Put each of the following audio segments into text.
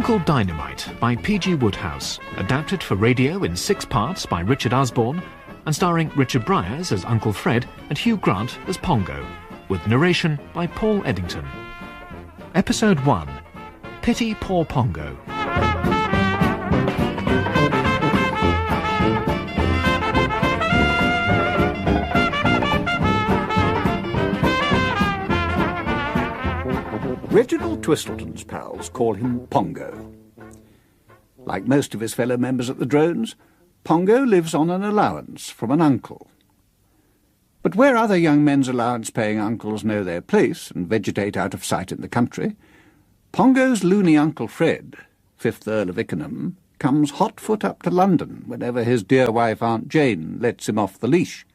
Uncle Dynamite by P.G. Wodehouse, adapted for radio in 6 parts by Richard Osborne, and starring Richard Briers as Uncle Fred and Hugh Grant as Pongo, with narration by Paul Eddington. Episode 1. Pity Poor Pongo. Reginald Twistleton's pals call him Pongo. Like most of his fellow members at the Drones, Pongo lives on an allowance from an uncle. But where other young men's allowance-paying uncles know their place and vegetate out of sight in the country, Pongo's loony Uncle Fred, Fifth Earl of Ickenham, comes hot-foot up to London whenever his dear wife Aunt Jane lets him off the leash.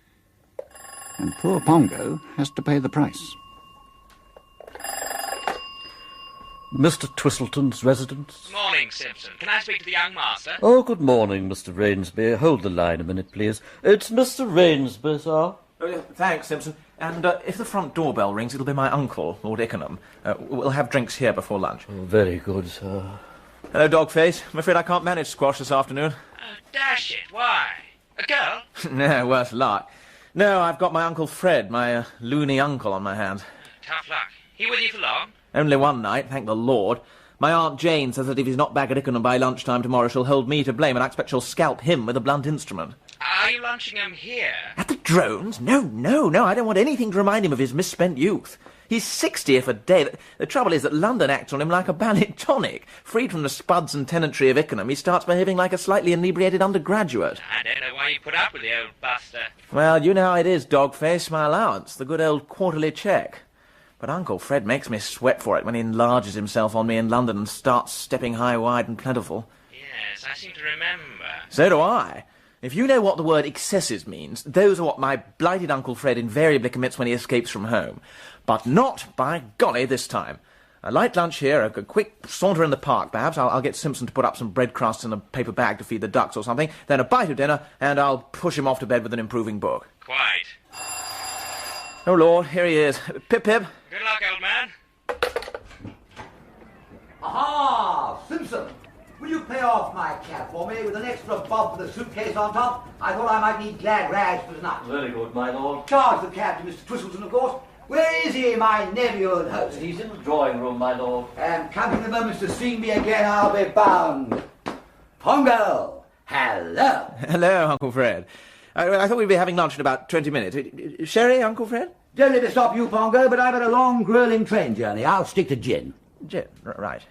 And poor Pongo has to pay the price. Mr. Twistleton's residence? Morning, Simpson. Can I speak to the young master? Oh, good morning, Mr. Rainsby. Hold the line a minute, please. It's Mr. Rainsby, sir. Thanks, Simpson. And if the front doorbell rings, it'll be my uncle, Lord Ickenham. We'll have drinks here before lunch. Oh, very good, sir. Hello, Dogface. I'm afraid I can't manage squash this afternoon. Oh, dash it, why? A girl? No, worse luck. No, I've got my Uncle Fred, my loony uncle, on my hands. Tough luck. He with you for long? Only one night, thank the Lord. My Aunt Jane says that if he's not back at Ickenham by lunchtime tomorrow, she'll hold me to blame, and I expect she'll scalp him with a blunt instrument. Are you lunching him here? At the Drones? No, I don't want anything to remind him of his misspent youth. He's 60 if a day. The trouble is that London acts on him like a ballet tonic. Freed from the spuds and tenantry of Ickenham, he starts behaving like a slightly inebriated undergraduate. I don't know why you put up with the old buster. Well, you know how it is, Dogface, my allowance, the good old quarterly cheque. But Uncle Fred makes me sweat for it when he enlarges himself on me in London and starts stepping high, wide and plentiful. Yes, I seem to remember. So do I. If you know what the word excesses means, those are what my blighted Uncle Fred invariably commits when he escapes from home. But not, by golly, this time. A light lunch here, a quick saunter in the park, perhaps. I'll get Simpson to put up some bread crusts in a paper bag to feed the ducks or something, then a bite of dinner, and I'll push him off to bed with an improving book. Quite. Oh, Lord, here he is. Pip, Pip. Good luck, old man. Aha! Simpson! Will you pay off my cab for me with an extra bob for the suitcase on top? I thought I might need glad rags for tonight. Very good, my lord. Charge the cab to Mr. Twistleton, of course. Where is he, my nephew and host? He's in the drawing room, my lord. And counting the moments to see me again, I'll be bound. Pongo! Hello! Hello, Uncle Fred. I thought we'd be having lunch in about 20 minutes. Sherry, Uncle Fred? Don't let me stop you, Pongo, but I've had a long, grueling train journey. I'll stick to gin. Gin, right.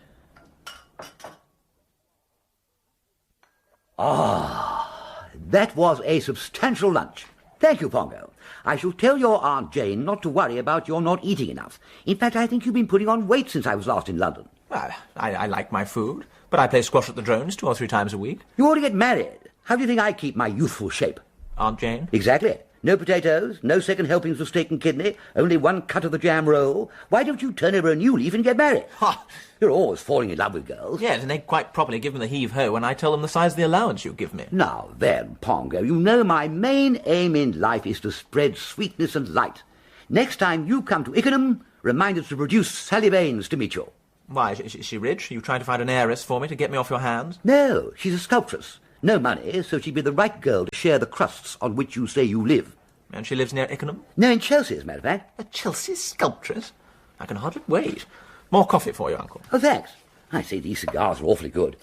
Ah, that was a substantial lunch. Thank you, Pongo. I shall tell your Aunt Jane not to worry about your not eating enough. In fact, I think you've been putting on weight since I was last in London. Well, I like my food, but I play squash at the Drones 2 or 3 times a week. You ought to get married. How do you think I keep my youthful shape? Aunt Jane? Exactly. No potatoes, no second helpings of steak and kidney, only one cut of the jam roll. Why don't you turn over a new leaf and get married? Ha! You're always falling in love with girls. Yes, and they quite properly give me the heave-ho when I tell them the size of the allowance you give me. Now then, Pongo, you know my main aim in life is to spread sweetness and light. Next time you come to Ickenham, remind us to produce Sally Baines to meet you. Why, is she rich? Are you trying to find an heiress for me to get me off your hands? No, she's a sculptress. No money, so she'd be the right girl to share the crusts on which you say you live. And she lives near Ickenham? No, in Chelsea, as a matter of fact. A Chelsea sculptress? I can hardly wait. More coffee for you, Uncle. Oh, thanks. I say these cigars are awfully good.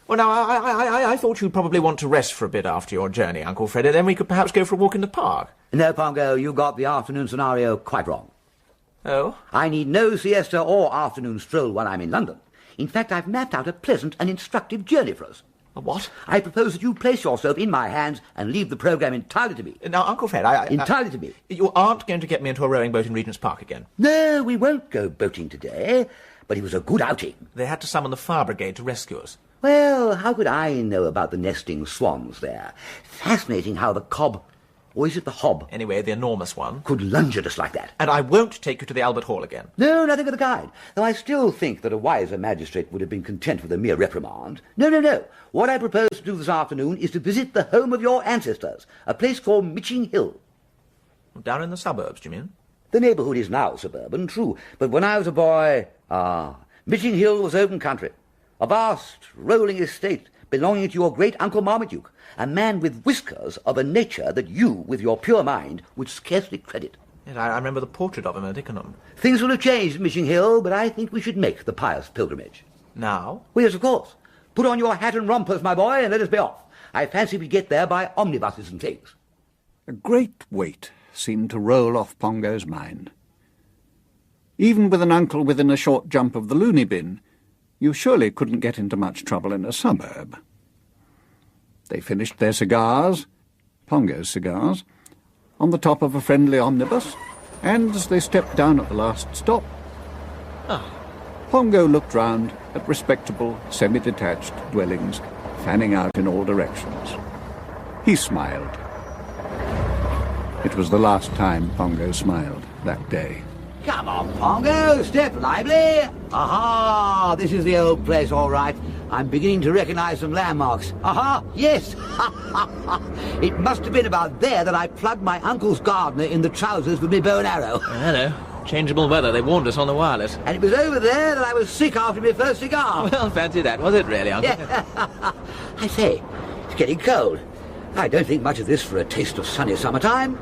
Well, now, I thought you'd probably want to rest for a bit after your journey, Uncle Fred, and then we could perhaps go for a walk in the park. No, Pongo, you got the afternoon scenario quite wrong. Oh? I need no siesta or afternoon stroll while I'm in London. In fact, I've mapped out a pleasant and instructive journey for us. A what? I propose that you place yourself in my hands and leave the programme entirely to me. Now, Uncle Fred, entirely to me. You aren't going to get me into a rowing boat in Regent's Park again? No, we won't go boating today, but it was a good outing. They had to summon the fire brigade to rescue us. Well, how could I know about the nesting swans there? Fascinating how the cob, or is it the hob? Anyway, the enormous one. Could lunge at us like that. And I won't take you to the Albert Hall again. No, nothing of the kind. Though I still think that a wiser magistrate would have been content with a mere reprimand. No. What I propose to do this afternoon is to visit the home of your ancestors, a place called Mitching Hill. Down in the suburbs, do you mean? The neighbourhood is now suburban, true, but when I was a boy, Mitching Hill was open country. A vast, rolling estate belonging to your great-uncle Marmaduke, a man with whiskers of a nature that you, with your pure mind, would scarcely credit. Yes, I remember the portrait of him at Ickenham. Things will have changed at Mitching Hill, but I think we should make the pious pilgrimage. Now? Well, yes, of course. Put on your hat and rompers, my boy, and let us be off. I fancy we get there by omnibuses and things. A great weight seemed to roll off Pongo's mind. Even with an uncle within a short jump of the loony bin, you surely couldn't get into much trouble in a suburb. They finished their cigars, Pongo's cigars, on the top of a friendly omnibus, and as they stepped down at the last stop, Pongo looked round at respectable, semi-detached dwellings fanning out in all directions. He smiled. It was the last time Pongo smiled that day. Come on, Pongo, step lively. Aha, this is the old place, all right. I'm beginning to recognise some landmarks. Aha, yes. It must have been about there that I plugged my uncle's gardener in the trousers with my bow and arrow. Hello. Changeable weather, they warned us on the wireless. And it was over there that I was sick after my first cigar. Well, fancy that. Was it really, Uncle? Yeah. I say, it's getting cold. I don't think much of this for a taste of sunny summertime.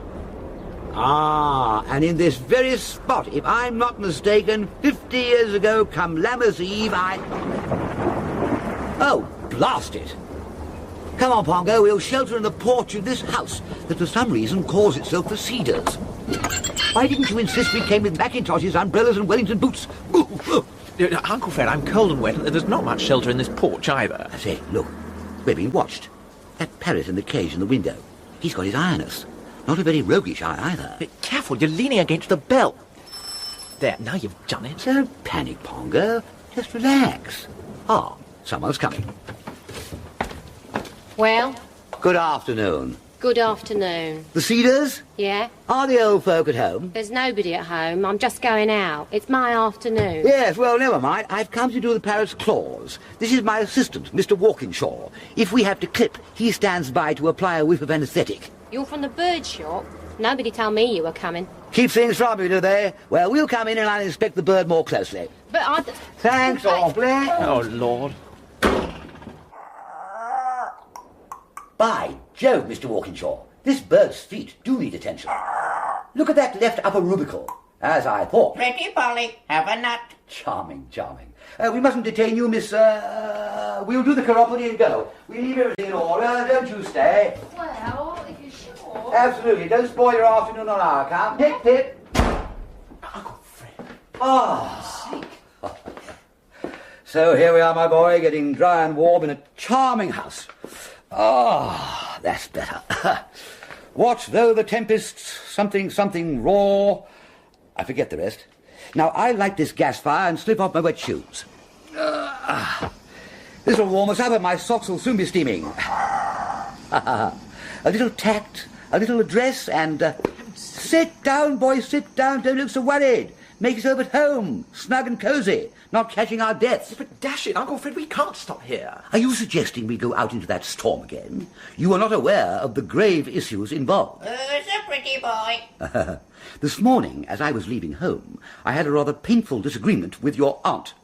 And in this very spot, if I'm not mistaken, 50 years ago, come Lammas Eve, Oh, blast it! Come on, Pongo, we'll shelter in the porch of this house that for some reason calls itself the Cedars. Why didn't you insist we came with Macintoshes, umbrellas and Wellington boots? Uncle Fred, I'm cold and wet, and there's not much shelter in this porch either. I say, look, we're being watched. That parrot in the cage in the window, he's got his eye on us. Not a very roguish eye, either. Careful, you're leaning against the bell. There, now you've done it. Don't panic, Pongo. Just relax. Someone's coming. Well? Good afternoon. Good afternoon. The Cedars? Yeah? Are the old folk at home? There's nobody at home. I'm just going out. It's my afternoon. Yes, well, never mind. I've come to do the parrot's claws. This is my assistant, Mr. Walkinshaw. If we have to clip, he stands by to apply a whiff of anaesthetic. You're from the bird shop? Nobody told me you were coming. Keep things from you, do they? Well, we'll come in and I'll inspect the bird more closely. But I... Thanks awfully. Oh, Lord. By Jove, Mr. Walkinshaw, this bird's feet do need attention. Look at that left upper rubicle, as I thought. Pretty Polly, have a nut. Charming, charming. We mustn't detain you, Miss... we'll do the chiropody and go. We leave everything in order. Don't you stay. Well, if you're sure... Absolutely. Don't spoil your afternoon on our account. Hip, hip. Uncle Fred. So here we are, my boy, getting dry and warm in a charming house. That's better. What though the tempests, something raw... I forget the rest. Now, I light this gas fire and slip off my wet shoes. This'll warm us up and my socks will soon be steaming. A little tact, a little address, and... sit down, boy, sit down. Don't look so worried. Make yourself at home, snug and cosy, not catching our deaths. But dash it, Uncle Fred, we can't stop here. Are you suggesting we go out into that storm again? You are not aware of the grave issues involved. Who's a pretty boy? This morning, as I was leaving home, I had a rather painful disagreement with your aunt.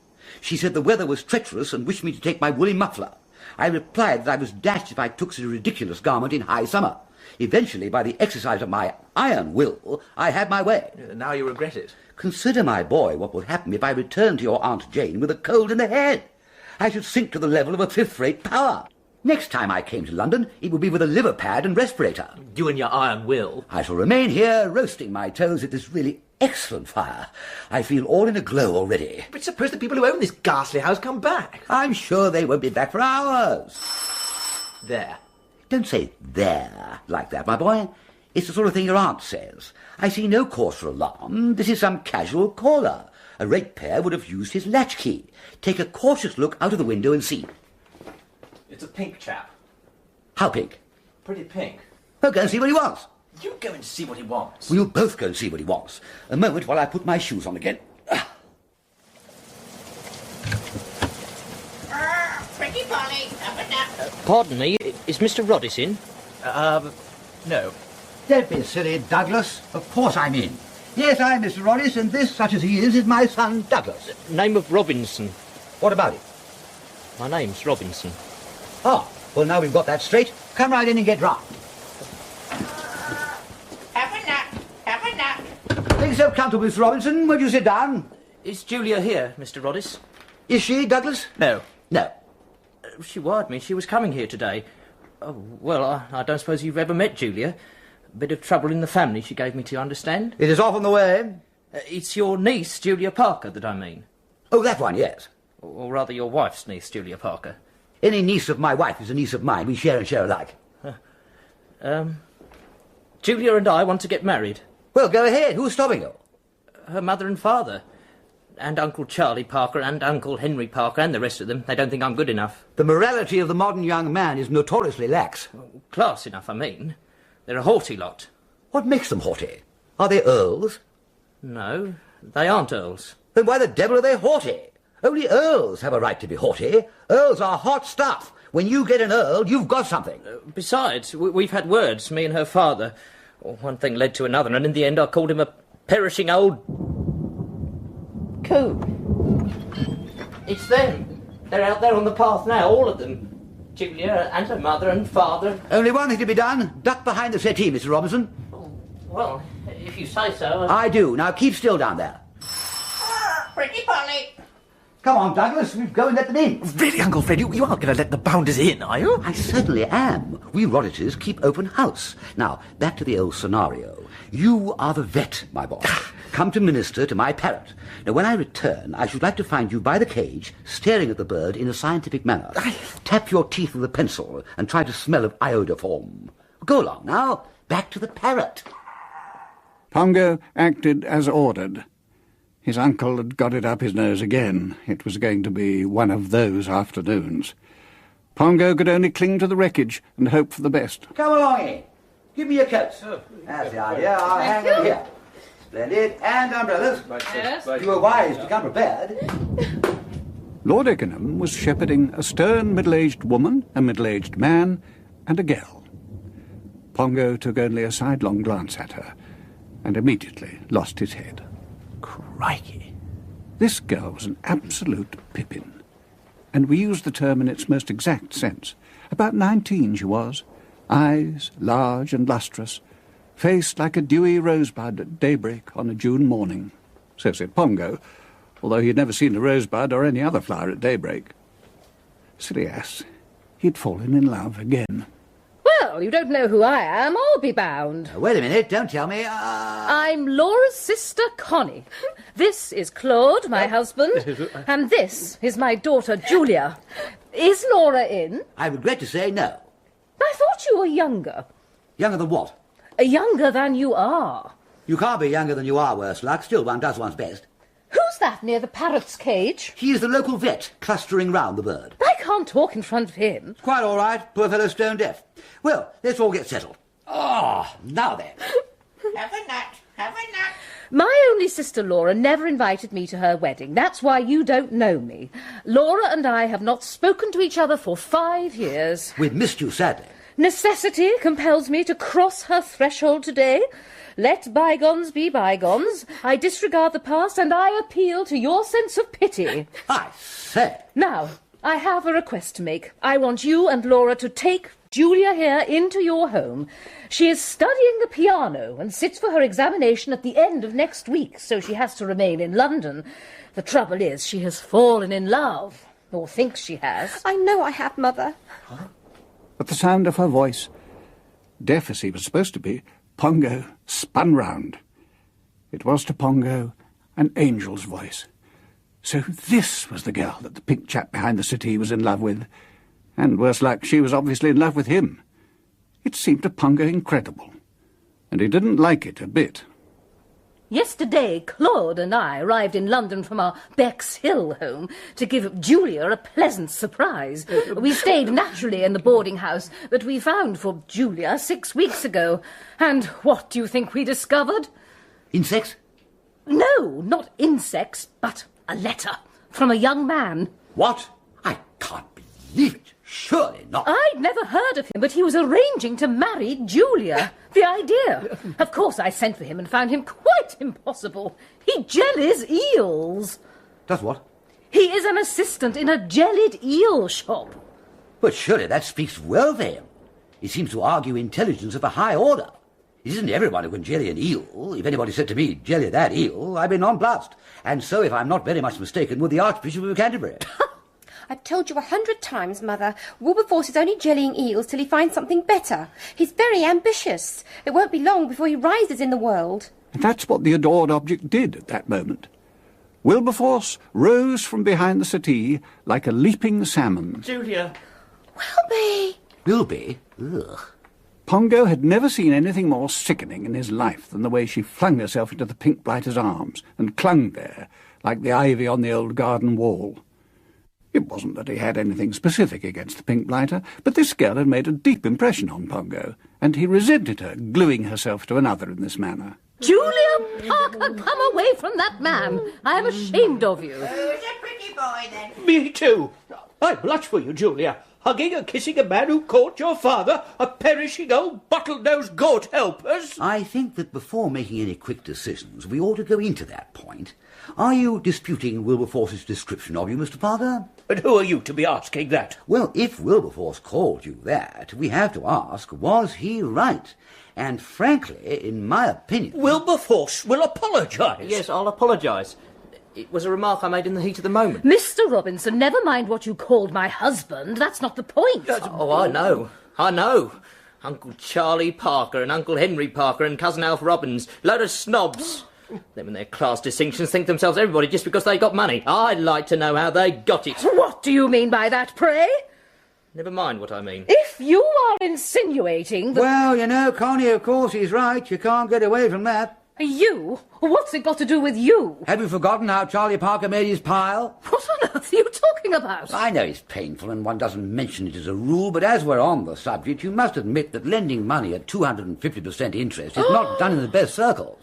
She said the weather was treacherous and wished me to take my woolly muffler. I replied that I was dashed if I took such a ridiculous garment in high summer. Eventually, by the exercise of my iron will, I had my way. Now you regret it. Consider, my boy, what will happen if I return to your Aunt Jane with a cold in the head. I should sink to the level of a fifth-rate power. Next time I came to London, it would be with a liver pad and respirator. You and your iron will. I shall remain here, roasting my toes at this really excellent fire. I feel all in a glow already. But suppose the people who own this ghastly house come back. I'm sure they won't be back for hours. There. Don't say there like that, my boy. It's the sort of thing your aunt says. I see no cause for alarm. This is some casual caller. A ratepayer would have used his latchkey. Take a cautious look out of the window and see. It's a pink chap. How pink? Pretty pink. Well, go and see what he wants. You go and see what he wants. We'll both go and see what he wants. A moment while I put my shoes on again. Pretty Polly, have a nut. Pardon me, is Mr. Roddice in? No. Don't be silly, Douglas. Of course I'm in. Yes, I'm Mr. Roddice, and this, such as he is my son Douglas. Name of Robinson. What about it? My name's Robinson. Ah, well, now we've got that straight. Come right in and get round. Have a nut. Have a nut. Make yourself comfortable, Mr. Robinson. Won't you sit down? Is Julia here, Mr. Roddice? Is she, Douglas? No. No. She wired me she was coming here today. Oh, well, I don't suppose you've ever met Julia. A bit of trouble in the family, she gave me to understand. It is off on the way. It's your niece, Julia Parker, that I mean. Oh, that one, yes. Or rather, your wife's niece, Julia Parker. Any niece of my wife is a niece of mine. We share and share alike. Julia and I want to get married. Well, go ahead. Who's stopping you? Her mother and father. And Uncle Charlie Parker and Uncle Henry Parker and the rest of them. They don't think I'm good enough. The morality of the modern young man is notoriously lax. Class enough, I mean. They're a haughty lot. What makes them haughty? Are they earls? No, they aren't earls. Then why the devil are they haughty? Only earls have a right to be haughty. Earls are hot stuff. When you get an earl, you've got something. Besides, we've had words, me and her father. One thing led to another, and in the end I called him a perishing old... coot. It's them. They're out there on the path now, all of them. Julia and her mother and father. Only one thing to be done. Duck behind the settee, Mr. Robinson. Well, if you say so... I do. Now keep still down there. Pretty Polly. Come on, Douglas. We'll go and let them in. Really, Uncle Fred, you aren't going to let the bounders in, are you? I certainly am. We Rodditors keep open house. Now, back to the old scenario. You are the vet, my boy. Come to minister to my parrot. Now, when I return, I should like to find you by the cage, staring at the bird in a scientific manner. Tap your teeth with a pencil and try to smell of iodoform. Go along now. Back to the parrot. Pongo acted as ordered. His uncle had got it up his nose again. It was going to be one of those afternoons. Pongo could only cling to the wreckage and hope for the best. Come along in. Give me your coats. That's the idea. I'll hang them here. Splendid. And umbrellas. Yes. You were wise to come prepared. Lord Ickenham was shepherding a stern middle-aged woman, a middle-aged man, and a girl. Pongo took only a sidelong glance at her, and immediately lost his head. Crikey. This girl was an absolute pippin, and we use the term in its most exact sense. About 19 she was, eyes large and lustrous, face like a dewy rosebud at daybreak on a June morning. So said Pongo, although he had never seen a rosebud or any other flower at daybreak. Silly ass, he'd fallen in love again. Well, you don't know who I am, I'll be bound. Wait a minute, don't tell me. I'm Laura's sister, Connie. This is Claude, my husband, and this is my daughter, Julia. Is Laura in? I regret to say no. I thought you were younger. Younger than what? Younger than you are. You can't be younger than you are, worse luck. Still, one does one's best. Who's that near the parrot's cage? He is the local vet, clustering round the bird. I can't talk in front of him. Quite all right. Poor fellow stone deaf. Well, let's all get settled. Now then. Have a nut. Have a nut. My only sister Laura never invited me to her wedding. That's why you don't know me. Laura and I have not spoken to each other for 5 years. We've missed you, sadly. Necessity compels me to cross her threshold today. Let bygones be bygones. I disregard the past and I appeal to your sense of pity. I say. Now, I have a request to make. I want you and Laura to take Julia here into your home. She is studying the piano and sits for her examination at the end of next week, so she has to remain in London. The trouble is, she has fallen in love, or thinks she has. I know I have, Mother. At the sound of her voice, deaf as he was supposed to be, Pongo spun round. It was to Pongo an angel's voice. So this was the girl that the pink chap behind the city was in love with. And worse luck, she was obviously in love with him. It seemed to Pongo incredible, and he didn't like it a bit. Yesterday, Claude and I arrived in London from our Bexhill home to give Julia a pleasant surprise. We stayed naturally in the boarding house that we found for Julia 6 weeks ago. And what do you think we discovered? Insects? No, not insects, but a letter from a young man. What? I can't believe it. Surely not. I'd never heard of him, but he was arranging to marry Julia. The idea. Of course, I sent for him and found him quite impossible. He jellies eels. Does what? He is an assistant in a jellied eel shop. But surely that speaks well for him. He seems to argue intelligence of a high order. It isn't everyone who can jelly an eel. If anybody said to me, jelly that eel, I'd be nonplussed. And so, if I'm not very much mistaken, would the Archbishop of Canterbury. I've told you 100 times, Mother. Wilberforce is only jellying eels till he finds something better. He's very ambitious. It won't be long before he rises in the world. And that's what the adored object did at that moment. Wilberforce rose from behind the settee like a leaping salmon. Julia. Wilby! Wilby? Ugh. Pongo had never seen anything more sickening in his life than the way she flung herself into the pink blighter's arms and clung there, like the ivy on the old garden wall. It wasn't that he had anything specific against the pink blighter, but this girl had made a deep impression on Pongo, and he resented her gluing herself to another in this manner. Julia Parker, come away from that man. I am ashamed of you. Who's a pretty boy, then? Me too. I blush for you, Julia. Hugging and kissing a man who caught your father, a perishing old bottle-nosed goat helpers. I think that before making any quick decisions, we ought to go into that point. Are you disputing Wilberforce's description of you, Mr. Parker? And who are you to be asking that? Well, if Wilberforce called you that, we have to ask, was he right? And frankly, in my opinion... Wilberforce will apologise. Yes, I'll apologise. It was a remark I made in the heat of the moment. Mr. Robinson, never mind what you called my husband. That's not the point. Oh, I know. Uncle Charlie Parker and Uncle Henry Parker and Cousin Alf Robbins. Load of snobs. Them and their class distinctions think themselves everybody just because they got money. I'd like to know how they got it. What do you mean by that, pray? Never mind what I mean. If you are insinuating that... Well, you know, Connie, of course he's right. You can't get away from that. You? What's it got to do with you? Have you forgotten how Charlie Parker made his pile? What on earth are you talking about? I know it's painful and one doesn't mention it as a rule, but as we're on the subject, you must admit that lending money at 250% interest is not done in the best circles.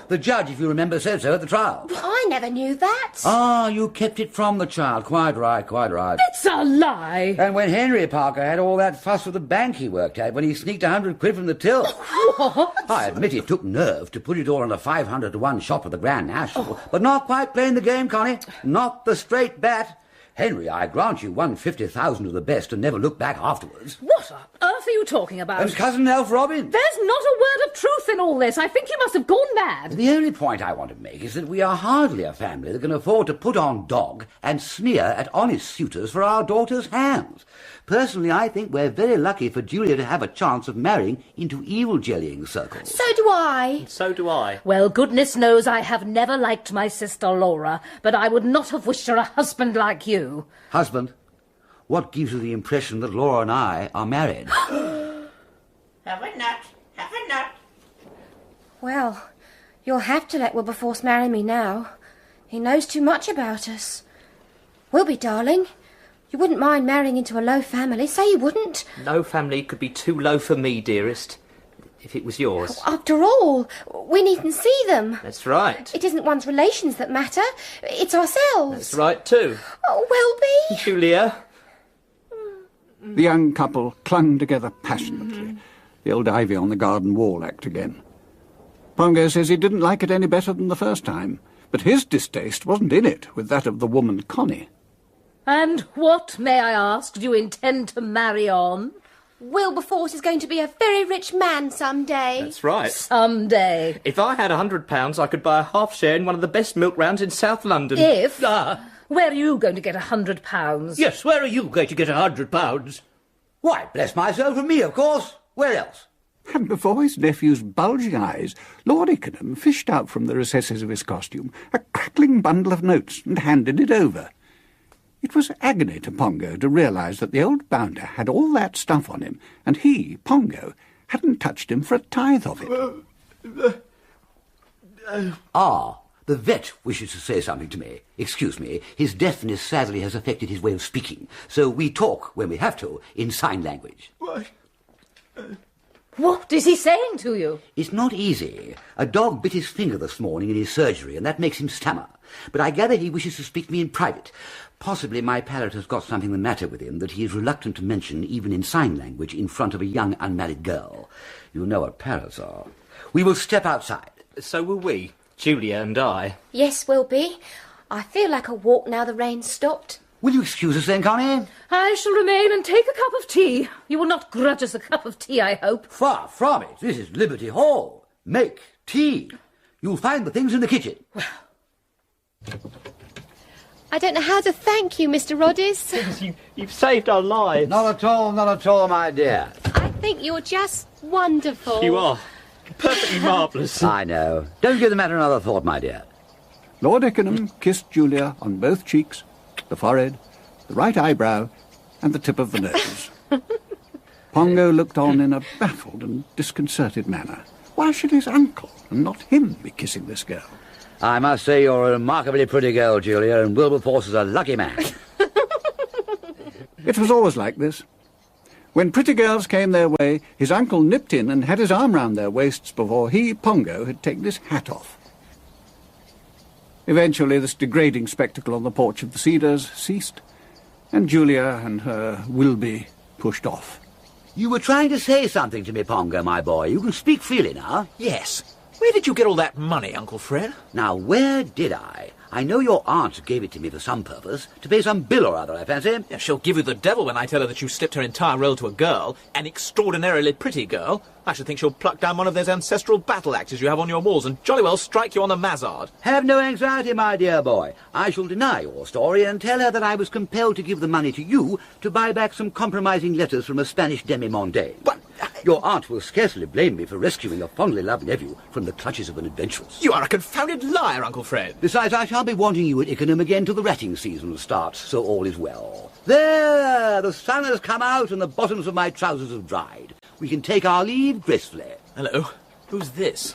The judge, if you remember, said so at the trial. I never knew that. Ah, you kept it from the child. Quite right, quite right. It's a lie. And when Henry Parker had all that fuss with the bank he worked at, when he sneaked 100 quid from the till. What? I admit it took nerve to put it all on a 500-to-1 shot with the Grand National, but not quite playing the game, Connie. Not the straight bat. Henry, I grant you, won 50,000 of the best and never looked back afterwards. What on earth are you talking about? And Cousin Alf Robin. There's not a word of truth in all this. I think you must have gone mad. The only point I want to make is that we are hardly a family that can afford to put on dog and sneer at honest suitors for our daughters' hands. Personally, I think we're very lucky for Julia to have a chance of marrying into evil jellying circles. So do I. So do I. Well, goodness knows I have never liked my sister Laura, but I would not have wished her a husband like you. Husband? What gives you the impression that Laura and I are married? Have a nut. Have a nut. Well, you'll have to let Wilberforce marry me now. He knows too much about us. Wilby, darling, you wouldn't mind marrying into a low family. Say you wouldn't. No family could be too low for me, dearest, if it was yours. After all, we needn't see them. That's right. It isn't one's relations that matter. It's ourselves. That's right, too. Oh, Wilby. Julia. The young couple clung together passionately. The old ivy on the garden wall act again. Pongo says he didn't like it any better than the first time, but his distaste wasn't in it with that of the woman Connie. And what, may I ask, do you intend to marry on? Wilberforce is going to be a very rich man someday. That's right. Someday. If I had £100, I could buy a half share in one of the best milk rounds in South London. If? Where are you going to get £100? Yes, where are you going to get £100? Why, bless my soul, from me, of course. Where else? And before his nephew's bulging eyes, Lord Ickenham fished out from the recesses of his costume a crackling bundle of notes and handed it over. It was agony to Pongo to realise that the old bounder had all that stuff on him, and he, Pongo, hadn't touched him for a tithe of it. The vet wishes to say something to me. Excuse me, his deafness sadly has affected his way of speaking, so we talk, when we have to, in sign language. What is he saying to you? It's not easy. A dog bit his finger this morning in his surgery, and that makes him stammer. But I gather he wishes to speak to me in private. Possibly my parrot has got something the matter with him that he is reluctant to mention, even in sign language, in front of a young unmarried girl. You know what parrots are. We will step outside. So will we, Julia and I. Yes, we'll be. I feel like a walk now the rain's stopped. Will you excuse us then, Connie? I shall remain and take a cup of tea. You will not grudge us a cup of tea, I hope. Far from it. This is Liberty Hall. Make tea. You'll find the things in the kitchen. I don't know how to thank you, Mr. Roddies. You've saved our lives. Not at all, my dear. I think you're just wonderful. You are. Perfectly marvellous. I know. Don't give the matter another thought, my dear. Lord Ickenham kissed Julia on both cheeks, the forehead, the right eyebrow, and the tip of the nose. Pongo looked on in a baffled and disconcerted manner. Why should his uncle, and not him, be kissing this girl? I must say you're a remarkably pretty girl, Julia, and Wilberforce is a lucky man. It was always like this. When pretty girls came their way, his uncle nipped in and had his arm round their waists before he, Pongo, had taken his hat off. Eventually, this degrading spectacle on the porch of the Cedars ceased, and Julia and her Wilby pushed off. You were trying to say something to me, Pongo, my boy. You can speak freely now. Yes. Where did you get all that money, Uncle Fred? Now, where did I? I know your aunt gave it to me for some purpose, to pay some bill or other, I fancy. Yeah, she'll give you the devil when I tell her that you slipped her entire role to a girl, an extraordinarily pretty girl. I should think she'll pluck down one of those ancestral battle axes you have on your walls and jolly well strike you on the mazzard. Have no anxiety, my dear boy. I shall deny your story and tell her that I was compelled to give the money to you to buy back some compromising letters from a Spanish demi-mondaine. But your aunt will scarcely blame me for rescuing a fondly loved nephew from the clutches of an adventuress. You are a confounded liar, Uncle Fred. Besides, I shan't be wanting you at Ickenham again till the ratting season starts, so all is well. There! The sun has come out and the bottoms of my trousers have dried. We can take our leave gracefully. Hello. Who's this?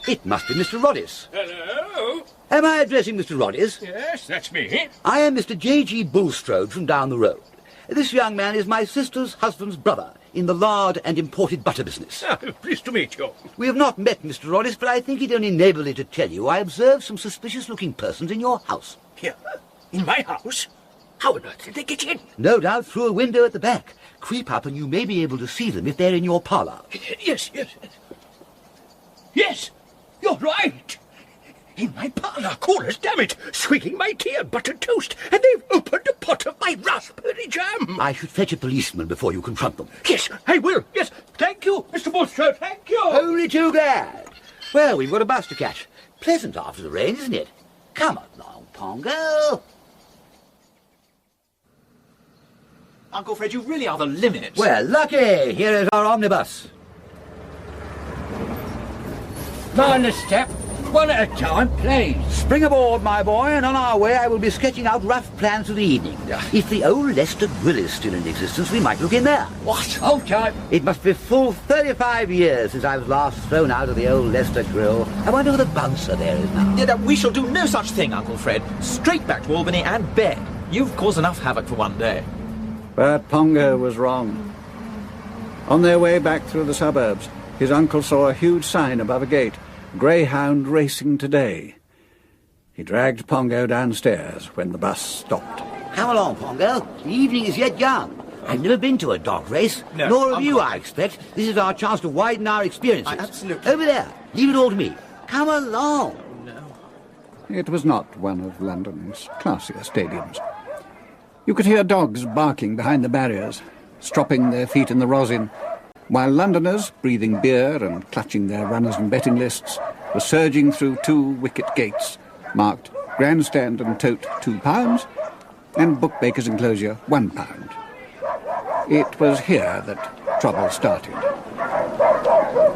It must be Mr. Roddies. Hello? Am I addressing Mr. Roddies? Yes, that's me. I am Mr. J.G. Bulstrode from down the road. This young man is my sister's husband's brother in the lard and imported butter business. Oh, pleased to meet you. We have not met, Mr. Roddies, but I think it only neighbourly to tell you I observed some suspicious-looking persons in your house. Here? In my house? How on earth did they get in? No doubt through a window at the back. Creep up and you may be able to see them if they're in your parlour. Yes. Yes, you're right. In my parlour, coolers, damn it, swigging my tea and buttered toast, and they've opened a pot of my raspberry jam. I should fetch a policeman before you confront them. Yes, I will. Yes, thank you, Mr. Bulstrode, thank you. Only too glad. Well, we've got a bus to catch. Pleasant after the rain, isn't it? Come along, Pongo. Uncle Fred, you really are the limit. Well, lucky. Here is our omnibus. Mind the step. One at a time, please. Spring aboard, my boy, and on our way I will be sketching out rough plans for the evening. If the old Leicester Grill is still in existence, we might look in there. What? Hold tight. It must be full 35 years since I was last thrown out of the old Leicester Grill. I wonder who the bouncer there is now. Yeah, we shall do no such thing, Uncle Fred. Straight back to Albany and bed. You've caused enough havoc for one day. But Pongo was wrong. On their way back through the suburbs, his uncle saw a huge sign above a gate, "Greyhound Racing Today." He dragged Pongo downstairs when the bus stopped. Come along, Pongo. The evening is yet young. I've never been to a dog race. No, nor have you, Uncle. I expect. This is our chance to widen our experiences. Absolutely. Over there. Leave it all to me. Come along. It was not one of London's classier stadiums. You could hear dogs barking behind the barriers, stropping their feet in the rosin, while Londoners, breathing beer and clutching their runners and betting lists, were surging through 2 wicket gates, marked grandstand and tote £2 and bookmaker's enclosure £1. It was here that trouble started.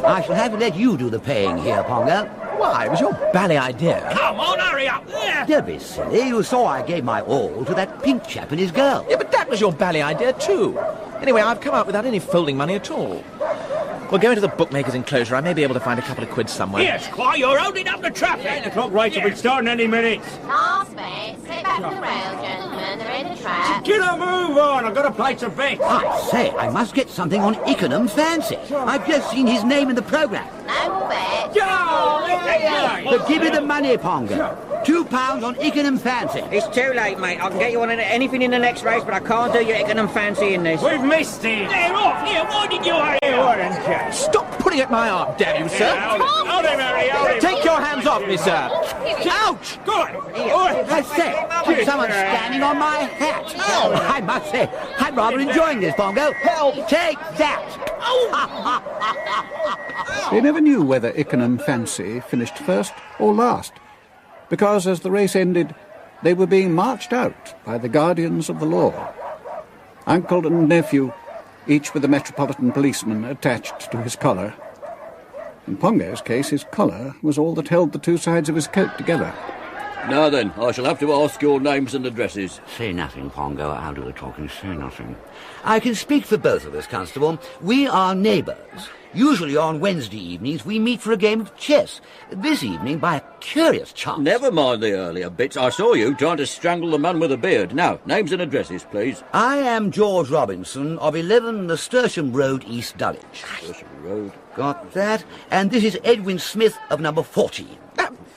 I shall have to let you do the paying here, Pongo. Why? It was your bally idea. Come on, hurry up. There. Don't be silly. You saw I gave my all to that pink chap and his girl. Yeah, but that was your bally idea too. Anyway, I've come out without any folding money at all. We'll go into the bookmaker's enclosure. I may be able to find a couple of quid somewhere. Here, Squire, you're holding up the traffic. 8 o'clock race will be starting any minute. Last bet. Sit back from the rail, gentlemen. They're in the trap. Get a move on. I've got to place a bet. I say, I must get something on Ickenham Fancy. I've just seen his name in the programme. No more bets. But give me the money, Pongo. £2 on Ickenham Fancy. It's too late, mate. I can get you on anything in the next race, but I can't do your Ickenham Fancy in this. We've missed it. They're off. Here, why did you hurry up? Stop putting at my arm, damn you, sir! Hold him, Harry. Take your hands off me, sir! Ouch! Go on. I say, someone's standing on my hat. I must say, I'm rather enjoying this, Pongo. Help! Take that! They never knew whether Ickenham Fancy finished first or last, because as the race ended, they were being marched out by the guardians of the law. Uncle and nephew, each with a metropolitan policeman attached to his collar. In Pongo's case, his collar was all that held the two sides of his coat together. Now then, I shall have to ask your names and addresses. Say nothing, Pongo. I'll do the talking. Say nothing. I can speak for both of us, Constable. We are neighbours. Usually on Wednesday evenings we meet for a game of chess. This evening, by a curious chance... Never mind the earlier bits. I saw you trying to strangle the man with a beard. Now, names and addresses, please. I am George Robinson of 11 Nasturtium Road, East Dulwich. Nasturtium Road. Got that? And this is Edwin Smith of number 14.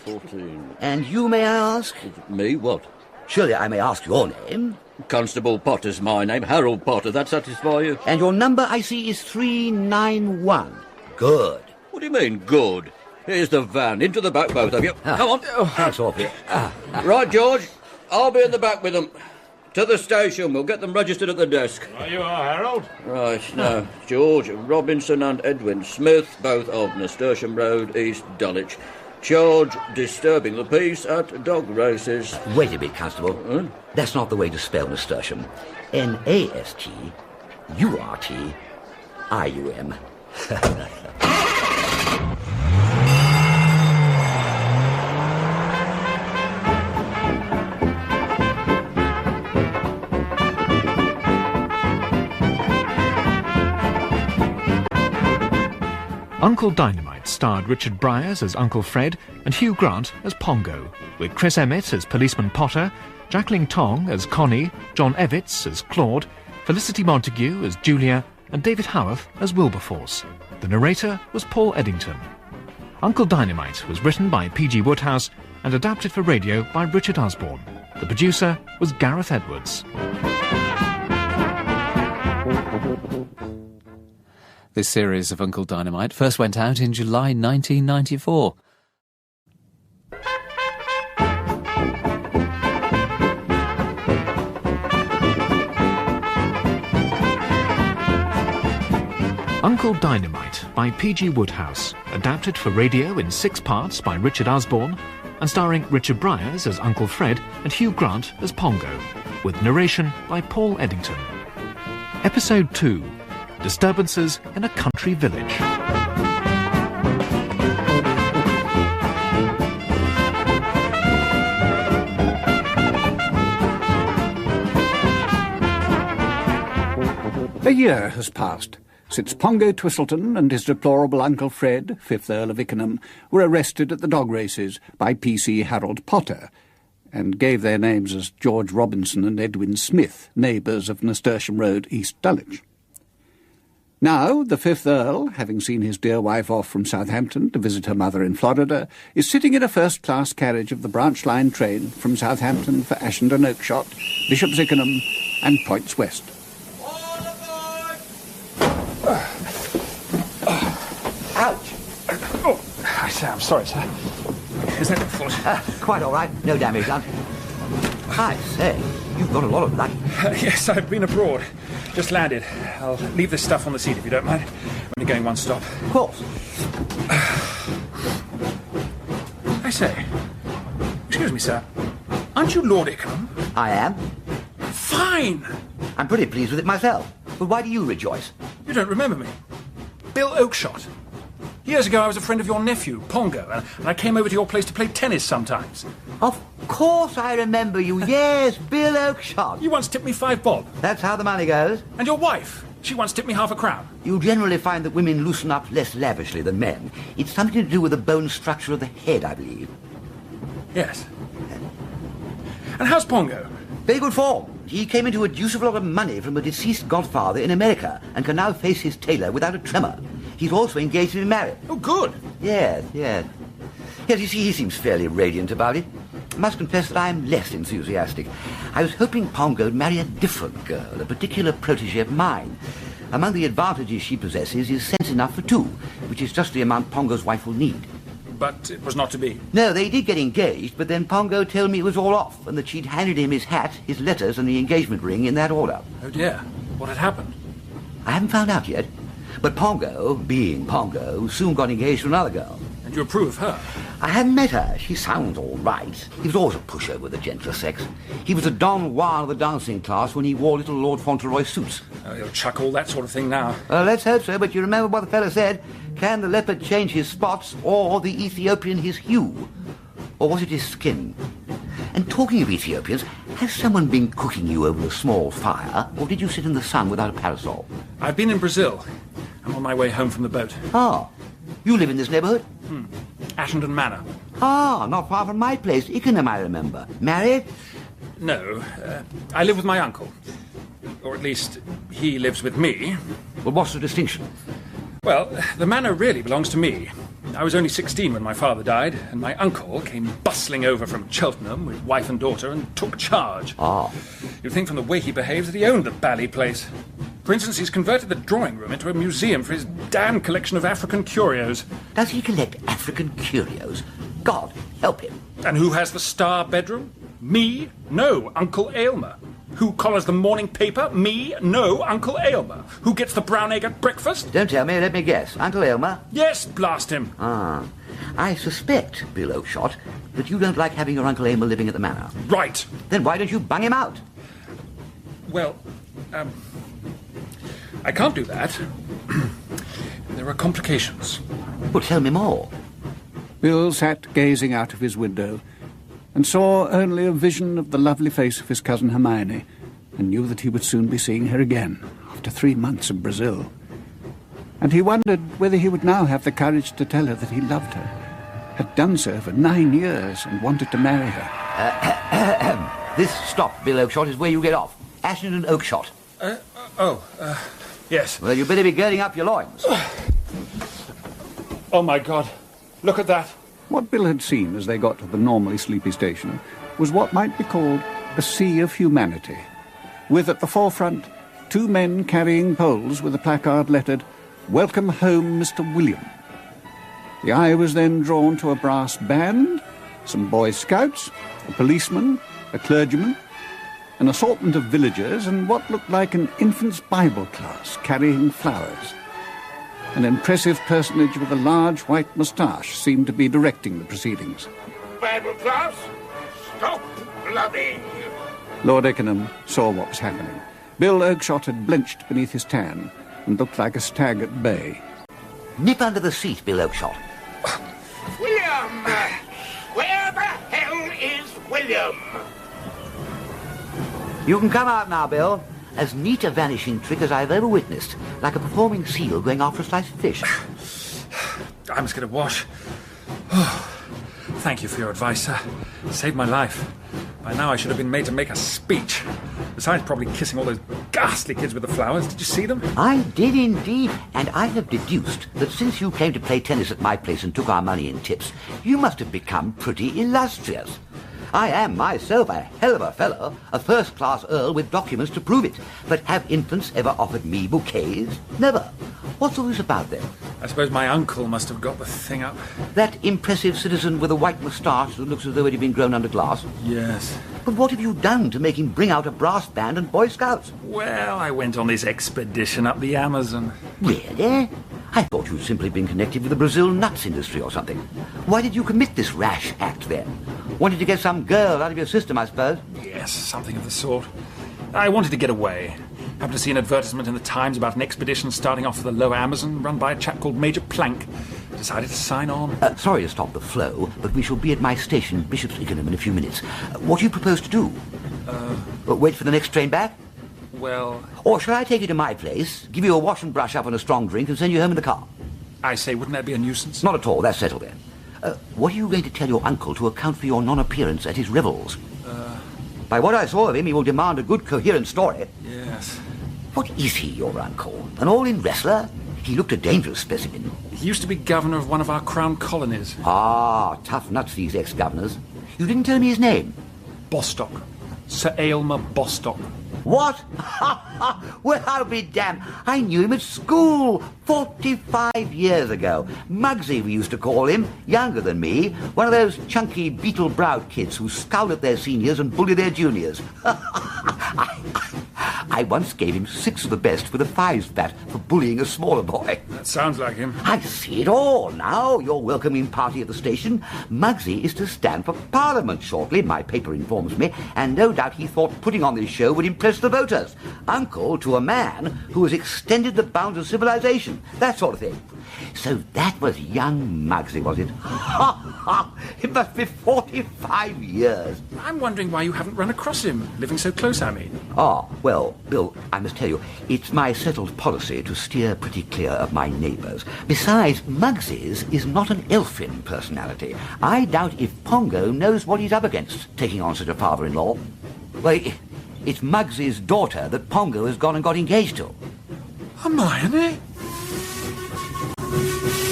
14. And you, may I ask? Me, what? Surely I may ask your name. Constable Potter's my name. Harold Potter. That satisfy you? And your number, I see, is 391. Good. What do you mean, good? Here's the van. Into the back, both of you. Come on. Thanks, awfully. Right, George. I'll be in the back with them. To the station. We'll get them registered at the desk. There you are, Harold. Right, now, George Robinson and Edwin Smith, both of Nasturtium Road, East Dulwich. Charge disturbing the peace at dog races. Wait a bit, Constable. That's not the way to spell nasturtium. N-A-S-T-U-R-T-I-U-M. Uncle Dynamite starred Richard Briers as Uncle Fred and Hugh Grant as Pongo, with Chris Emmett as Policeman Potter, Jacqueline Tong as Connie, John Evitts as Claude, Felicity Montague as Julia, and David Howarth as Wilberforce. The narrator was Paul Eddington. Uncle Dynamite was written by P.G. Wodehouse and adapted for radio by Richard Osborne. The producer was Gareth Edwards. This series of Uncle Dynamite first went out in July 1994. Uncle Dynamite by P.G. Wodehouse, adapted for radio in 6 parts by Richard Osborne, and starring Richard Briers as Uncle Fred and Hugh Grant as Pongo, with narration by Paul Eddington. Episode 2. Disturbances in a Country Village. A year has passed since Pongo Twistleton and his deplorable Uncle Fred, Fifth Earl of Ickenham, were arrested at the dog races by P.C. Harold Potter, and gave their names as George Robinson and Edwin Smith, neighbours of Nasturtium Road, East Dulwich. Now, the Fifth Earl, having seen his dear wife off from Southampton to visit her mother in Florida, is sitting in a first-class carriage of the branch line train from Southampton for Ashendon Oakshott, Bishop's Ickenham and Points West. Ouch! Oh, I say, I'm sorry, sir. Isn't it full? Quite all right. No damage done. I say, you've got a lot of luck. Yes, I've been abroad. Just landed. I'll leave this stuff on the seat if you don't mind. Only going one stop. Of course. I say, excuse me, sir. Aren't you Lord Ickenham? I am. Fine! I'm pretty pleased with it myself. But why do you rejoice? You don't remember me. Bill Oakshott. Years ago I was a friend of your nephew, Pongo, and I came over to your place to play tennis sometimes. Of course I remember you. Yes, Bill Oakshott. You once tipped me 5 bob. That's how the money goes. And your wife, She once tipped me £0.50. You generally find that women loosen up less lavishly than men. It's something to do with the bone structure of the head, I believe. Yes. And how's Pongo? Very good form. He came into a deuce of a lot of money from a deceased godfather in America and can now face his tailor without a tremor. He's also engaged to be married. Oh, good. Yes. Yes, you see, he seems fairly radiant about it. I must confess that I am less enthusiastic. I was hoping Pongo'd marry a different girl, a particular protégée of mine. Among the advantages she possesses is sense enough for two, which is just the amount Pongo's wife will need. But it was not to be. No, they did get engaged, but then Pongo told me it was all off, and that she'd handed him his hat, his letters, and the engagement ring in that order. Oh, dear. What had happened? I haven't found out yet. But Pongo, being Pongo, soon got engaged to another girl. And you approve of her? I hadn't met her. She sounds all right. He was always a pushover with the gentler sex. He was a Don Juan of the dancing class when he wore little Lord Fauntleroy suits. Oh, he'll chuck all that sort of thing now. Let's hope so, but you remember what the fellow said? Can the leopard change his spots, or the Ethiopian his hue? Or was it his skin? And talking of Ethiopians, has someone been cooking you over a small fire, or did you sit in the sun without a parasol? I've been in Brazil. I'm on my way home from the boat. Ah, you live in this neighbourhood? Ashendon Manor. Ah, not far from my place, Ickenham, I remember. Married? No, I live with my uncle. Or at least, he lives with me. Well, what's the distinction? Well, the manor really belongs to me. I was only 16 when my father died, and my uncle came bustling over from Cheltenham with wife and daughter and took charge. Ah. You'd think from the way he behaves that he owned the bally place. For instance, he's converted the drawing room into a museum for his damn collection of African curios. Does he collect African curios? God help him. And who has the star bedroom? Me? No, Uncle Aylmer. Who collars the morning paper? Me? No, Uncle Aylmer. Who gets the brown egg at breakfast? Don't tell me, let me guess. Uncle Aylmer? Yes, blast him. Ah. I suspect, Bill Oakshott, that you don't like having your Uncle Aylmer living at the manor. Right. Then why don't you bung him out? Well, I can't do that. There are complications. Well, tell me more. Bill sat gazing out of his window and saw only a vision of the lovely face of his cousin Hermione, and knew that he would soon be seeing her again, after 3 months in Brazil. And he wondered whether he would now have the courage to tell her that he loved her, had done so for 9 years, and wanted to marry her. This stop, Bill Oakshott, is where you get off. Ashendon Oakshott. Yes. Well, you better be girding up your loins. Oh, my God. Look at that. What Bill had seen as they got to the normally sleepy station was what might be called a sea of humanity, with at the forefront 2 men carrying poles with a placard lettered, "Welcome home, Mr. William." The eye was then drawn to a brass band, some Boy Scouts, a policeman, a clergyman, an assortment of villagers, and what looked like an infant's Bible class carrying flowers. An impressive personage with a large white moustache seemed to be directing the proceedings. Bible class, stop blubbing. Lord Ickenham saw what was happening. Bill Oakshott had blenched beneath his tan and looked like a stag at bay. Nip under the seat, Bill Oakshott. William! Where the hell is William? You can come out now, Bill. As neat a vanishing trick as I've ever witnessed, like a performing seal going after a slice of fish. I must get a wash. Thank you for your advice, sir. Saved my life. By now I should have been made to make a speech. Besides probably kissing all those ghastly kids with the flowers. Did you see them? I did indeed, and I have deduced that since you came to play tennis at my place and took our money in tips, you must have become pretty illustrious. I am myself a hell of a fellow, a first-class earl with documents to prove it. But have infants ever offered me bouquets? Never. What's all this about, then? I suppose my uncle must have got the thing up. That impressive citizen with a white moustache that looks as though it had been grown under glass? Yes. But what have you done to make him bring out a brass band and Boy Scouts? Well, I went on this expedition up the Amazon. Really? I thought you'd simply been connected with the Brazil nuts industry or something. Why did you commit this rash act, then? Wanted to get some girl out of your system, I suppose? Yes, something of the sort. I wanted to get away. Happened to see an advertisement in the Times about an expedition starting off the lower Amazon, run by a chap called Major Plank. Decided to sign on. Sorry to stop the flow, but we shall be at my station, Bishop's Ickenham, in a few minutes. What do you propose to do? Wait for the next train back? Well... Or shall I take you to my place, give you a wash and brush up and a strong drink, and send you home in the car? I say, wouldn't that be a nuisance? Not at all, that's settled then. What are you going to tell your uncle to account for your non-appearance at his revels? By what I saw of him, he will demand a good, coherent story. Yes. What is he, your uncle? An all-in wrestler? He looked a dangerous specimen. He used to be governor of one of our crown colonies. Ah, tough nuts, these ex-governors. You didn't tell me his name. Bostock. Sir Aylmer Bostock. What? Well, I'll be damned. I knew him at school 45 years ago. Muggsy, we used to call him. Younger than me. One of those chunky, beetle-browed kids who scowl at their seniors and bully their juniors. I once gave him 6 of the best with a 5s bat for bullying a smaller boy. That sounds like him. I see it all now. Your welcoming party at the station. Muggsy is to stand for Parliament shortly, my paper informs me, and no doubt he thought putting on this show would impress the voters. Uncle to a man who has extended the bounds of civilization. That sort of thing. So that was young Muggsy, was it? It must be 45 years. I'm wondering why you haven't run across him, living so close, I mean. Well, Bill, I must tell you, it's my settled policy to steer pretty clear of my neighbours. Besides, Muggsy's is not an elfin personality. I doubt if Pongo knows what he's up against, taking on such a father-in-law. Well, it's Muggsy's daughter that Pongo has gone and got engaged to. Hermione?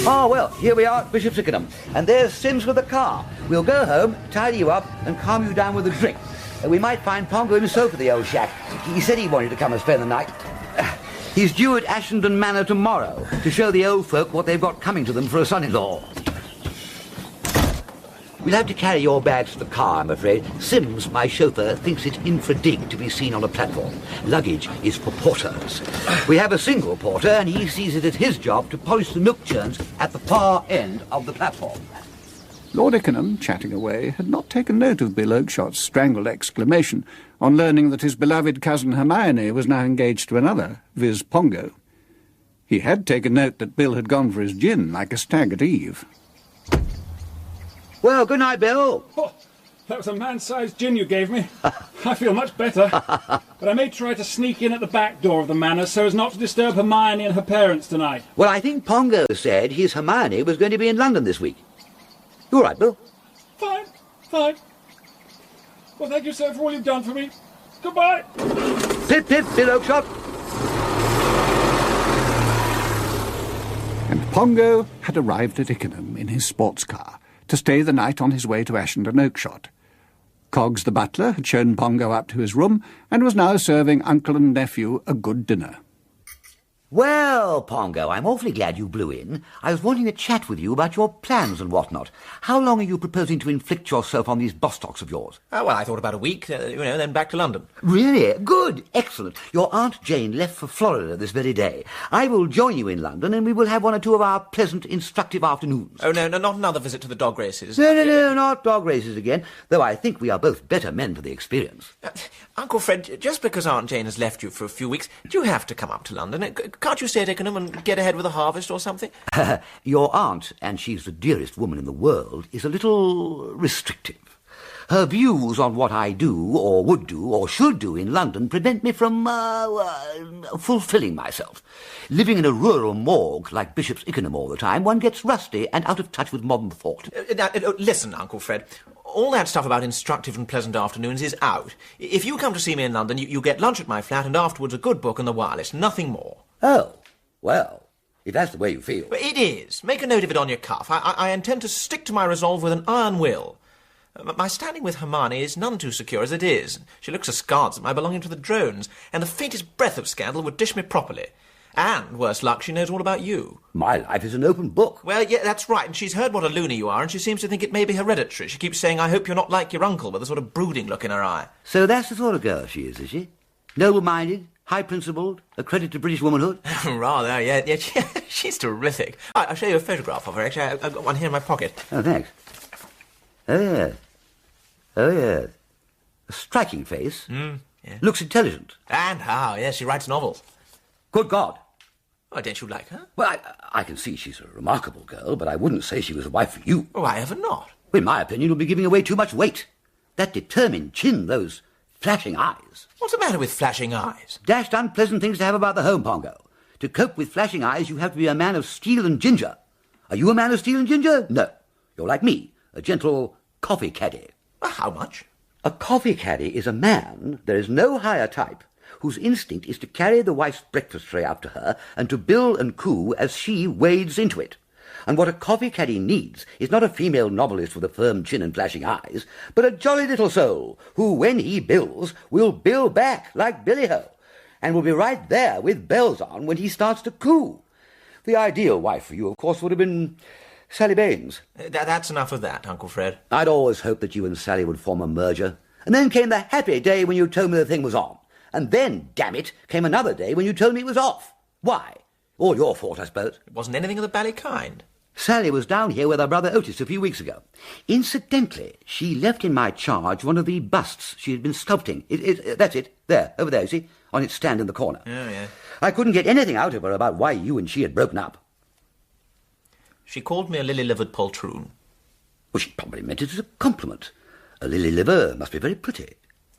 Oh, well, here we are at Bishop's Ickenham, and there's Sims with the car. We'll go home, tidy you up, and calm you down with a drink. We might find Pongo himself at the old shack. He said he wanted to come and spend the night. He's due at Ashendon Manor tomorrow to show the old folk what they've got coming to them for a son-in-law. We'll have to carry your bags to the car, I'm afraid. Sims, my chauffeur, thinks it infra-dig to be seen on a platform. Luggage is for porters. We have a single porter, and he sees it as his job to polish the milk churns at the far end of the platform. Lord Ickenham, chatting away, had not taken note of Bill Oakeshot's strangled exclamation on learning that his beloved cousin Hermione was now engaged to another, viz. Pongo. He had taken note that Bill had gone for his gin like a stag at eve. Well, good night, Bill. Oh, that was a man-sized gin you gave me. I feel much better. But I may try to sneak in at the back door of the manor so as not to disturb Hermione and her parents tonight. Well, I think Pongo said his Hermione was going to be in London this week. You all right, Bill? Fine. Well, thank you, sir, for all you've done for me. Goodbye. Pip, pip, Bill Oakeshott. And Pongo had arrived at Ickenham in his sports car to stay the night on his way to Ashendon Oakeshott. Coggs the butler had shown Pongo up to his room and was now serving uncle and nephew a good dinner. Well, Pongo, I'm awfully glad you blew in. I was wanting to chat with you about your plans and whatnot. How long are you proposing to inflict yourself on these Bostocks of yours? Well, I thought about a week, then back to London. Really? Good. Excellent. Your Aunt Jane left for Florida this very day. I will join you in London, and we will have one or two of our pleasant, instructive afternoons. Oh, no, not another visit to the dog races. No, not dog races again, though I think we are both better men for the experience. Uncle Fred, just because Aunt Jane has left you for a few weeks, do you have to come up to London? Can't you stay at Ickenham and get ahead with a harvest or something? Your aunt, and she's the dearest woman in the world, is a little restrictive. Her views on what I do, or would do, or should do in London prevent me from, fulfilling myself. Living in a rural morgue like Bishop's Ickenham all the time, one gets rusty and out of touch with modern thought. Listen, Uncle Fred, all that stuff about instructive and pleasant afternoons is out. If you come to see me in London, you get lunch at my flat and afterwards a good book and the wireless, nothing more. Oh, well, if that's the way you feel. It is. Make a note of it on your cuff. I intend to stick to my resolve with an iron will. My standing with Hermione is none too secure as it is. She looks askance at my belonging to the drones, and the faintest breath of scandal would dish me properly. And, worse luck, she knows all about you. My life is an open book. Well, yeah, that's right, and she's heard what a loony you are, and she seems to think it may be hereditary. She keeps saying, I hope you're not like your uncle, with a sort of brooding look in her eye. So that's the sort of girl she is she? Noble-minded, high-principled, a credit to British womanhood? Rather, yeah, she's terrific. I'll show you a photograph of her, actually. I've got one here in my pocket. Oh, thanks. Oh, yes. A striking face. Yeah. Looks intelligent. And how, yes, she writes novels. Good God. Oh, don't you like her? Well, I can see she's a remarkable girl, but I wouldn't say she was a wife for you. Oh, I ever not. In my opinion, you'll be giving away too much weight. That determined chin, those flashing eyes. What's the matter with flashing eyes? Dashed unpleasant things to have about the home, Pongo. To cope with flashing eyes, you have to be a man of steel and ginger. Are you a man of steel and ginger? No. You're like me, a gentle coffee caddy. How much? A coffee caddy is a man, there is no higher type, whose instinct is to carry the wife's breakfast tray up to her and to bill and coo as she wades into it. And what a coffee caddy needs is not a female novelist with a firm chin and flashing eyes, but a jolly little soul who, when he bills, will bill back like Billy-Ho, and will be right there with bells on when he starts to coo. The ideal wife for you, of course, would have been Sally Baines. That's enough of that, Uncle Fred. I'd always hoped that you and Sally would form a merger. And then came the happy day when you told me the thing was on. And then, damn it, came another day when you told me it was off. Why? All your fault, I suppose. It wasn't anything of the bally kind. Sally was down here with her brother Otis a few weeks ago. Incidentally, she left in my charge one of the busts she had been sculpting. That's it. There, over there, you see, on its stand in the corner. Oh, yeah. I couldn't get anything out of her about why you and she had broken up. She called me a lily-livered poltroon. Well, she probably meant it as a compliment. A lily-liver must be very pretty.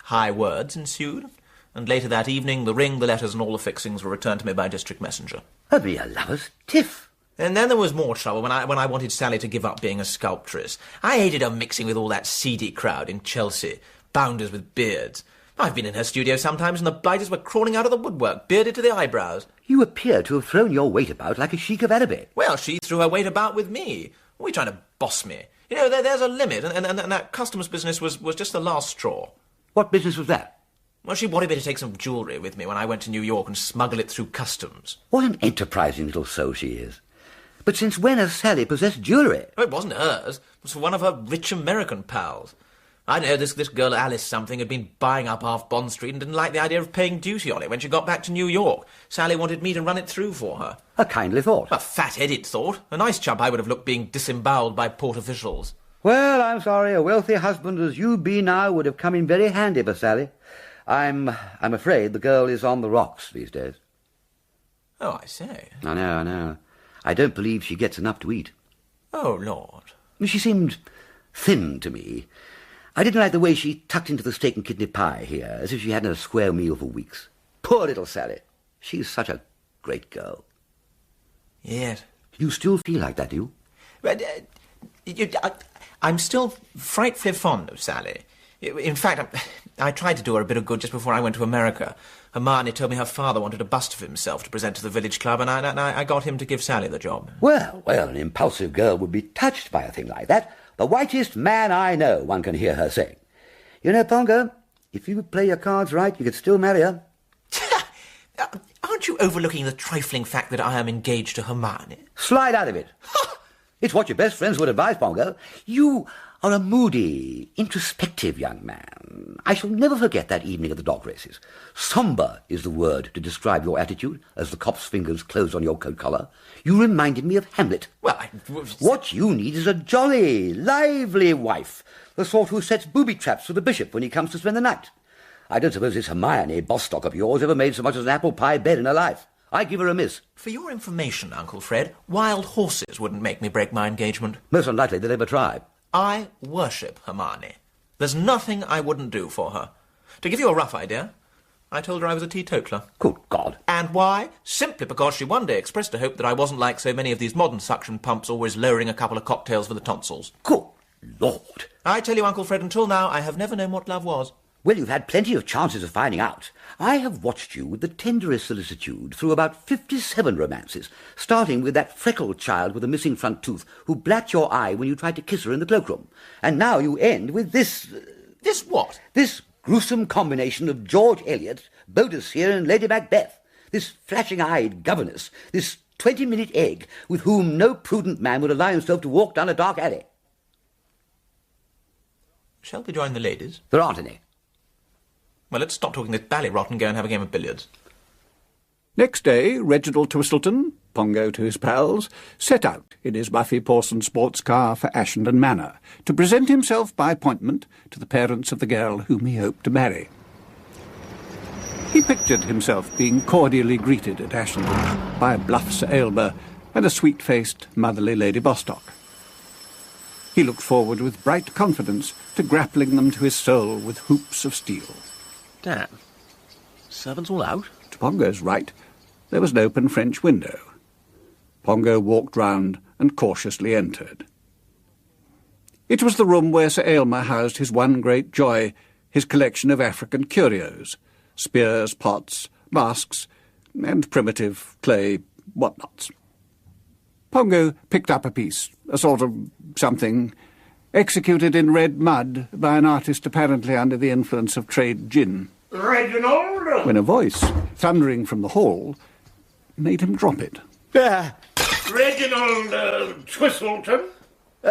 High words ensued, and later that evening the ring, the letters, and all the fixings were returned to me by district messenger. That'd be a lover's tiff. And then there was more trouble when I wanted Sally to give up being a sculptress. I hated her mixing with all that seedy crowd in Chelsea, bounders with beards. I've been in her studio sometimes and the blighters were crawling out of the woodwork, bearded to the eyebrows. You appear to have thrown your weight about like a sheik of Araby. Well, she threw her weight about with me. What are you trying to boss me? You know, there's a limit, and that customs business was just the last straw. What business was that? Well, she wanted me to take some jewellery with me when I went to New York and smuggle it through customs. What an enterprising little soul she is. But since when has Sally possessed jewellery? Well, it wasn't hers. It was for one of her rich American pals. I know this girl Alice something had been buying up half Bond Street and didn't like the idea of paying duty on it when she got back to New York. Sally wanted me to run it through for her. A kindly thought. A fat-headed thought. A nice chump I would have looked being disemboweled by port officials. Well, I'm sorry. A wealthy husband as you be now would have come in very handy for Sally. I'm afraid the girl is on the rocks these days. Oh, I say. I know. I don't believe she gets enough to eat. Oh, Lord. She seemed thin to me. I didn't like the way she tucked into the steak and kidney pie here, as if she hadn't had a square meal for weeks. Poor little Sally. She's such a great girl. Yes. You still feel like that, do you? But, I'm still frightfully fond of Sally. In fact, I tried to do her a bit of good just before I went to America. Hermione told me her father wanted a bust of himself to present to the village club, and I got him to give Sally the job. Well, an impulsive girl would be touched by a thing like that. The whitest man I know, one can hear her saying. You know, Pongo, if you would play your cards right, you could still marry her. Aren't you overlooking the trifling fact that I am engaged to Hermione? Slide out of it. It's what your best friends would advise, Pongo. You are a moody, introspective young man. I shall never forget that evening at the dog races. Sombre is the word to describe your attitude as the cop's fingers closed on your coat collar. You reminded me of Hamlet. Well, What you need is a jolly, lively wife, the sort who sets booby traps for the bishop when he comes to spend the night. I don't suppose this Hermione Bostock of yours ever made so much as an apple pie bed in her life. I give her a miss. For your information, Uncle Fred, wild horses wouldn't make me break my engagement. Most unlikely they'll ever try. I worship Hermione. There's nothing I wouldn't do for her. To give you a rough idea, I told her I was a teetotaler. Good God. And why? Simply because she one day expressed a hope that I wasn't like so many of these modern suction pumps always lowering a couple of cocktails for the tonsils. Good Lord. I tell you, Uncle Fred, until now I have never known what love was. Well, you've had plenty of chances of finding out. I have watched you with the tenderest solicitude through about 57 romances, starting with that freckled child with a missing front tooth who blacked your eye when you tried to kiss her in the cloakroom. And now you end with this... This what? This gruesome combination of George Eliot, Boadicea and Lady Macbeth. This flashing-eyed governess, this 20-minute egg with whom no prudent man would allow himself to walk down a dark alley. Shall we join the ladies? There aren't any. Well, let's stop talking this ballyrot and go and have a game of billiards. Next day, Reginald Twistleton, Pongo to his pals, set out in his Buffy Pawson sports car for Ashendon Manor to present himself by appointment to the parents of the girl whom he hoped to marry. He pictured himself being cordially greeted at Ashendon by a bluff Sir Aylmer and a sweet-faced, motherly Lady Bostock. He looked forward with bright confidence to grappling them to his soul with hoops of steel. Damn. Servants all out? To Pongo's right, there was an open French window. Pongo walked round and cautiously entered. It was the room where Sir Aylmer housed his one great joy, his collection of African curios, spears, pots, masks, and primitive clay whatnots. Pongo picked up a piece, a sort of something, executed in red mud by an artist apparently under the influence of trade gin. Reginald! When a voice, thundering from the hall, made him drop it. Reginald Twistleton?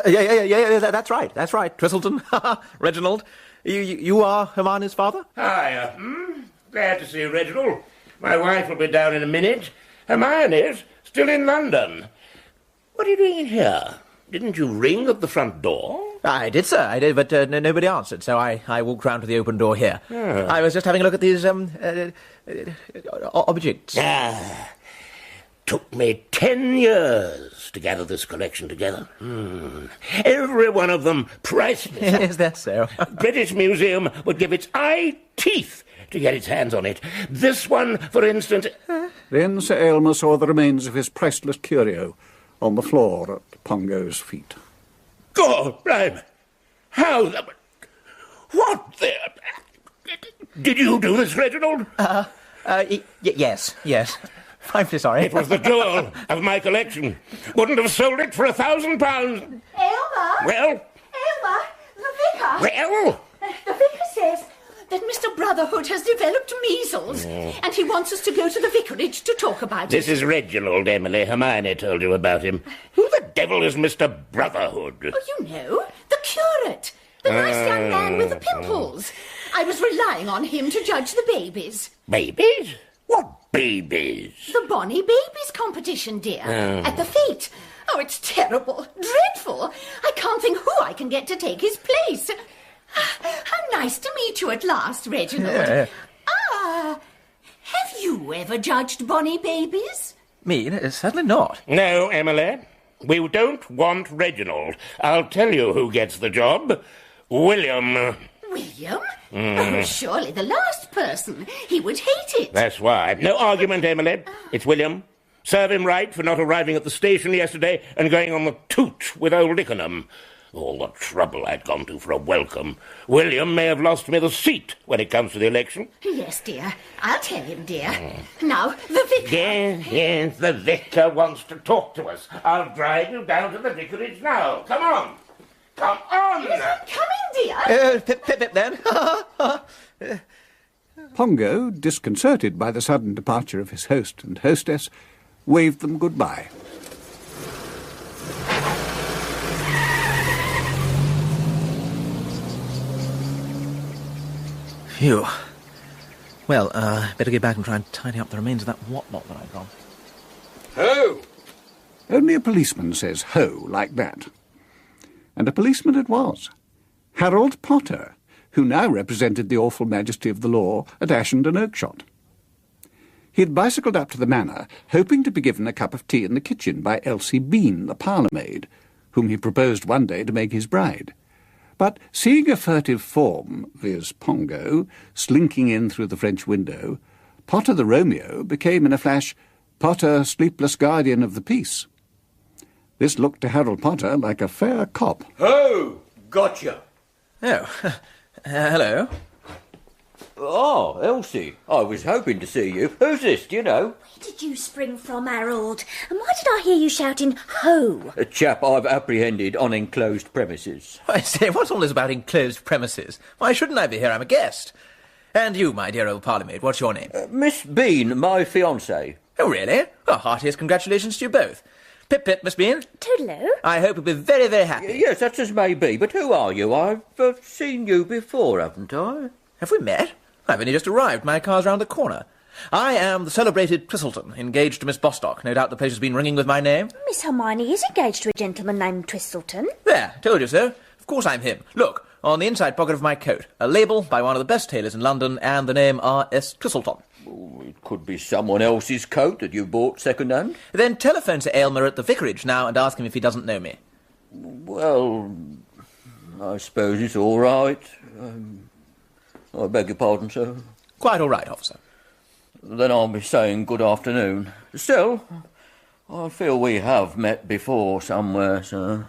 Yeah, that's right, Twistleton. Reginald, you are Hermione's father? Hiya. Glad to see you, Reginald. My wife will be down in a minute. Hermione's still in London. What are you doing here? Didn't you ring at the front door? I did, sir, I did, but nobody answered, so I walked round to the open door here. Ah. I was just having a look at these, objects. Took me 10 years to gather this collection together. Every one of them priceless. Is that so? British Museum would give its eye teeth to get its hands on it. This one, for instance... Then Sir Aylmer saw the remains of his priceless curio on the floor at Pongo's feet. God, blimey! How the... What the... Did you do this, Reginald? Yes. I'm sorry. It was the jewel of my collection. Wouldn't have sold it for £1,000. Aylmer? Well? Aylmer, the vicar. Well? The vicar says that Mr. Brotherhood has developed measles, and he wants us to go to the vicarage to talk about This it. is Reginald, Emily. Hermione told you about him. Who the devil is Mr. Brotherhood? Oh, you know, the curate. The nice young man with the pimples. I was relying on him to judge the babies. Babies? What babies? The Bonnie Babies competition, dear. At the fete. Oh, it's terrible. Dreadful. I can't think who I can get to take his place. How nice to meet you at last, Reginald. Yeah. Have you ever judged Bonnie Babies? Me? Certainly not. No, Emily. We don't want Reginald. I'll tell you who gets the job. William. William? Oh, surely the last person. He would hate it. That's why. No argument, Emily. It's William. Serve him right for not arriving at the station yesterday and going on the toot with old Ickenham. All the trouble I'd gone to for a welcome. William may have lost me the seat when it comes to the election. Yes, dear. I'll tell him, dear. Now, the vicar... Yes, the vicar wants to talk to us. I'll drive you down to the vicarage now. Come on. Come on! Is he coming, dear? Pip, then. Pongo, disconcerted by the sudden departure of his host and hostess, waved them goodbye. Phew. Well, better get back and try and tidy up the remains of that whatnot that I've got. Ho! Only a policeman says ho like that. And a policeman it was. Harold Potter, who now represented the awful majesty of the law at Ashendon Oakshott. He had bicycled up to the manor, hoping to be given a cup of tea in the kitchen by Elsie Bean, the parlour-maid, whom he proposed one day to make his bride. But seeing a furtive form, viz. Pongo, slinking in through the French window, Potter the Romeo became in a flash Potter, sleepless guardian of the peace. This looked to Harold Potter like a fair cop. Ho! Gotcha. Oh, hello. Oh, Elsie, I was hoping to see you. Who's this, do you know? Where did you spring from, Harold? And why did I hear you shouting, ho? A chap I've apprehended on enclosed premises. I say, what's all this about enclosed premises? Why shouldn't I be here? I'm a guest. And you, my dear old parlour-maid, what's your name? Miss Bean, my fiancée. Oh, really? Well, heartiest congratulations to you both. Pip, Miss Bean. Toodaloo. I hope you'll be very, very happy. Yes, that's as may be, but who are you? I've seen you before, haven't I? Have we met? I've only just arrived. My car's round the corner. I am the celebrated Twistleton, engaged to Miss Bostock. No doubt the place has been ringing with my name. Miss Hermione is engaged to a gentleman named Twistleton. There, told you so. Of course I'm him. Look, on the inside pocket of my coat, a label by one of the best tailors in London, and the name R.S. Twistleton. Oh, it could be someone else's coat that you bought second-hand. Then telephone Sir Aylmer at the vicarage now and ask him if he doesn't know me. Well, I suppose it's all right. I beg your pardon, sir. Quite all right, officer. Then I'll be saying good afternoon. Still, I feel we have met before somewhere, sir.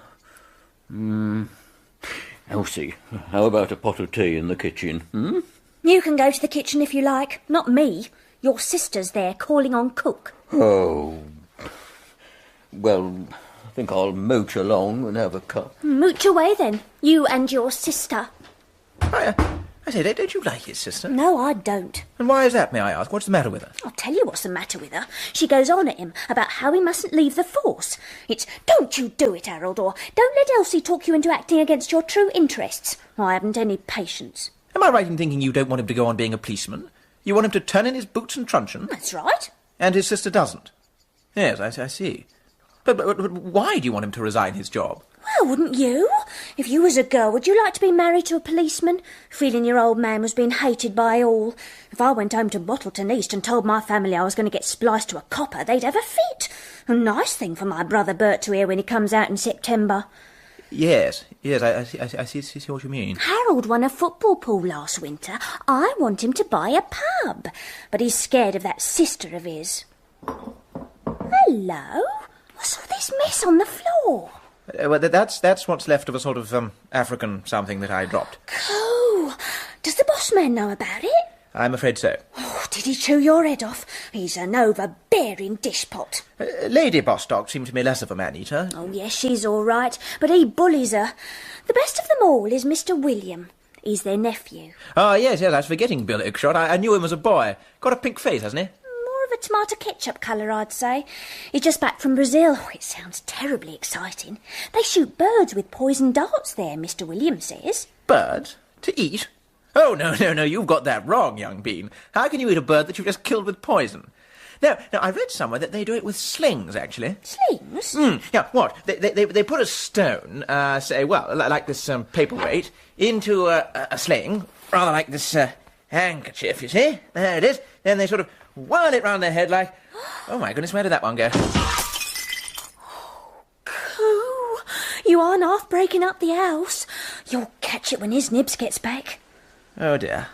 Elsie, how about a pot of tea in the kitchen, hmm? You can go to the kitchen if you like, not me. Your sister's there calling on cook. Oh. Well, I think I'll mooch along and have a cup. Mooch away then, you and your sister. I say, don't you like his sister? No, I don't. And why is that, may I ask? What's the matter with her? I'll tell you what's the matter with her. She goes on at him about how he mustn't leave the force. It's, don't you do it, Harold, or don't let Elsie talk you into acting against your true interests. I haven't any patience. Am I right in thinking you don't want him to go on being a policeman? You want him to turn in his boots and truncheon? That's right. And his sister doesn't? Yes, I see. But why do you want him to resign his job? Well, wouldn't you? If you was a girl, would you like to be married to a policeman, feeling your old man was being hated by all? If I went home to Bottleton East and told my family I was going to get spliced to a copper, they'd have a fit. A nice thing for my brother Bert to hear when he comes out in September. Yes, I see what you mean. Harold won a football pool last winter. I want him to buy a pub, but he's scared of that sister of his. Hello? What's all this mess on the floor? Well, that's what's left of a sort of African something that I dropped. Oh, does the boss man know about it? I'm afraid so. Oh, did he chew your head off? He's an overbearing dishpot. Lady Bostock seemed to me less of a man-eater. Oh, yes, she's all right, but he bullies her. The best of them all is Mr. William. He's their nephew. Oh, yes, I was forgetting Bill Oakshott. I knew him as a boy. Got a pink face, hasn't he? More of a tomato ketchup colour, I'd say. He's just back from Brazil. Oh, it sounds terribly exciting. They shoot birds with poison darts there, Mr. William says. Birds? To eat? Oh, no, you've got that wrong, young bean. How can you eat a bird that you've just killed with poison? No, I read somewhere that they do it with slings, actually. Slings? Yeah, what? They put a stone, say, well, like this paperweight, into a sling, rather like this handkerchief, you see? There it is. Then they sort of whirl it round their head like... Oh, my goodness, where did that one go? Oh, you aren't half breaking up the house. You'll catch it when his nibs gets back. Oh, dear.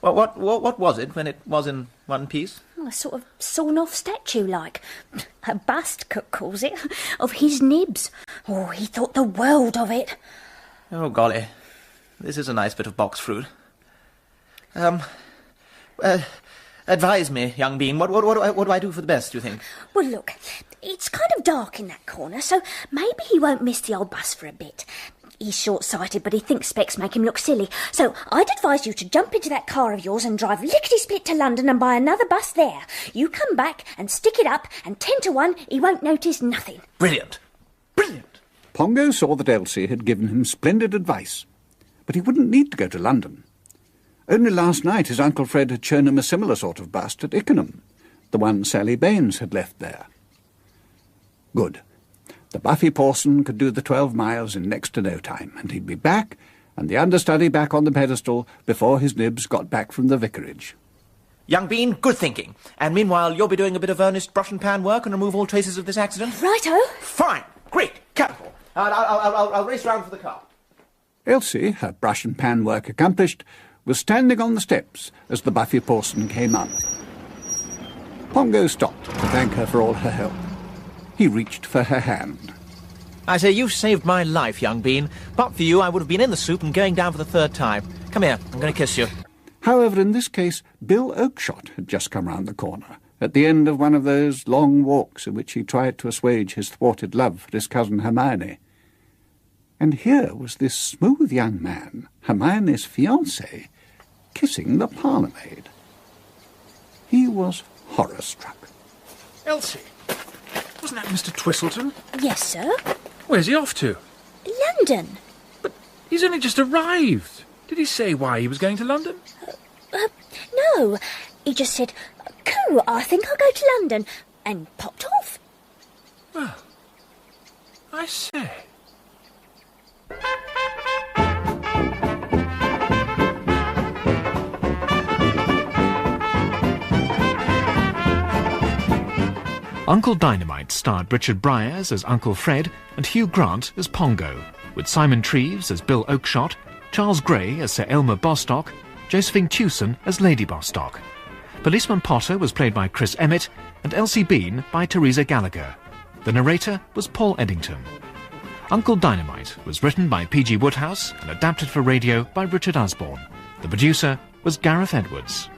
Well, what was it when it was in one piece? A sort of sawn-off statue, like. A bust, Cook calls it, of his nibs. Oh, he thought the world of it. Oh, golly. This is a nice bit of box fruit. Advise me, young bean. What do I do for the best, do you think? Well, look, it's kind of dark in that corner, so maybe he won't miss the old bus for a bit. He's short-sighted, but he thinks specs make him look silly. So I'd advise you to jump into that car of yours and drive lickety-split to London and buy another bus there. You come back and stick it up, and 10 to 1, he won't notice nothing. Brilliant. Pongo saw that Elsie had given him splendid advice, but he wouldn't need to go to London. Only last night his Uncle Fred had shown him a similar sort of bust at Ickenham, the one Sally Baines had left there. Good. The Buffy Pawson could do the 12 miles in next to no time, and he'd be back, and the understudy back on the pedestal, before his nibs got back from the vicarage. Young Bean, good thinking. And meanwhile, you'll be doing a bit of earnest brush and pan work and remove all traces of this accident? Righto. Fine. Great. Capital. I'll race round for the car. Elsie, her brush and pan work accomplished, was standing on the steps as the Buffy Pawson came up. Pongo stopped to thank her for all her help. He reached for her hand. I say, you've saved my life, young Bean. But for you, I would have been in the soup and going down for the third time. Come here, I'm going to kiss you. However, in this case, Bill Oakshott had just come round the corner, at the end of one of those long walks in which he tried to assuage his thwarted love for his cousin Hermione. And here was this smooth young man, Hermione's fiancé, kissing the parlour-maid. He was horror-struck. Elsie, wasn't that Mr. Twistleton? Yes, sir. Where's he off to? London. But he's only just arrived. Did he say why he was going to London? No. He just said, "Cool, I think I'll go to London," and popped off. Well, I say. Uncle Dynamite starred Richard Briers as Uncle Fred and Hugh Grant as Pongo, with Simon Treves as Bill Oakshott, Charles Gray as Sir Elmer Bostock, Josephine Tewson as Lady Bostock. Policeman Potter was played by Chris Emmett and Elsie Bean by Teresa Gallagher. The narrator was Paul Eddington. Uncle Dynamite was written by P.G. Wodehouse and adapted for radio by Richard Osborne. The producer was Gareth Edwards.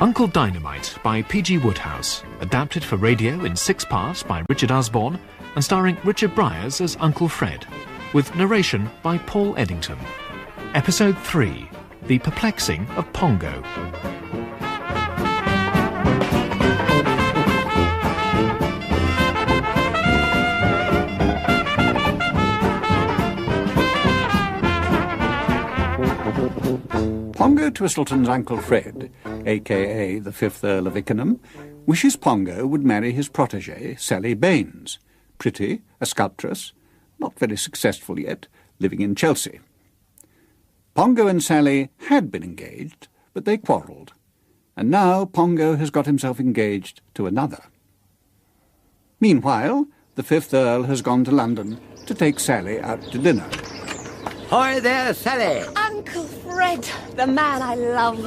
Uncle Dynamite by P.G. Wodehouse, adapted for radio in 6 parts by Richard Osborne and starring Richard Briers as Uncle Fred, with narration by Paul Eddington. Episode 3, The Perplexing of Pongo. Pongo Twistleton's Uncle Fred, a.k.a. the Fifth Earl of Ickenham, wishes Pongo would marry his protégée, Sally Baines, pretty, a sculptress, not very successful yet, living in Chelsea. Pongo and Sally had been engaged, but they quarrelled, and now Pongo has got himself engaged to another. Meanwhile, the Fifth Earl has gone to London to take Sally out to dinner. Hi there, Sally. Uncle Fred, the man I love.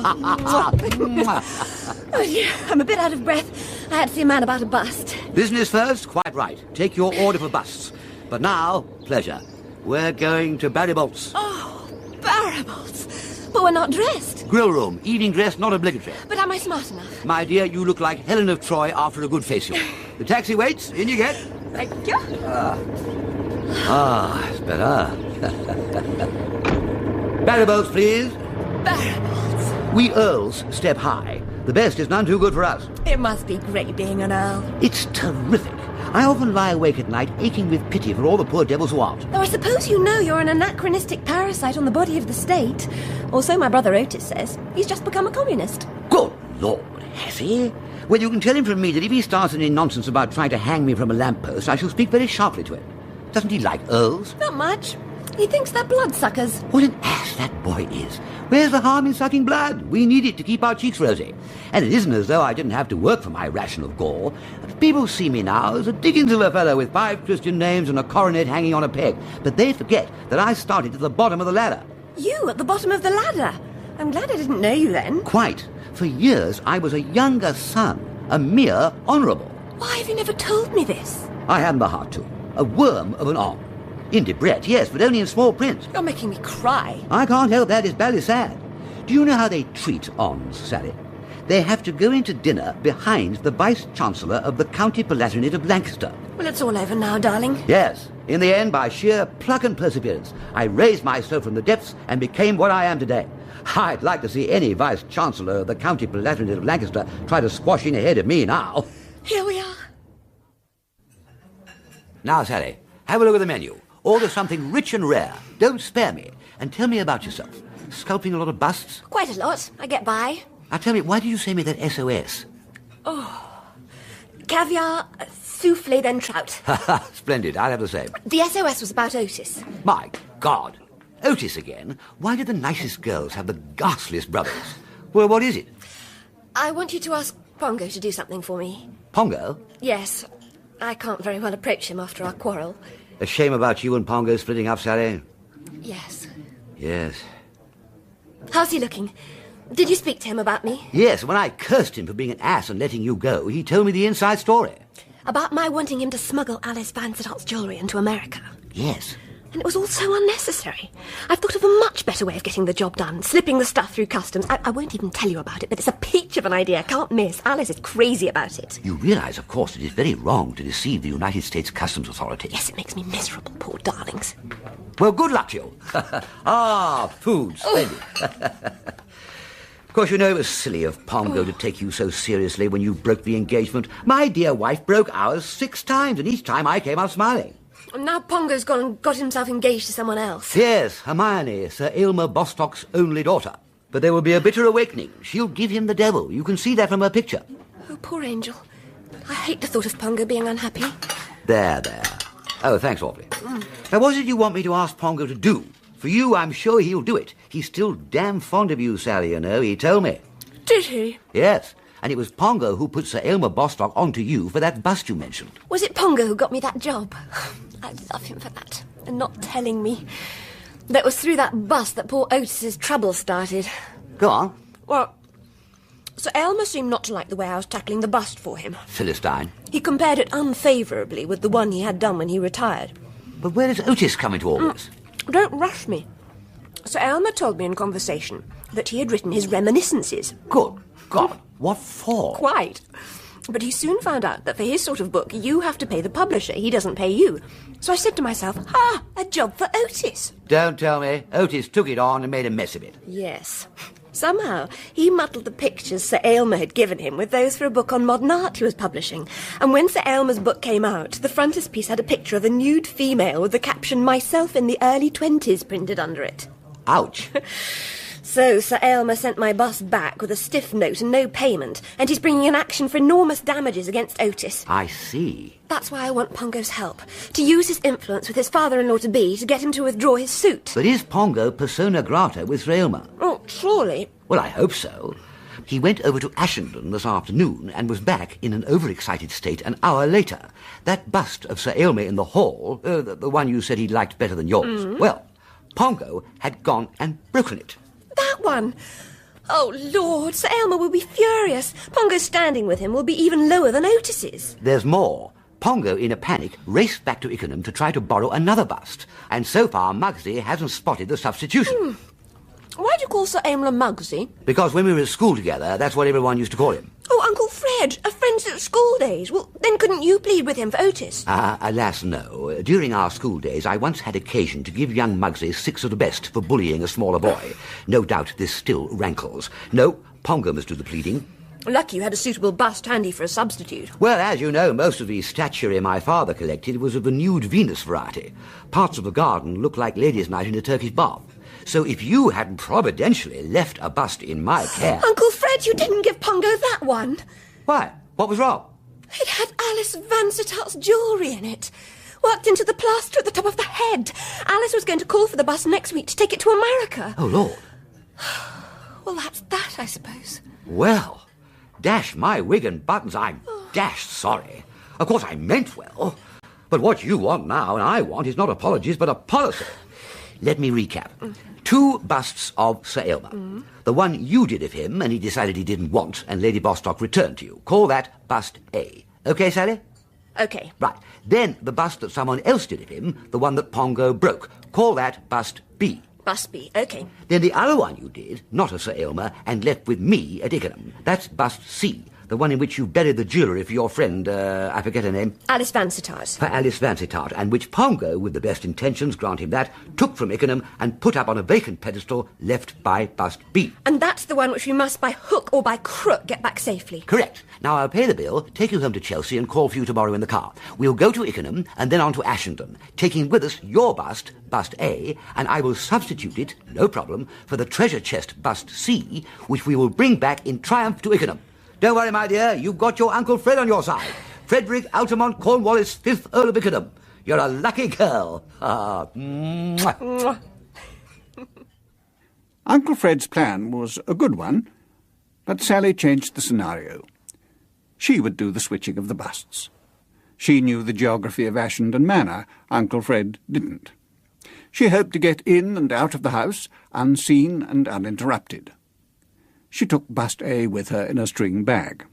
Oh dear, I'm a bit out of breath. I had to see a man about a bust. Business first, quite right. Take your order for busts. But now, pleasure. We're going to Barrybolt's. Oh, Barrybolt's. But we're not dressed. Grill room, evening dress, not obligatory. But am I smart enough? My dear, you look like Helen of Troy after a good facial. The taxi waits, in you get. Thank you. It's better. Barrybolt's, please. Barrybolt's. We Earls step high. The best is none too good for us. It must be great being an Earl. It's terrific. I often lie awake at night aching with pity for all the poor devils who aren't. Though I suppose you know you're an anachronistic parasite on the body of the state. Or so my brother Otis says. He's just become a communist. Good Lord, has he? Well, you can tell him from me that if he starts any nonsense about trying to hang me from a lamppost, I shall speak very sharply to him. Doesn't he like Earls? Not much. He thinks they're bloodsuckers. What an ass that boy is. Where's the harm in sucking blood? We need it to keep our cheeks rosy. And it isn't as though I didn't have to work for my ration of gore. People see me now as a dickens of a fellow with 5 Christian names and a coronet hanging on a peg. But they forget that I started at the bottom of the ladder. You at the bottom of the ladder? I'm glad I didn't know you then. Quite. For years I was a younger son, a mere honourable. Why have you never told me this? I hadn't the heart to. A worm of an on. In Debrett, yes, but only in small print. You're making me cry. I can't help that. It's badly sad. Do you know how they treat ons, Sally? They have to go into dinner behind the Vice-Chancellor of the County Palatinate of Lancaster. Well, it's all over now, darling. Yes. In the end, by sheer pluck and perseverance, I raised myself from the depths and became what I am today. I'd like to see any Vice-Chancellor of the County Palatinate of Lancaster try to squash in ahead of me now. Here we are. Now, Sally, have a look at the menu. Order something rich and rare. Don't spare me. And tell me about yourself. Sculpting a lot of busts? Quite a lot. I get by. Now tell me, why did you send me that SOS? Oh. Caviar, souffle, then trout. Splendid. I'll have the same. The SOS was about Otis. My God. Otis again? Why did the nicest girls have the ghastliest brothers? Well, what is it? I want you to ask Pongo to do something for me. Pongo? Yes. I can't very well approach him after our quarrel. A shame about you and Pongo splitting up, Sally. Yes. Yes. How's he looking? Did you speak to him about me? Yes, when I cursed him for being an ass and letting you go, he told me the inside story. About my wanting him to smuggle Alice Vansittot's jewellery into America. Yes. And it was all so unnecessary. I've thought of a much better way of getting the job done, slipping the stuff through customs. I won't even tell you about it, but it's a peach of an idea. Can't miss. Alice is crazy about it. You realise, of course, it is very wrong to deceive the United States Customs Authority. Yes, it makes me miserable, poor darlings. Well, good luck to you. Food, splendid. Of course, you know it was silly of Pongo to take you so seriously when you broke the engagement. My dear wife broke ours 6 times, and each time I came out smiling. And now Pongo's gone and got himself engaged to someone else. Yes, Hermione, Sir Aylmer Bostock's only daughter. But there will be a bitter awakening. She'll give him the devil. You can see that from her picture. Oh, poor angel. I hate the thought of Pongo being unhappy. There. Oh, thanks awfully. Now, what did you want me to ask Pongo to do? For you, I'm sure he'll do it. He's still damn fond of you, Sally, you know, he told me. Did he? Yes, and it was Pongo who put Sir Aylmer Bostock onto you for that bust you mentioned. Was it Pongo who got me that job? I love him for that. And not telling me. That was through that bust that poor Otis's trouble started. Go on. Well, Sir Aylmer seemed not to like the way I was tackling the bust for him. Philistine. He compared it unfavourably with the one he had done when he retired. But where does Otis come into all this? Don't rush me. Sir Aylmer told me in conversation that he had written his reminiscences. Good God, what for? Quite. But he soon found out that for his sort of book, you have to pay the publisher. He doesn't pay you. So I said to myself, a job for Otis. Don't tell me. Otis took it on and made a mess of it. Yes. Somehow, he muddled the pictures Sir Aylmer had given him with those for a book on modern art he was publishing. And when Sir Aylmer's book came out, the frontispiece had a picture of a nude female with the caption, "Myself in the early 20s," printed under it. Ouch. So Sir Aylmer sent my bust back with a stiff note and no payment, and he's bringing an action for enormous damages against Otis. I see. That's why I want Pongo's help, to use his influence with his father-in-law-to-be to get him to withdraw his suit. But is Pongo persona grata with Sir Aylmer? Oh, surely. Well, I hope so. He went over to Ashendon this afternoon and was back in an overexcited state an hour later. That bust of Sir Aylmer in the hall, the one you said he liked better than yours, well, Pongo had gone and broken it. That one! Oh, Lord, Sir Aylmer will be furious. Pongo's standing with him will be even lower than Otis's. There's more. Pongo, in a panic, raced back to Ickenham to try to borrow another bust, and so far Muggsy hasn't spotted the substitution. Why do you call Sir Aylmer Muggsy? Because when we were at school together, that's what everyone used to call him. Oh, Uncle Fred, a friend since school days. Well, then couldn't you plead with him for Otis? Alas, no. During our school days, I once had occasion to give young Muggsy 6 of the best for bullying a smaller boy. No doubt this still rankles. No, Pongo must do the pleading. Lucky you had a suitable bust handy for a substitute. Well, as you know, most of the statuary my father collected was of the nude Venus variety. Parts of the garden looked like ladies' night in a Turkish bath. So if you hadn't providentially left a bust in my care... Uncle Fred, you didn't give Pongo that one. Why? What was wrong? It had Alice Vansittart's jewellery in it. Worked into the plaster at the top of the head. Alice was going to call for the bust next week to take it to America. Oh, Lord. Well, that's that, I suppose. Well, dash my wig and buttons, I'm dashed sorry. Of course, I meant well. But what you want now and I want is not apologies, but a policy. Let me recap. 2 busts of Sir Aylmer. The one you did of him and he decided he didn't want and Lady Bostock returned to you. Call that bust A. OK, Sally? OK. Right. Then the bust that someone else did of him, the one that Pongo broke. Call that bust B. Bust B, OK. Then the other one you did, not of Sir Aylmer, and left with me at Ickenham. That's bust C. The one in which you buried the jewellery for your friend, I forget her name. Alice Vansittart. For Alice Vansittart, and which Pongo, with the best intentions, grant him that, took from Ickenham and put up on a vacant pedestal left by bust B. And that's the one which we must by hook or by crook get back safely. Correct. Now I'll pay the bill, take you home to Chelsea and call for you tomorrow in the car. We'll go to Ickenham and then on to Ashendon, taking with us your bust, bust A, and I will substitute it, no problem, for the treasure chest bust C, which we will bring back in triumph to Ickenham. Don't worry, my dear, you've got your Uncle Fred on your side. Frederick Altamont Cornwallis, 5th Earl of Ickenham. You're a lucky girl. Mwah. Uncle Fred's plan was a good one, but Sally changed the scenario. She would do the switching of the busts. She knew the geography of Ashendon Manor. Uncle Fred didn't. She hoped to get in and out of the house, unseen and uninterrupted. She took bust A with her in a string bag.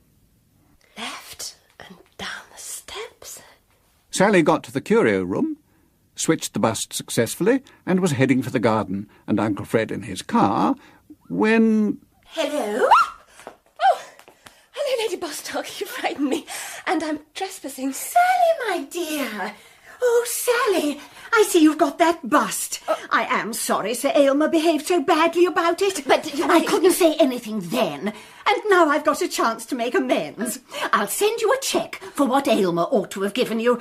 Left and down the steps. Sally got to the curio room, switched the bust successfully, and was heading for the garden and Uncle Fred in his car, when... Hello? Oh, hello, Lady Bostock. You frightened me. And I'm trespassing. Sally, my dear. Oh, Sally, I see you've got that bust. I am sorry Sir Aylmer behaved so badly about it. But I couldn't say anything then. And now I've got a chance to make amends. I'll send you a cheque for what Aylmer ought to have given you.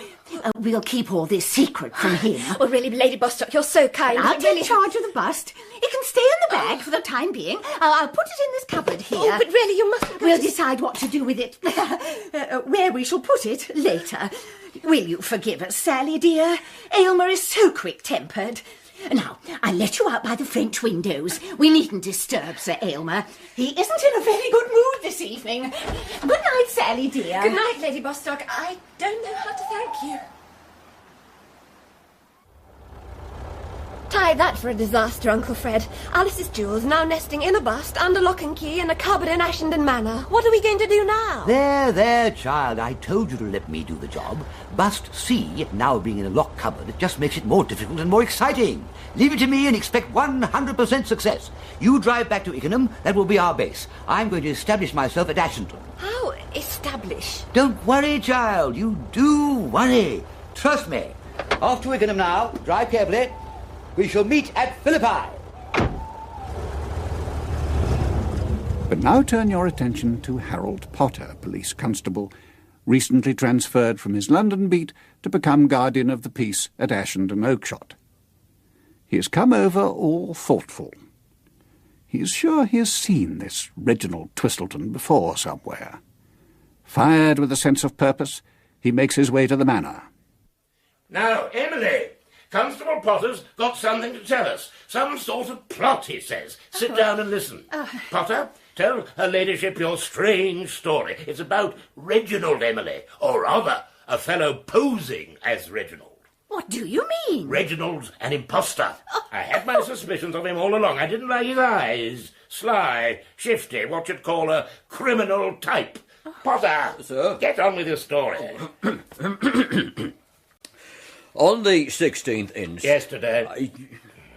We'll keep all this secret from him. Oh, really, Lady Bostock, you're so kind. I'll take charge of the bust. It can stay in the bag for the time being. I'll put it in this cupboard here. Oh, but really, you mustn't... We'll decide what to do with it. Where we shall put it later. Will you forgive us, Sally, dear? Aylmer is so quick-tempered. Now, I'll let you out by the French windows. We needn't disturb Sir Aylmer. He isn't in a very good mood this evening. Good night, Sally, dear. Good night, Lady Bostock. I don't know how to thank you. Tie that for a disaster, Uncle Fred. Alice's jewels now nesting in a bust, under lock and key, in a cupboard in Ashendon Manor. What are we going to do now? There, child. I told you to let me do the job. Bust C, now being in a locked cupboard, it just makes it more difficult and more exciting. Leave it to me and expect 100% success. You drive back to Ickenham. That will be our base. I'm going to establish myself at Ashendon. How establish? Don't worry, child. You do worry. Trust me. Off to Ickenham now. Drive carefully. We shall meet at Philippi. But now turn your attention to Harold Potter, police constable, recently transferred from his London beat to become guardian of the peace at Ashendon Oakshott. He has come over all thoughtful. He is sure he has seen this Reginald Twistleton before somewhere. Fired with a sense of purpose, he makes his way to the manor. Now, Emily, Constable Potter's got something to tell us. Some sort of plot, he says. Sit down and listen. Potter, tell her ladyship your strange story. It's about Reginald, Emily, or rather, a fellow posing as Reginald. What do you mean? Reginald's an impostor. I had my suspicions of him all along. I didn't like his eyes. Sly, shifty, what you'd call a criminal type. Potter, sir, get on with your story. On the 16th inst... Yesterday.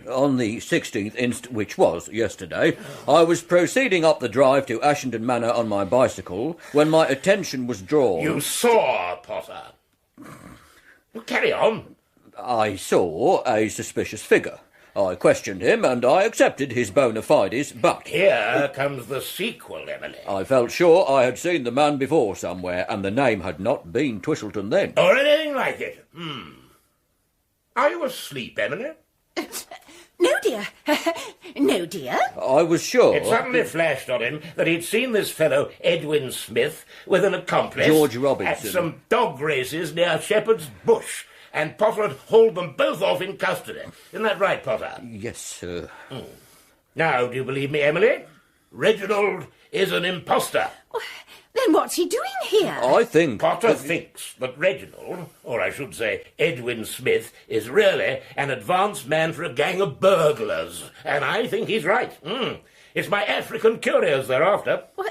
On the 16th inst, which was yesterday, I was proceeding up the drive to Ashendon Manor on my bicycle when my attention was drawn... You saw Potter. Well, carry on. I saw a suspicious figure. I questioned him and I accepted his bona fides, but... Here comes the sequel, Emily. I felt sure I had seen the man before somewhere, and the name had not been Twistleton then. Or anything like it. Are you asleep, Emily? No, dear. No, dear. I was sure... It suddenly flashed on him that he'd seen this fellow, Edwin Smith, with an accomplice... George Robinson. ...at some dog races near Shepherd's Bush, and Potter had hauled them both off in custody. Isn't that right, Potter? Yes, sir. Now, do you believe me, Emily? Reginald is an impostor. Then what's he doing here? I think... Potter thinks that Reginald, or I should say Edwin Smith, is really an advanced man for a gang of burglars. And I think he's right. It's my African curios they're after. Well,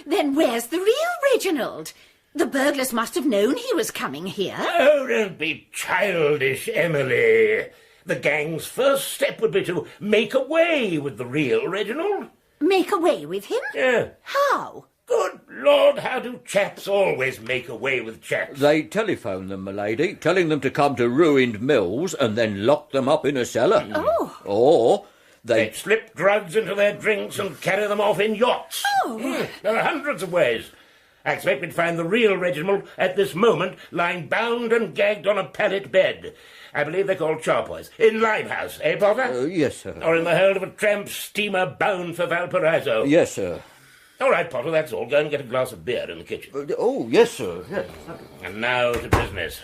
then where's the real Reginald? The burglars must have known he was coming here. Oh, don't be childish, Emily. The gang's first step would be to make away with the real Reginald. Make away with him? Yeah. How? Good Lord, how do chaps always make away with chaps? They telephone them, m'lady, telling them to come to ruined mills and then lock them up in a cellar. Oh. Or They'd slip drugs into their drinks and carry them off in yachts. Oh. There are hundreds of ways. I expect we'd find the real Reginald at this moment lying bound and gagged on a pallet bed. I believe they're called charpoys. In Limehouse, eh, Potter? Yes, sir. Or in the hold of a tramp steamer bound for Valparaiso. Yes, sir. All right, Potter, that's all. Go and get a glass of beer in the kitchen. Oh, yes, sir. Yes. And now to business.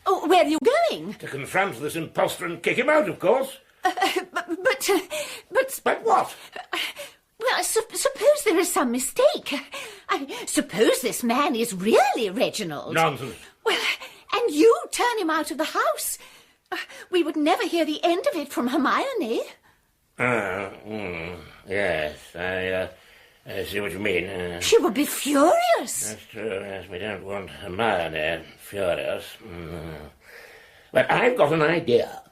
Oh, where are you going? To confront this impostor and kick him out, of course. But what? Well, suppose there is some mistake. I suppose this man is really Reginald. Nonsense. Well, and you turn him out of the house. We would never hear the end of it from Hermione. Yes, I see what you mean. She would be furious. That's true, yes, we don't want Hermione furious. But I've got an idea.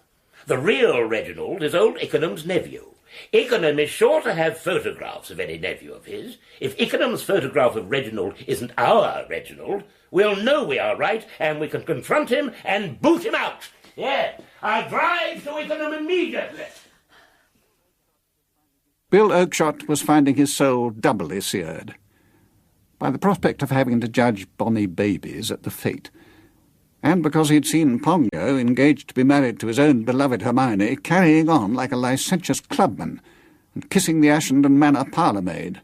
The real Reginald is old Ickenham's nephew. Ickenham is sure to have photographs of any nephew of his. If Ickenham's photograph of Reginald isn't our Reginald, we'll know we are right, and we can confront him and boot him out. Yeah, I'll drive to Ickenham immediately. Bill Oakshott was finding his soul doubly seared by the prospect of having to judge bonny babies at the fete, and because he'd seen Pongo, engaged to be married to his own beloved Hermione, carrying on like a licentious clubman and kissing the Ashendon Manor parlour-maid.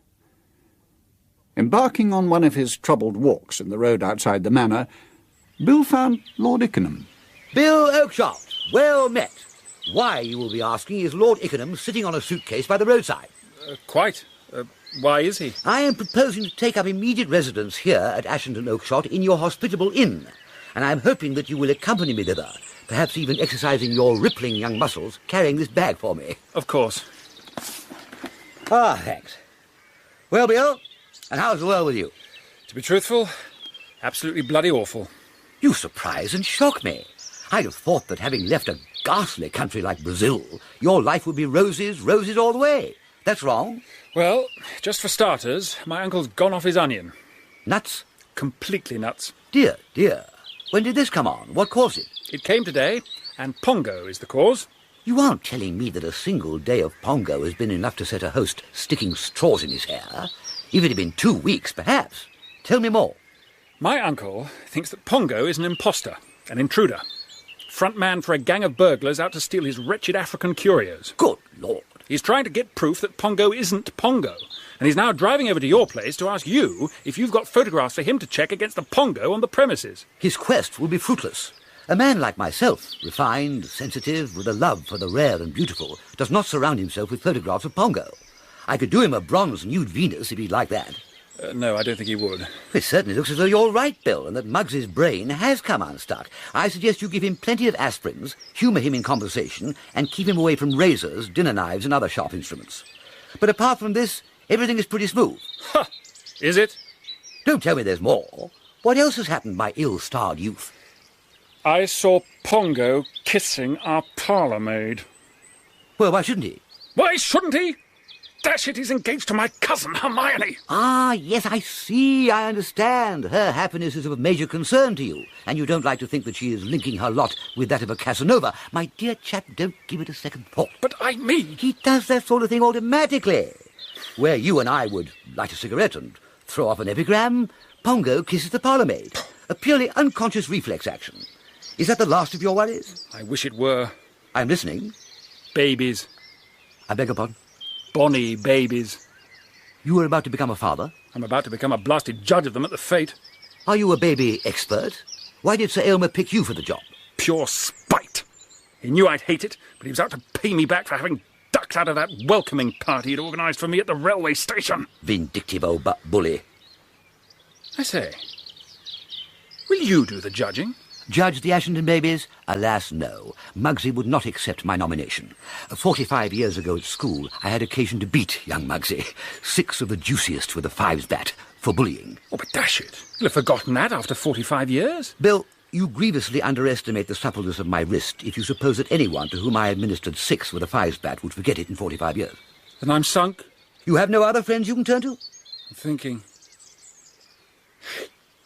Embarking on one of his troubled walks in the road outside the manor, Bill found Lord Ickenham. Bill Oakshott, well met. Why, you will be asking, is Lord Ickenham sitting on a suitcase by the roadside? Quite. Why is he? I am proposing to take up immediate residence here at Ashendon Oakshott in your hospitable inn, and I am hoping that you will accompany me thither, perhaps even exercising your rippling young muscles, carrying this bag for me. Of course. Ah, thanks. Well, Bill, and how's the world with you? To be truthful, absolutely bloody awful. You surprise and shock me. I'd have thought that having left a ghastly country like Brazil, your life would be roses, roses all the way. That's wrong. Well, just for starters, my uncle's gone off his onion. Nuts? Completely nuts. Dear, dear. When did this come on? What caused it? It came today, and Pongo is the cause. You aren't telling me that a single day of Pongo has been enough to set a host sticking straws in his hair? If it had been 2 weeks, perhaps. Tell me more. My uncle thinks that Pongo is an impostor, an intruder. Front man for a gang of burglars out to steal his wretched African curios. Good Lord. He's trying to get proof that Pongo isn't Pongo, and he's now driving over to your place to ask you if you've got photographs for him to check against the Pongo on the premises. His quest will be fruitless. A man like myself, refined, sensitive, with a love for the rare and beautiful, does not surround himself with photographs of Pongo. I could do him a bronze nude Venus if he'd like that. No, I don't think he would. It certainly looks as though you're right, Bill, and that Muggs's brain has come unstuck. I suggest you give him plenty of aspirins, humour him in conversation, and keep him away from razors, dinner knives, and other sharp instruments. But apart from this, everything is pretty smooth. Ha! Is it? Don't tell me there's more. What else has happened, my ill-starred youth? I saw Pongo kissing our parlour maid. Well, why shouldn't he? Why shouldn't he? Dash it, he's engaged to my cousin, Hermione. Ah, yes, I see, I understand. Her happiness is of major concern to you, and you don't like to think that she is linking her lot with that of a Casanova. My dear chap, don't give it a second thought. But I mean... He does that sort of thing automatically. Where you and I would light a cigarette and throw off an epigram, Pongo kisses the parlour maid. A purely unconscious reflex action. Is that the last of your worries? I wish it were. I'm listening. Babies. I beg your pardon? Bonny babies. You are about to become a father? I'm about to become a blasted judge of them at the fete. Are you a baby expert? Why did Sir Aylmer pick you for the job? Pure spite. He knew I'd hate it, but he was out to pay me back for having ducked out of that welcoming party he'd organised for me at the railway station. Vindictive old bully. I say, will you do the judging? Judge the Ashendon babies? Alas, no. Muggsy would not accept my nomination. 45 years ago at school, I had occasion to beat young Muggsy. 6 of the juiciest with a 5's bat for bullying. Oh, but dash it. You'll have forgotten that after 45 years. Bill, you grievously underestimate the suppleness of my wrist if you suppose that anyone to whom I administered 6 with a 5's bat would forget it in 45 years. Then I'm sunk. You have no other friends you can turn to? I'm thinking.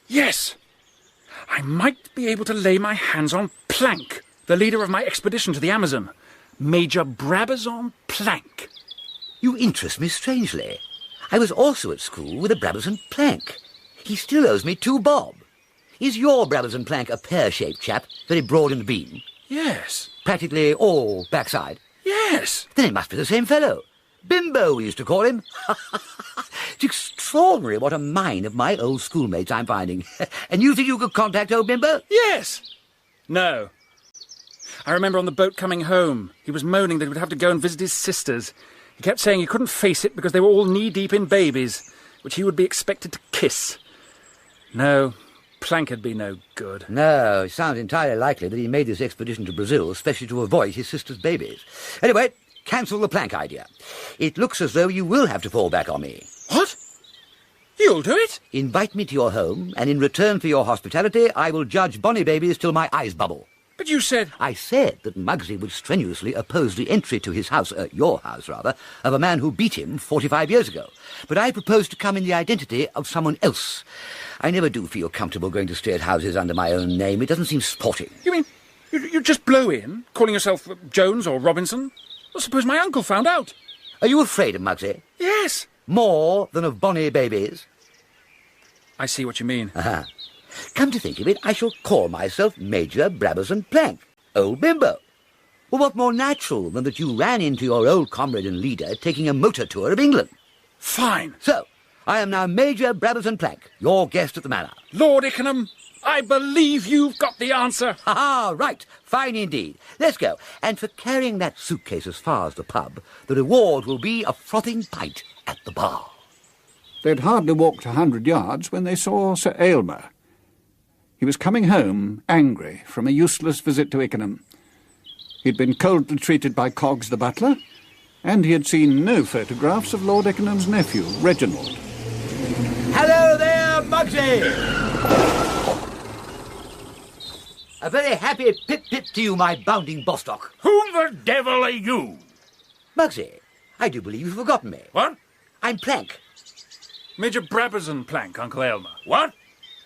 Yes! I might be able to lay my hands on Plank, the leader of my expedition to the Amazon. Major Brabazon Plank. You interest me strangely. I was also at school with a Brabazon Plank. He still owes me 2 bob. Is your Brabazon Plank a pear-shaped chap, very broad in the beam? Yes. Practically all backside? Yes. Then it must be the same fellow. Bimbo, we used to call him. It's extraordinary what a mine of my old schoolmates I'm finding. And you think you could contact old Bimbo? Yes. No. I remember on the boat coming home, he was moaning that he would have to go and visit his sisters. He kept saying he couldn't face it because they were all knee-deep in babies, which he would be expected to kiss. No, Plank'd be no good. No, it sounds entirely likely that he made this expedition to Brazil especially to avoid his sister's babies. Anyway, cancel the Plank idea. It looks as though you will have to fall back on me. What? You'll do it? Invite me to your home, and in return for your hospitality, I will judge bonny babies till my eyes bubble. But you said... I said that Muggsy would strenuously oppose the entry to his house, your house rather, of a man who beat him 45 years ago. But I propose to come in the identity of someone else. I never do feel comfortable going to stay at houses under my own name. It doesn't seem sporting. You mean you just blow in, calling yourself Jones or Robinson? Well, suppose my uncle found out. Are you afraid of Muggsy? Yes. More than of bonny babies? I see what you mean. Come to think of it, I shall call myself Major Brabazon Plank, old Bimbo. Well, what more natural than that you ran into your old comrade and leader taking a motor tour of England? Fine. So, I am now Major Brabazon Plank, your guest at the Manor. Lord Ickenham, I believe you've got the answer. Ah, right. Fine indeed. Let's go. And for carrying that suitcase as far as the pub, the reward will be a frothing pint at the bar. They'd hardly walked 100 yards when they saw Sir Aylmer. He was coming home, angry, from a useless visit to Ickenham. He'd been coldly treated by Coggs the butler, and he had seen no photographs of Lord Ickenham's nephew, Reginald. Hello there, Muggsy! A very happy pip-pip to you, my bounding Bostock. Who the devil are you? Muggsy, I do believe you've forgotten me. What? I'm Plank. Major Brabazon Plank, Uncle Aylmer. What?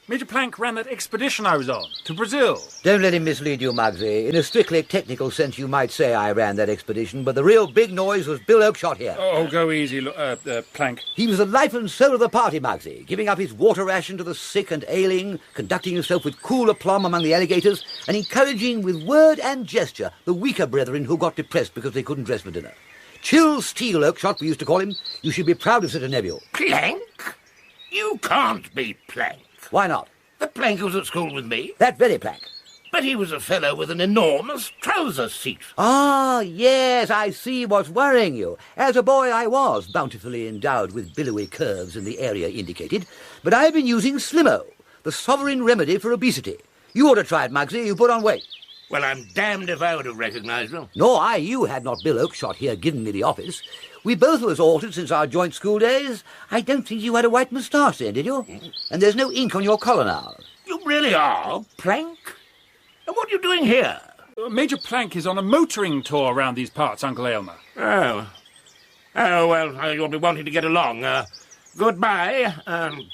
Major Plank ran that expedition I was on, to Brazil. Don't let him mislead you, Muggsy. In a strictly technical sense, you might say I ran that expedition, but the real big noise was Bill Oakeshott here. Oh, go easy, Plank. He was the life and soul of the party, Muggsy, giving up his water ration to the sick and ailing, conducting himself with cool aplomb among the alligators, and encouraging with word and gesture the weaker brethren who got depressed because they couldn't dress for dinner. Chill steel, Oakeshott, we used to call him. You should be proud of such a nephew. Plank? You can't be Plank. Why not? The Plank was at school with me. That very Plank. But he was a fellow with an enormous trouser seat. Ah, yes, I see what's worrying you. As a boy, I was bountifully endowed with billowy curves in the area indicated, but I've been using Slimo, the sovereign remedy for obesity. You ought to try it, Muggsy. You put on weight. Well, I'm damned if I would have recognised him. Nor I you had not Bill Oakeshott here given me the office. We both was altered since our joint school days. I don't think you had a white moustache then, did you? And there's no ink on your collar now. You really are, Plank? And what are you doing here? Major Plank is on a motoring tour around these parts, Uncle Aylmer. Oh, well, you'll be wanting to get along. Goodbye,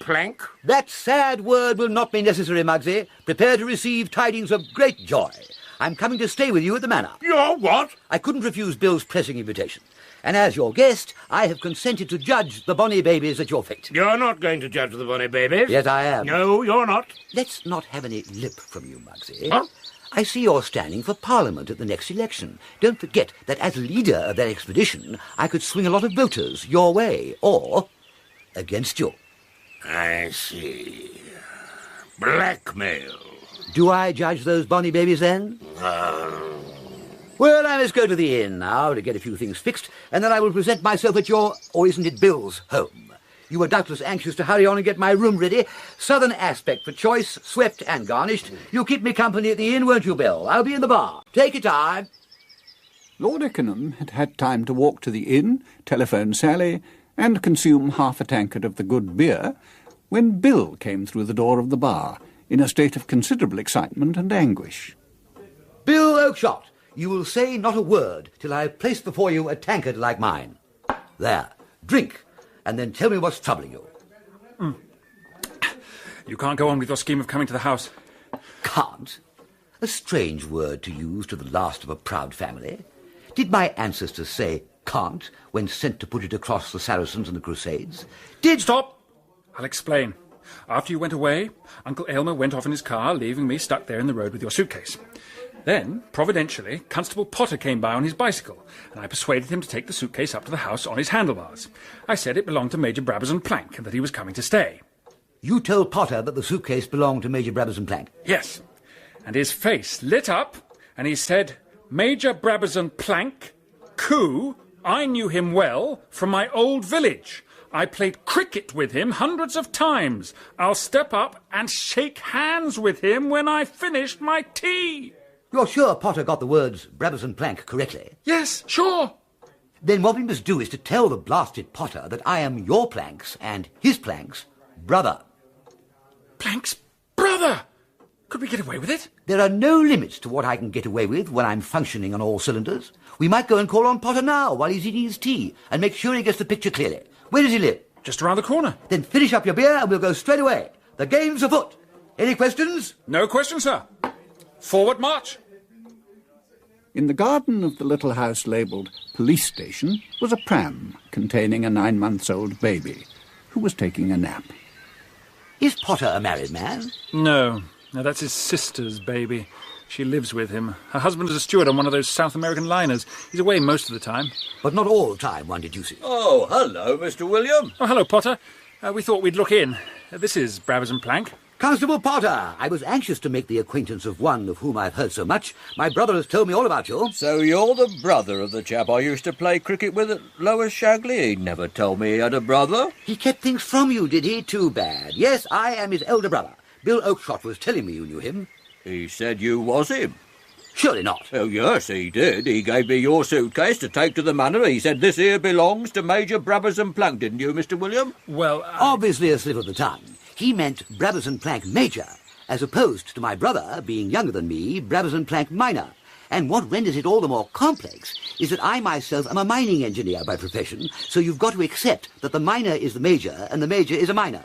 Plank. That sad word will not be necessary, Muggsy. Prepare to receive tidings of great joy. I'm coming to stay with you at the Manor. You're what? I couldn't refuse Bill's pressing invitation. And as your guest, I have consented to judge the bonny babies at your fete. You're not going to judge the bonny babies. Yes, I am. No, you're not. Let's not have any lip from you, Muggsy. Huh? I see you're standing for Parliament at the next election. Don't forget that as leader of that expedition, I could swing a lot of voters your way, or against you. I see. Blackmail. Do I judge those bonny babies then? Well, I must go to the inn now to get a few things fixed, and then I will present myself at your, or isn't it Bill's, home. You were doubtless anxious to hurry on and get my room ready. Southern aspect for choice, swept and garnished. You'll keep me company at the inn, won't you, Bill? I'll be in the bar. Take your time. Lord Ickenham had had time to walk to the inn, telephone Sally, and consume half a tankard of the good beer, when Bill came through the door of the bar, in a state of considerable excitement and anguish. Bill Oakeshott, you will say not a word till I have placed before you a tankard like mine. There, drink, and then tell me what's troubling you. You can't go on with your scheme of coming to the house. Can't? A strange word to use to the last of a proud family. Did my ancestors say can't when sent to put it across the Saracens and the Crusades? Stop! I'll explain. After you went away, Uncle Aylmer went off in his car, leaving me stuck there in the road with your suitcase. Then, providentially, Constable Potter came by on his bicycle, and I persuaded him to take the suitcase up to the house on his handlebars. I said it belonged to Major Brabazon Plank, and that he was coming to stay. You told Potter that the suitcase belonged to Major Brabazon Plank? Yes. And his face lit up, and he said, Major Brabazon Plank, coup, I knew him well from my old village. I played cricket with him hundreds of times. I'll step up and shake hands with him when I finished my tea. You're sure Potter got the words Brabazon Plank correctly? Yes, sure. Then what we must do is to tell the blasted Potter that I am your Plank's and his Plank's brother. Plank's brother? Could we get away with it? There are no limits to what I can get away with when I'm functioning on all cylinders. We might go and call on Potter now while he's eating his tea and make sure he gets the picture clearly. Where does he live? Just around the corner. Then finish up your beer and we'll go straight away. The game's afoot. Any questions? No questions, sir. Forward march. In the garden of the little house labelled Police Station was a pram containing a 9-month-old baby who was taking a nap. Is Potter a married man? No, that's his sister's baby. She lives with him. Her husband is a steward on one of those South American liners. He's away most of the time. But not all the time, one deduces. Oh, hello, Mr. William. Oh, hello, Potter. We thought we'd look in. This is Brabazon Plank. Constable Potter, I was anxious to make the acquaintance of one of whom I've heard so much. My brother has told me all about you. So you're the brother of the chap I used to play cricket with at Lower Shagley? He never told me he had a brother. He kept things from you, did he? Too bad. Yes, I am his elder brother. Bill Oakshott was telling me you knew him. He said you was him. Surely not. Oh, yes, he did. He gave me your suitcase to take to the Manor. He said this here belongs to Major Brabazon Plank, didn't you, Mr. William? Well, obviously a slip of the tongue. He meant Brabazon Plank Major, as opposed to my brother, being younger than me, Brabazon Plank Minor. And what renders it all the more complex is that I myself am a mining engineer by profession, so you've got to accept that the minor is the major and the major is a minor.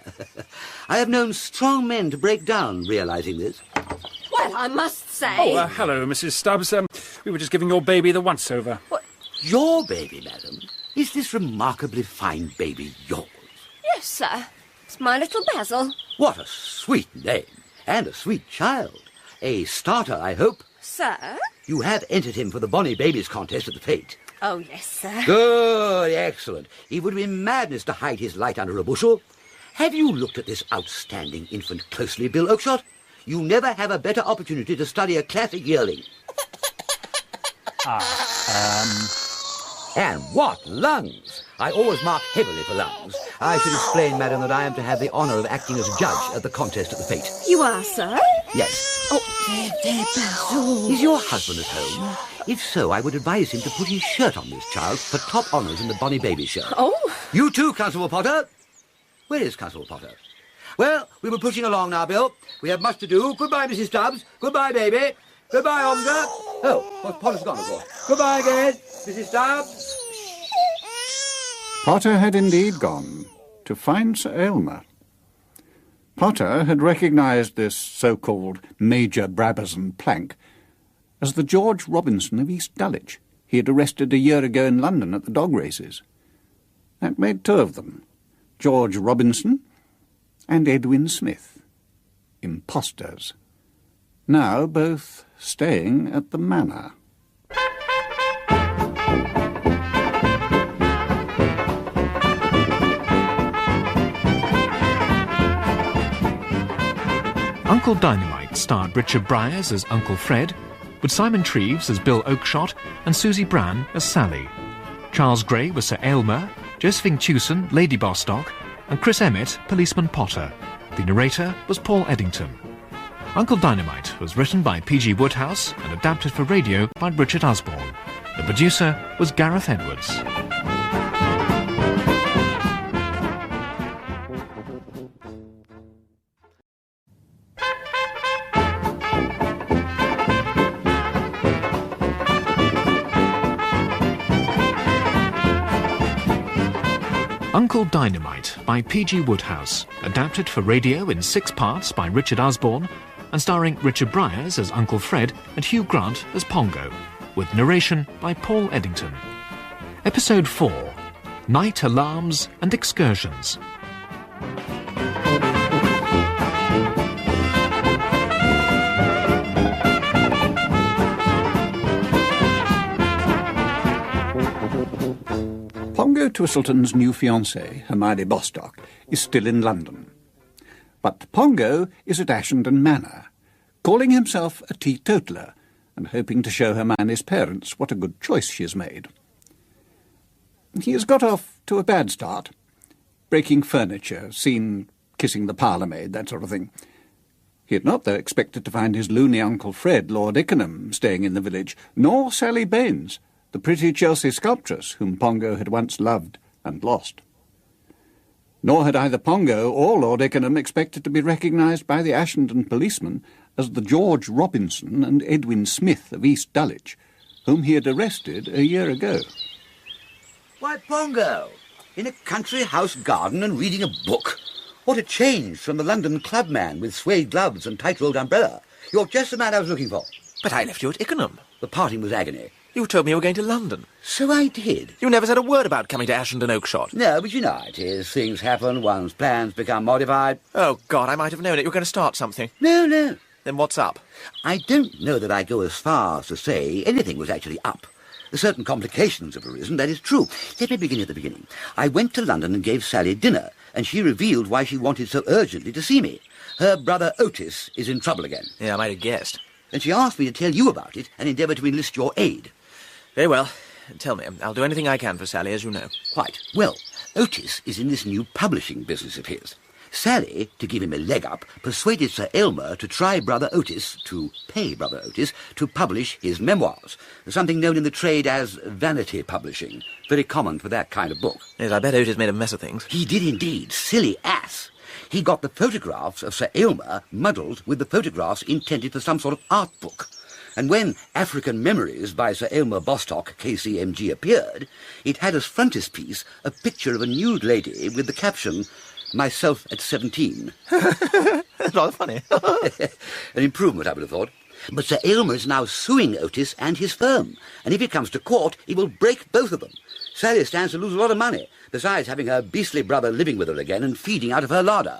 I have known strong men to break down realising this. Well, I must say... Oh, hello, Mrs. Stubbs. We were just giving your baby the once-over. What? Your baby, madam? Is this remarkably fine baby yours? Yes, sir. It's my little Basil. What a sweet name. And a sweet child. A starter, I hope. Sir? You have entered him for the Bonnie Babies contest at the Fete. Oh, yes, sir. Good, excellent. It would be madness to hide his light under a bushel. Have you looked at this outstanding infant closely, Bill Oakshott? You never have a better opportunity to study a classic yearling. And what lungs! I always mark heavily for lungs. I should explain, madam, that I am to have the honour of acting as judge at the contest at the Fete. You are, sir? Yes. Oh, there, Basil. Is your husband at home? If so, I would advise him to put his shirt on this child for top honours in the Bonnie Baby show. Oh? You too, Constable Potter. Where is Constable Potter? Well, we were pushing along now, Bill. We have much to do. Goodbye, Mrs. Stubbs. Goodbye, baby. Goodbye, Omga. Oh, well, Potter's gone, of course. Goodbye again, Mrs. Stubbs. Potter had indeed gone to find Sir Aylmer. Potter had recognised this so-called Major Brabazon Plank as the George Robinson of East Dulwich he had arrested a year ago in London at the dog races. That made two of them, George Robinson and Edwin Smith, impostors, now both staying at the Manor. Uncle Dynamite starred Richard Briers as Uncle Fred, with Simon Treves as Bill Oakshott and Susie Bran as Sally. Charles Gray was Sir Aylmer, Josephine Tewson, Lady Bostock, and Chris Emmett, Policeman Potter. The narrator was Paul Eddington. Uncle Dynamite was written by P.G. Wodehouse and adapted for radio by Richard Osborne. The producer was Gareth Edwards. Uncle Dynamite by P.G. Wodehouse, adapted for radio in 6 parts by Richard Osborne, and starring Richard Briers as Uncle Fred and Hugh Grant as Pongo, with narration by Paul Eddington. Episode 4, Night Alarms and Excursions. Pongo Twistleton's new fiancée, Hermione Bostock, is still in London. But Pongo is at Ashendon Manor, calling himself a teetotaler and hoping to show Hermione's parents what a good choice she has made. He has got off to a bad start, breaking furniture, seen kissing the parlour-maid, that sort of thing. He had not, though, expected to find his loony Uncle Fred, Lord Ickenham, staying in the village, nor Sally Baines, the pretty Chelsea sculptress whom Pongo had once loved and lost. Nor had either Pongo or Lord Ickenham expected to be recognised by the Ashendon policeman as the George Robinson and Edwin Smith of East Dulwich, whom he had arrested a year ago. Why, Pongo, in a country house garden and reading a book. What a change from the London clubman with suede gloves and tight-rolled umbrella. You're just the man I was looking for. But I left you at Ickenham. The parting was agony. You told me you were going to London. So I did. You never said a word about coming to Ashendon Oakshott. No, but you know how it is. Things happen, one's plans become modified. Oh, God, I might have known it. You were going to start something. No. Then what's up? I don't know that I go as far as to say anything was actually up. Certain complications have arisen, that is true. Let me begin at the beginning. I went to London and gave Sally dinner, and she revealed why she wanted so urgently to see me. Her brother Otis is in trouble again. Yeah, I might have guessed. And she asked me to tell you about it and endeavour to enlist your aid. Very well. Tell me. I'll do anything I can for Sally, as you know. Quite. Well, Otis is in this new publishing business of his. Sally, to give him a leg up, persuaded Sir Aylmer to pay Brother Otis, to publish his memoirs, something known in the trade as vanity publishing, very common for that kind of book. Yes, I bet Otis made a mess of things. He did indeed. Silly ass. He got the photographs of Sir Aylmer muddled with the photographs intended for some sort of art book. And when African Memories by Sir Aylmer Bostock, KCMG, appeared, it had as frontispiece a picture of a nude lady with the caption, "Myself at 17. That's rather funny. An improvement, I would have thought. But Sir Aylmer is now suing Otis and his firm, and if it comes to court, he will break both of them. Sally stands to lose a lot of money, besides having her beastly brother living with her again and feeding out of her larder.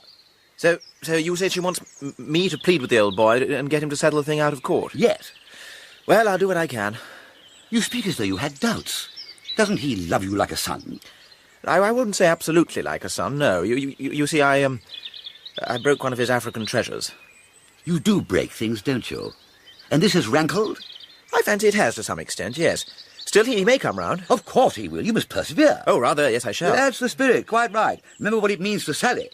So you said she wants me to plead with the old boy and get him to settle the thing out of court? Yes. Well, I'll do what I can. You speak as though you had doubts. Doesn't he love you like a son? I wouldn't say absolutely like a son, no. You see, I broke one of his African treasures. You do break things, don't you? And this has rankled? I fancy it has to some extent, yes. Still, he may come round. Of course he will. You must persevere. Oh, rather, yes, I shall. That's the spirit, quite right. Remember what it means to Sally.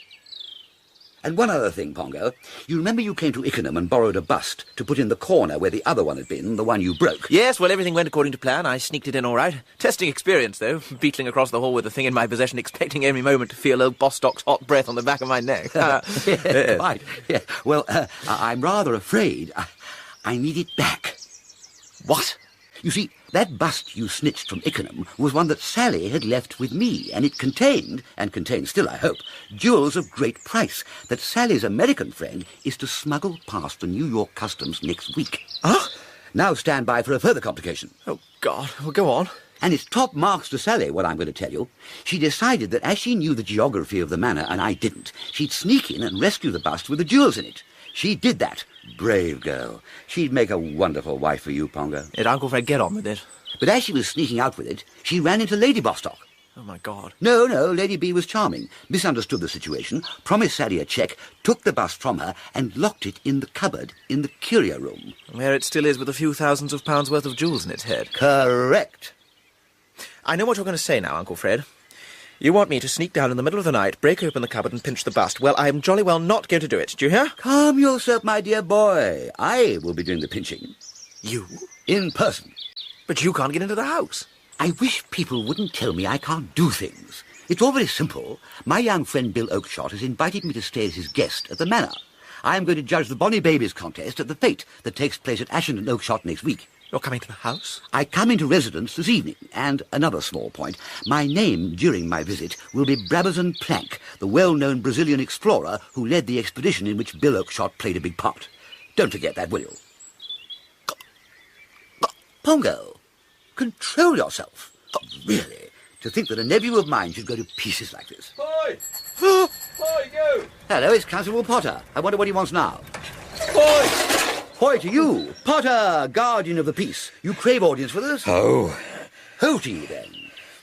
And one other thing, Pongo. You remember you came to Ickenham and borrowed a bust to put in the corner where the other one had been, the one you broke? Yes, well, everything went according to plan. I sneaked it in all right. Testing experience, though. Beetling across the hall with the thing in my possession, expecting every moment to feel old Bostock's hot breath on the back of my neck. Yeah, right. Yeah. Well, I'm rather afraid I need it back. What? You see, that bust you snitched from Ickenham was one that Sally had left with me, and it contained, and contains still, I hope, jewels of great price that Sally's American friend is to smuggle past the New York customs next week. Huh? Now stand by for a further complication. Oh, God. Well, go on. And it's top marks to Sally, what I'm going to tell you. She decided that as she knew the geography of the manor, and I didn't, she'd sneak in and rescue the bust with the jewels in it. She did that. Brave girl. She'd make a wonderful wife for you, Pongo. Did Uncle Fred get on with it? But as she was sneaking out with it, she ran into Lady Bostock. Oh, my God. No, Lady B was charming, misunderstood the situation, promised Sally a cheque, took the bust from her, and locked it in the cupboard in the curio room. Where it still is with a few thousands of pounds worth of jewels in its head. Correct. I know what you're going to say now, Uncle Fred. You want me to sneak down in the middle of the night, break open the cupboard and pinch the bust. Well, I'm jolly well not going to do it. Do you hear? Calm yourself, my dear boy. I will be doing the pinching. You? In person. But you can't get into the house. I wish people wouldn't tell me I can't do things. It's all very simple. My young friend Bill Oakeshott has invited me to stay as his guest at the Manor. I am going to judge the Bonnie Babies contest at the fete that takes place at Ashendon Oakeshott next week. You're coming to the house? I come into residence this evening, and another small point. My name during my visit will be Brabazon Plank, the well-known Brazilian explorer who led the expedition in which Bill Oakeshott played a big part. Don't forget that, will you? Pongo, control yourself. Really, to think that a nephew of mine should go to pieces like this. Boy! Boy, you! Hello, it's Constable Potter. I wonder what he wants now. Boy! Hoy to you, Potter, guardian of the peace. You crave audience with us? Oh. Ho to you, then.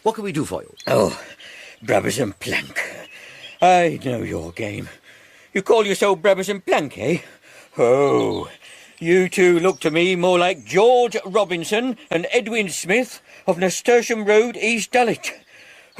What can we do for you? Oh, Brabazon Plank. I know your game. You call yourself Brabazon Plank, eh? Oh, you two look to me more like George Robinson and Edwin Smith of Nasturtium Road, East Dulwich.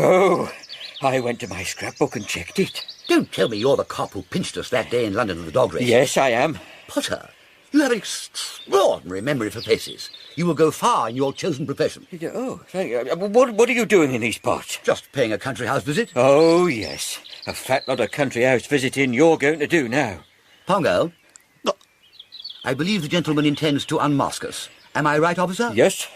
Oh, I went to my scrapbook and checked it. Don't tell me you're the cop who pinched us that day in London at the dog race. Yes, I am. Potter, you have an extraordinary memory for faces. You will go far in your chosen profession. Oh, thank you. What are you doing in these parts? Just paying a country house visit. Oh, yes. A fat lot of country house visiting you're going to do now. Pongo, I believe the gentleman intends to unmask us. Am I right, officer? Yes.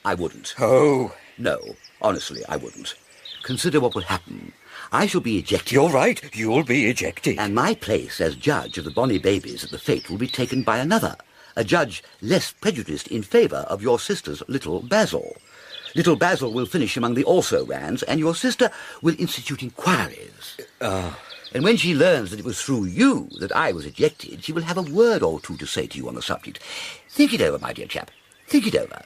I wouldn't. Oh. No, honestly, I wouldn't. Consider what will happen. I shall be ejected. You're right. You'll be ejected. And my place as judge of the Bonnie Babies at the fete will be taken by another, a judge less prejudiced in favour of your sister's little Basil. Little Basil will finish among the also-rans, and your sister will institute inquiries. And when she learns that it was through you that I was ejected, she will have a word or two to say to you on the subject. Think it over, my dear chap. Think it over.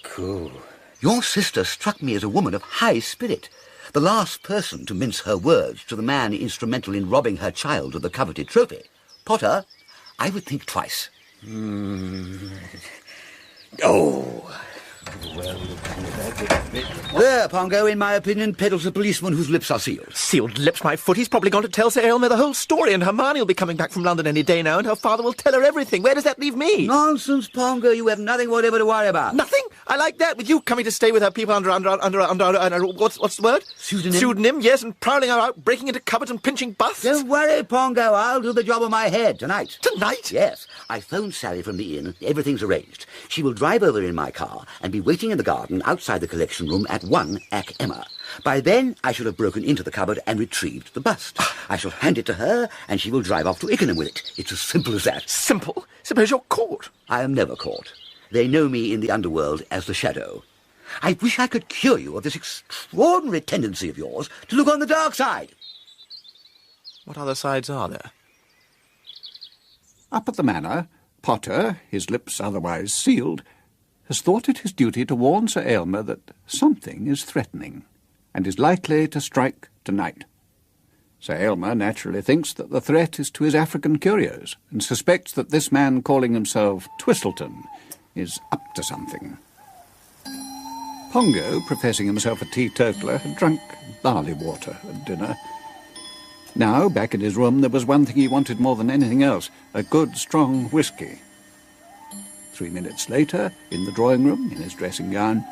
Cool. Your sister struck me as a woman of high spirit. the last person to mince her words to the man instrumental in robbing her child of the coveted trophy. Potter, I would think twice. Oh... Well, there, Pongo, in my opinion, peddles a policeman whose lips are sealed. Sealed lips, my foot. He's probably gone to tell Sir Aylmer the whole story, and Hermione will be coming back from London any day now, and her father will tell her everything. Where does that leave me? Nonsense, Pongo. You have nothing whatever to worry about. Nothing? I like that. With you coming to stay with her people under what's the word? Pseudonym. Pseudonym, yes, and prowling about, breaking into cupboards and pinching busts. Don't worry, Pongo. I'll do the job on my head tonight. Tonight? Yes. I phoned Sally from the inn. Everything's arranged. She will drive over in my car and be waiting in the garden outside the collection room at 1 Ac Emma. By then, I shall have broken into the cupboard and retrieved the bust. I shall hand it to her, and she will drive off to Ickenham with it. It's as simple as that. Simple? Suppose you're caught. I am never caught. They know me in the underworld as the Shadow. I wish I could cure you of this extraordinary tendency of yours to look on the dark side. What other sides are there? Up at the Manor, Potter, his lips otherwise sealed, has thought it his duty to warn Sir Aylmer that something is threatening, and is likely to strike tonight. Sir Aylmer naturally thinks that the threat is to his African curios, and suspects that this man calling himself Twistleton is up to something. Pongo, professing himself a teetotaler, had drunk barley water at dinner. Now, back in his room, there was one thing he wanted more than anything else, a good, strong whisky. 3 minutes later, in the drawing-room, in his dressing gown,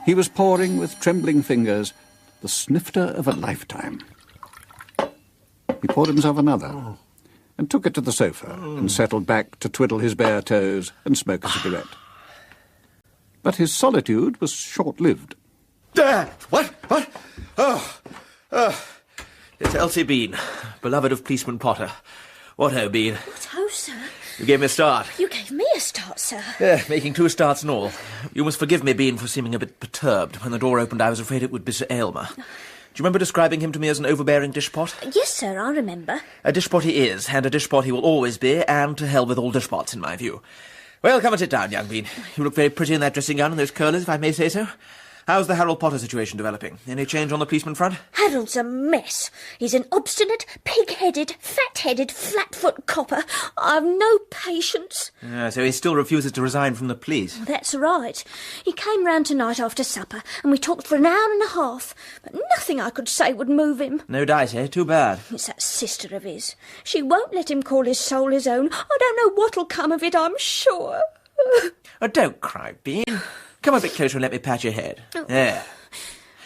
he was pouring with trembling fingers the snifter of a lifetime. He poured himself another, and took it to the sofa, and settled back to twiddle his bare toes and smoke a cigarette. But his solitude was short-lived. What? It's Elsie Bean, beloved of Policeman Potter. What ho, Bean? What ho, sir? You gave me a start. You gave me a start, sir. Making 2 starts and all. You must forgive me, Bean, for seeming a bit perturbed. When the door opened, I was afraid it would be Sir Aylmer. Do you remember describing him to me as an overbearing dishpot? Yes, sir, I remember. A dishpot he is, and a dishpot he will always be, and to hell with all dishpots, in my view. Well, come and sit down, young Bean. You look very pretty in that dressing gown and those curlers, if I may say so. How's the Harold Potter situation developing? Any change on the policeman front? Harold's a mess. He's an obstinate, pig-headed, fat-headed, flat-foot copper. I've no patience. So he still refuses to resign from the police? That's right. He came round tonight after supper, and we talked for an hour and a half, but nothing I could say would move him. No dice, eh? Too bad. It's that sister of his. She won't let him call his soul his own. I don't know what'll come of it, I'm sure. Oh, don't cry, Bean. Come a bit closer and let me pat your head. There.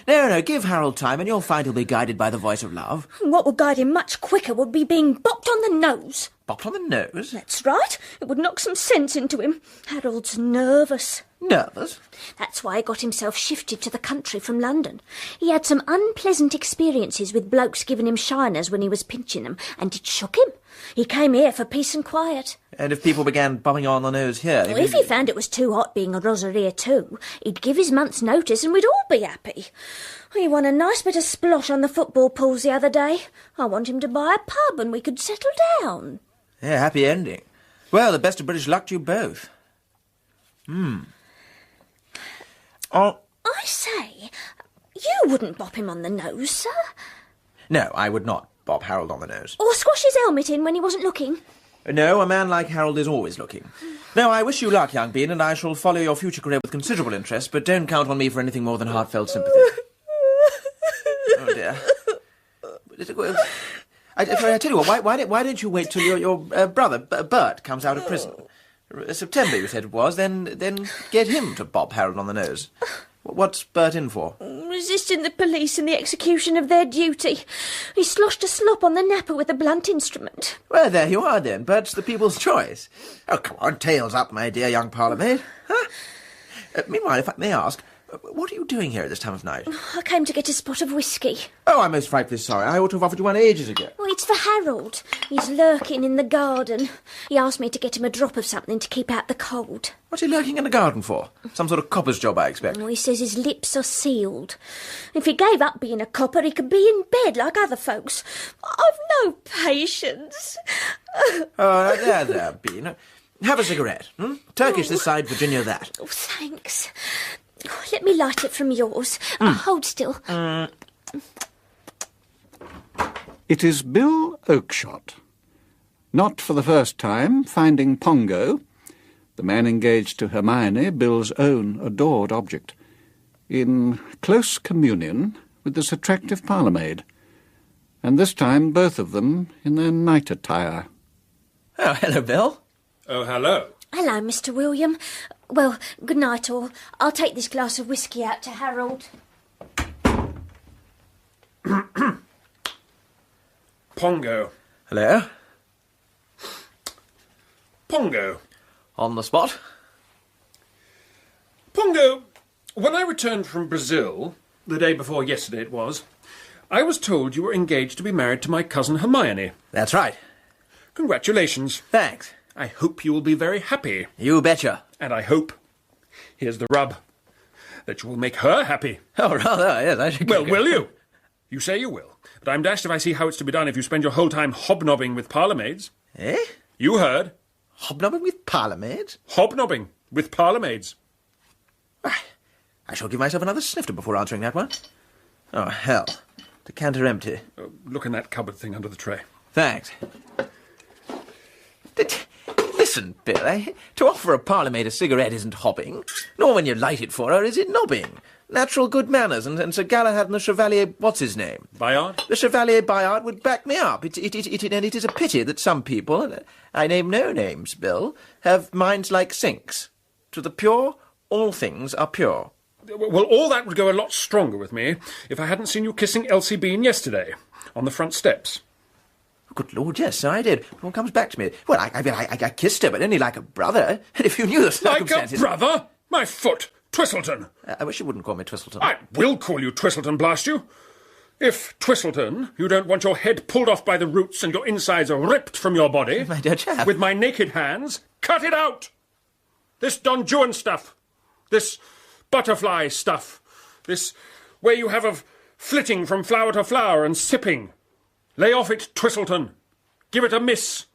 No, give Harold time and you'll find he'll be guided by the voice of love. What would guide him much quicker would be being bopped on the nose. Bopped on the nose? That's right. It would knock some sense into him. Harold's nervous. Nervous? That's why he got himself shifted to the country from London. He had some unpleasant experiences with blokes giving him shiners when he was pinching them, and it shook him. He came here for peace and quiet. And if people began bombing on the nose here... Well, if he found it was too hot being a Rosarier too, he'd give his month's notice and we'd all be happy. He won a nice bit of splosh on the football pools the other day. I want him to buy a pub and we could settle down. Yeah, happy ending. Well, the best of British luck to you both. I say, you wouldn't bop him on the nose, sir? No, I would not bop Harold on the nose. Or squash his helmet in when he wasn't looking? No, a man like Harold is always looking. No, I wish you luck, young Bean, and I shall follow your future career with considerable interest, but don't count on me for anything more than heartfelt sympathy. Oh, dear. I tell you what, why don't you wait till your brother, Bert, comes out of prison? September, you said it was, then get him to bop Harold on the nose. What's Bert in for? Resisting the police in the execution of their duty. He sloshed a slop on the napper with a blunt instrument. Well, there you are, then. Bert's the people's choice. Oh, come on, tails up, my dear young parlourmaid. Huh? Meanwhile, if I may ask, what are you doing here at this time of night? I came to get a spot of whisky. Oh, I'm most frightfully sorry. I ought to have offered you one ages ago. Oh, it's for Harold. He's lurking in the garden. He asked me to get him a drop of something to keep out the cold. What's he lurking in the garden for? Some sort of copper's job, I expect. Oh, he says his lips are sealed. If he gave up being a copper, he could be in bed like other folks. I've no patience. Oh, there, Bean. Have a cigarette. Turkish this side, Virginia that. Oh, thanks. Let me light it from yours. Hold still. It is Bill Oakshott, not for the first time finding Pongo, the man engaged to Hermione, Bill's own adored object, in close communion with this attractive parlour-maid, and this time both of them in their night attire. Oh, hello, Bill. Oh, hello. Hello, Mr. William. Well, good night all. I'll take this glass of whisky out to Harold. Pongo. Hello. Pongo. On the spot. Pongo, when I returned from Brazil, the day before yesterday it was, I was told you were engaged to be married to my cousin Hermione. That's right. Congratulations. Thanks. I hope you will be very happy. You betcha. And I hope, here's the rub, that you will make her happy. Oh, rather, yes, I should. Well, will you? You say you will. But I'm dashed if I see how it's to be done if you spend your whole time hobnobbing with parlour-maids. Eh? You heard. Hobnobbing with parlour-maids? Hobnobbing with parlour-maids. I shall give myself another snifter before answering that one. Oh, hell. Decanter empty. Look in that cupboard thing under the tray. Thanks. Listen, Bill, to offer a parlour-maid a cigarette isn't hobbing, nor when you light it for her is it nobbing. Natural good manners, and Sir Galahad and the Chevalier, what's his name? Bayard? The Chevalier Bayard would back me up. And it is a pity that some people, and I name no names, Bill, have minds like sinks. To the pure, all things are pure. Well, all that would go a lot stronger with me if I hadn't seen you kissing Elsie Bean yesterday, on the front steps. Good Lord, yes, I did. It all comes back to me. Well, I kissed her, but only like a brother. And if you knew the circumstances... Like a brother? My foot! Twistleton! I wish you wouldn't call me Twistleton. I will call you Twistleton, blast you! If, Twistleton, you don't want your head pulled off by the roots and your insides ripped from your body... My dear chap... With my naked hands, cut it out! This Don Juan stuff, this butterfly stuff, this way you have of flitting from flower to flower and sipping. Lay off it, Twistleton. Give it a miss.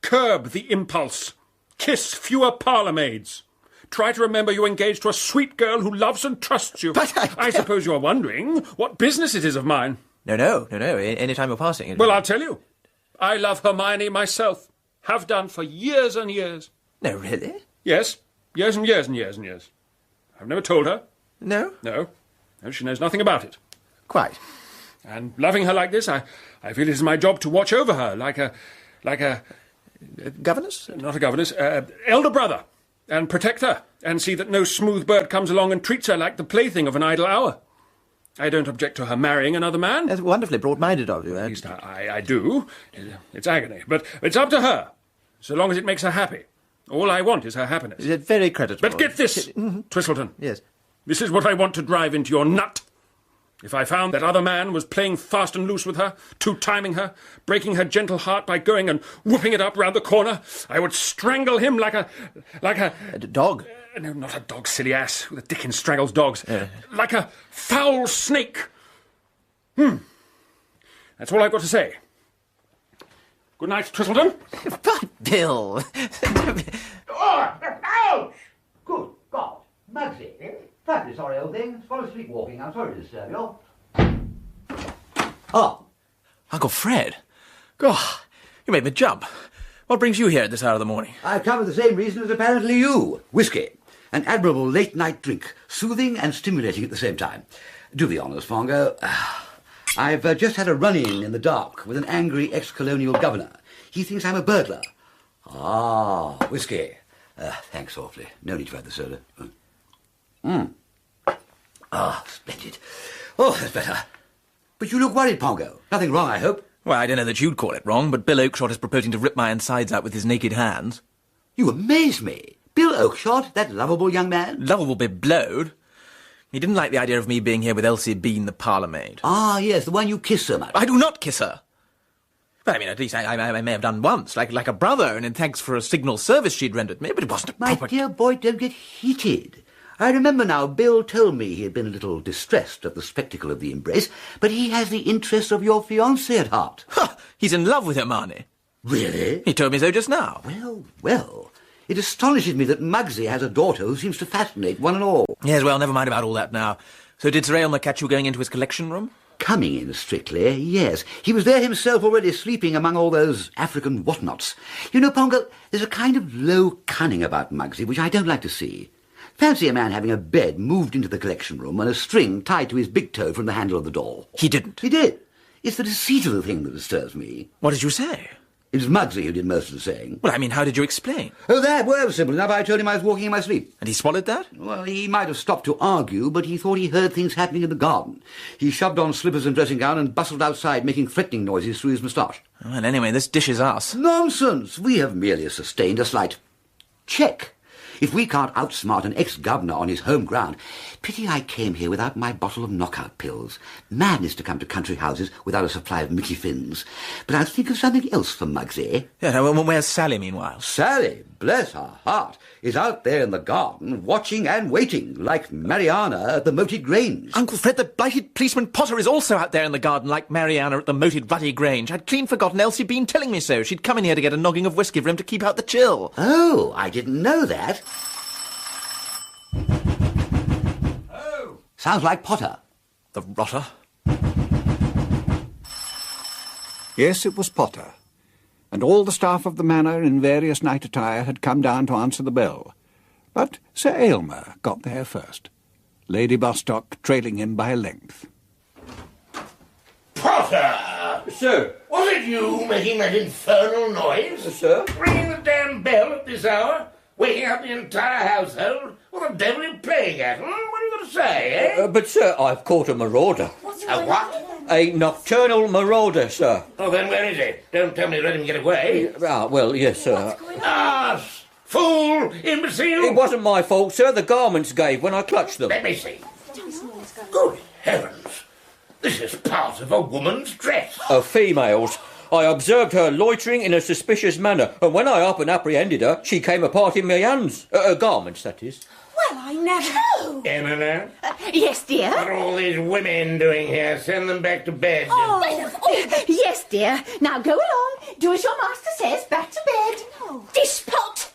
Curb the impulse. Kiss fewer parlour-maids. Try to remember you're engaged to a sweet girl who loves and trusts you. But I suppose you're wondering what business it is of mine. No. Any time you're passing. Well, I'll tell you. I love Hermione myself. Have done for years and years. No, really? Yes. Years and years and years and years. I've never told her. No? No, she knows nothing about it. Quite. And loving her like this, I feel it is my job to watch over her, like a governess? Not a governess, elder brother, and protect her, and see that no smooth bird comes along and treats her like the plaything of an idle hour. I don't object to her marrying another man. That's wonderfully broad-minded of you. At least I do. It's agony, but it's up to her, so long as it makes her happy. All I want is her happiness. Is it very creditable? But get this, Twistleton. Yes. This is what I want to drive into your nut. If I found that other man was playing fast and loose with her, two-timing her, breaking her gentle heart by going and whooping it up round the corner, I would strangle him like a dog? No, not a dog, silly ass. Who the Dickens strangles dogs? Like a foul snake. That's all I've got to say. Good night, Twistleton. But, Bill... Ouch! Good God. Mugsy. Terribly sorry, old thing. Swallow sleepwalking. I'm sorry to disturb you. Oh. Uncle Fred. God, you made me jump. What brings you here at this hour of the morning? I've come for the same reason as apparently you. Whiskey. An admirable late-night drink. Soothing and stimulating at the same time. Do be honest, Pongo. I've just had a run-in in the dark with an angry ex-colonial governor. He thinks I'm a burglar. Ah, whiskey. Thanks awfully. No need to add the soda. Splendid. Oh, that's better. But you look worried, Pongo. Nothing wrong, I hope? Well, I don't know that you'd call it wrong, but Bill Oakshott is proposing to rip my insides out with his naked hands. You amaze me. Bill Oakshott, that lovable young man? Lovable be blowed. He didn't like the idea of me being here with Elsie Bean, the parlour-maid. Ah, yes, the one you kiss so much. I do not kiss her. But I mean, at least I may have done once, like a brother, and in thanks for a signal service she'd rendered me, but it wasn't a proper... My dear boy, don't get heated. I remember now, Bill told me he had been a little distressed at the spectacle of the embrace, but he has the interests of your fiancée at heart. Ha! He's in love with Hermione. Really? He told me so just now. Well. It astonishes me that Mugsy has a daughter who seems to fascinate one and all. Yes, well, never mind about all that now. So did Sir Aylmer catch you going into his collection room? coming in, strictly, yes. He was there himself already, sleeping among all those African whatnots. You know, Pongo, there's a kind of low cunning about Muggsy which I don't like to see. Fancy a man having a bed moved into the collection room and a string tied to his big toe from the handle of the door. He didn't? He did. It's the deceit of the thing that disturbs me. What did you say? It was Muggsy who did most of the saying. Well, I mean, how did you explain? Oh, that was simple enough. I told him I was walking in my sleep. And he swallowed that? Well, he might have stopped to argue, but he thought he heard things happening in the garden. He shoved on slippers and dressing gown and bustled outside, making threatening noises through his moustache. Well, anyway, this dishes us. Nonsense! We have merely sustained a slight check. If we can't outsmart an ex-governor on his home ground, pity I came here without my bottle of knockout pills. Madness to come to country houses without a supply of Mickey Finns. But I'll think of something else for Muggsy. Yeah, now, where's Sally, meanwhile? Sally, bless her heart, is out there in the garden, watching and waiting, like Mariana at the Moated Grange. Uncle Fred, the blighted policeman Potter is also out there in the garden, like Mariana at the Moated Ruddy Grange. I'd clean forgotten Elsie Bean telling me so. She'd come in here to get a noggin of whiskey for him to keep out the chill. Oh, I didn't know that. Oh! Sounds like Potter. The rotter. Yes, it was Potter. And all the staff of the manor in various night attire had come down to answer the bell. But Sir Aylmer got there first, Lady Bostock trailing him by a length. Potter! Sir? Was it you making that infernal noise? Sir? Ringing the damn bell at this hour? Waking up the entire household? What the devil are you playing at? What are you going to say, eh? But, sir, I've caught a marauder. A what? A nocturnal marauder, sir. Oh, then where is he? Don't tell me you let him get away. Well, yes, sir. Ass! Fool! Imbecile! It wasn't my fault, sir. The garments gave when I clutched them. Let me see. Good heavens! This is part of a woman's dress. A female's. I observed her loitering in a suspicious manner, and when I up and apprehended her, she came apart in my hands. Her garments, that is. Well, I never... Emma, yes, dear? what are all these women doing here? Send them back to bed. Yes, dear. Now go along. Do as your master says. Back to bed. Dishpot!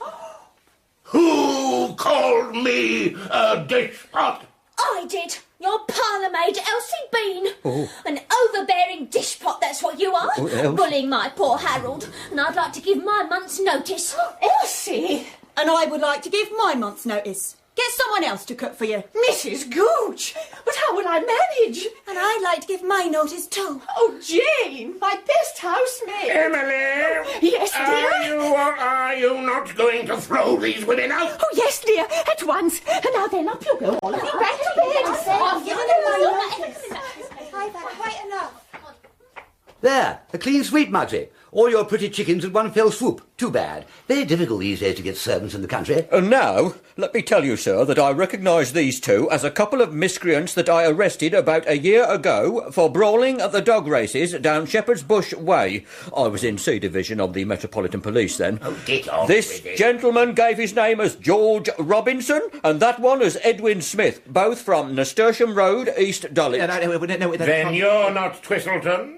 Who called me a dishpot? I did. Your parlour maid, Elsie Bean. Oh. An overbearing dishpot, that's what you are. Oh, Bullying my poor Harold. And I'd like to give my month's notice. Elsie! And I would like to give my month's notice. Get someone else to cook for you. Mrs. Gooch! But how will I manage? And I'd like to give my notice too. Oh, Jane, my best housemaid. Emily! Yes, dear? Are you not going to throw these women out? Oh, yes, dear, at once. And now then, up you go, all of you. Back to bed. I've given them my notice. I've had quite enough. There, a clean sweep, Muggsy. All your pretty chickens in one fell swoop. Too bad. Very difficult these days to get servants in the country. And now, let me tell you, sir, that I recognise these two as a couple of miscreants that I arrested about a year ago for brawling at the dog races down Shepherd's Bush Way. I was in C Division of the Metropolitan Police then. Oh, get on This with it. gentleman gave his name as George Robinson, and that one as Edwin Smith, both from Nasturtium Road, East Dulwich. Then you're not Twistleton,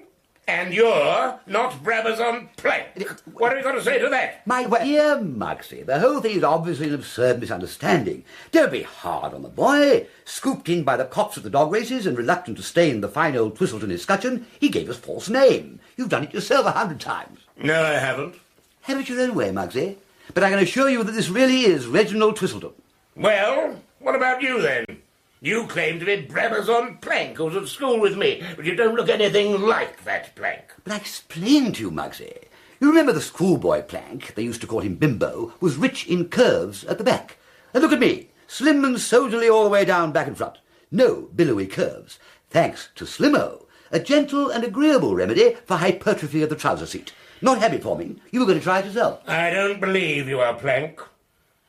and you're not Brabazon Plank. What are you going to say to that? My dear Muggsy, the whole thing is obviously an absurd misunderstanding. Don't be hard on the boy. Scooped in by the cops at the dog races and reluctant to stain the fine old Twistleton escutcheon, he gave us false name. You've done it yourself 100 times. No, I haven't. Have it your own way, Muggsy. But I can assure you that this really is Reginald Twistleton. Well, what about you then? You claim to be Brabazon Plank, who was at school with me, but you don't look anything like that Plank. But I explained to you, Muggsy. You remember the schoolboy Plank, they used to call him Bimbo, was rich in curves at the back. And look at me, slim and soldierly all the way down back and front. No billowy curves. Thanks to Slimmo, a gentle and agreeable remedy for hypertrophy of the trouser seat. Not habit forming. You were going to try it yourself. I don't believe you are Plank.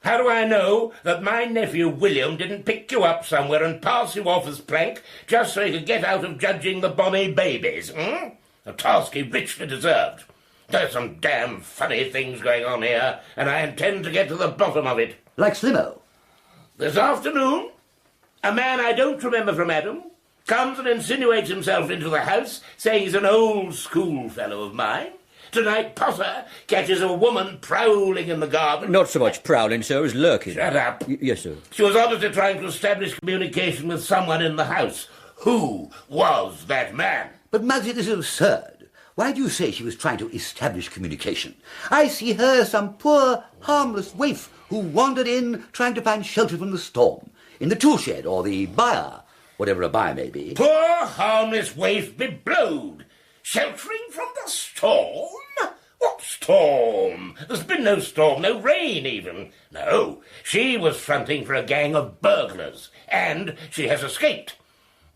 How do I know that my nephew William didn't pick you up somewhere and pass you off as Plank just so he could get out of judging the bonny babies, A task he richly deserved. There's some damn funny things going on here, and I intend to get to the bottom of it. Like Slimmo? This afternoon, a man I don't remember from Adam comes and insinuates himself into the house, saying he's an old schoolfellow of mine. Tonight, Potter catches a woman prowling in the garden. Not so much prowling, sir, as lurking. Shut up. Yes, sir. She was obviously trying to establish communication with someone in the house. Who was that man? But, Mugsy, this is absurd. Why do you say she was trying to establish communication? I see her as some poor, harmless waif who wandered in trying to find shelter from the storm, in the tool shed or the byre, whatever a byre may be. Poor, harmless waif be blowed. Sheltering from the storm? What storm? There's been no storm, no rain even. No, she was fronting for a gang of burglars, and she has escaped.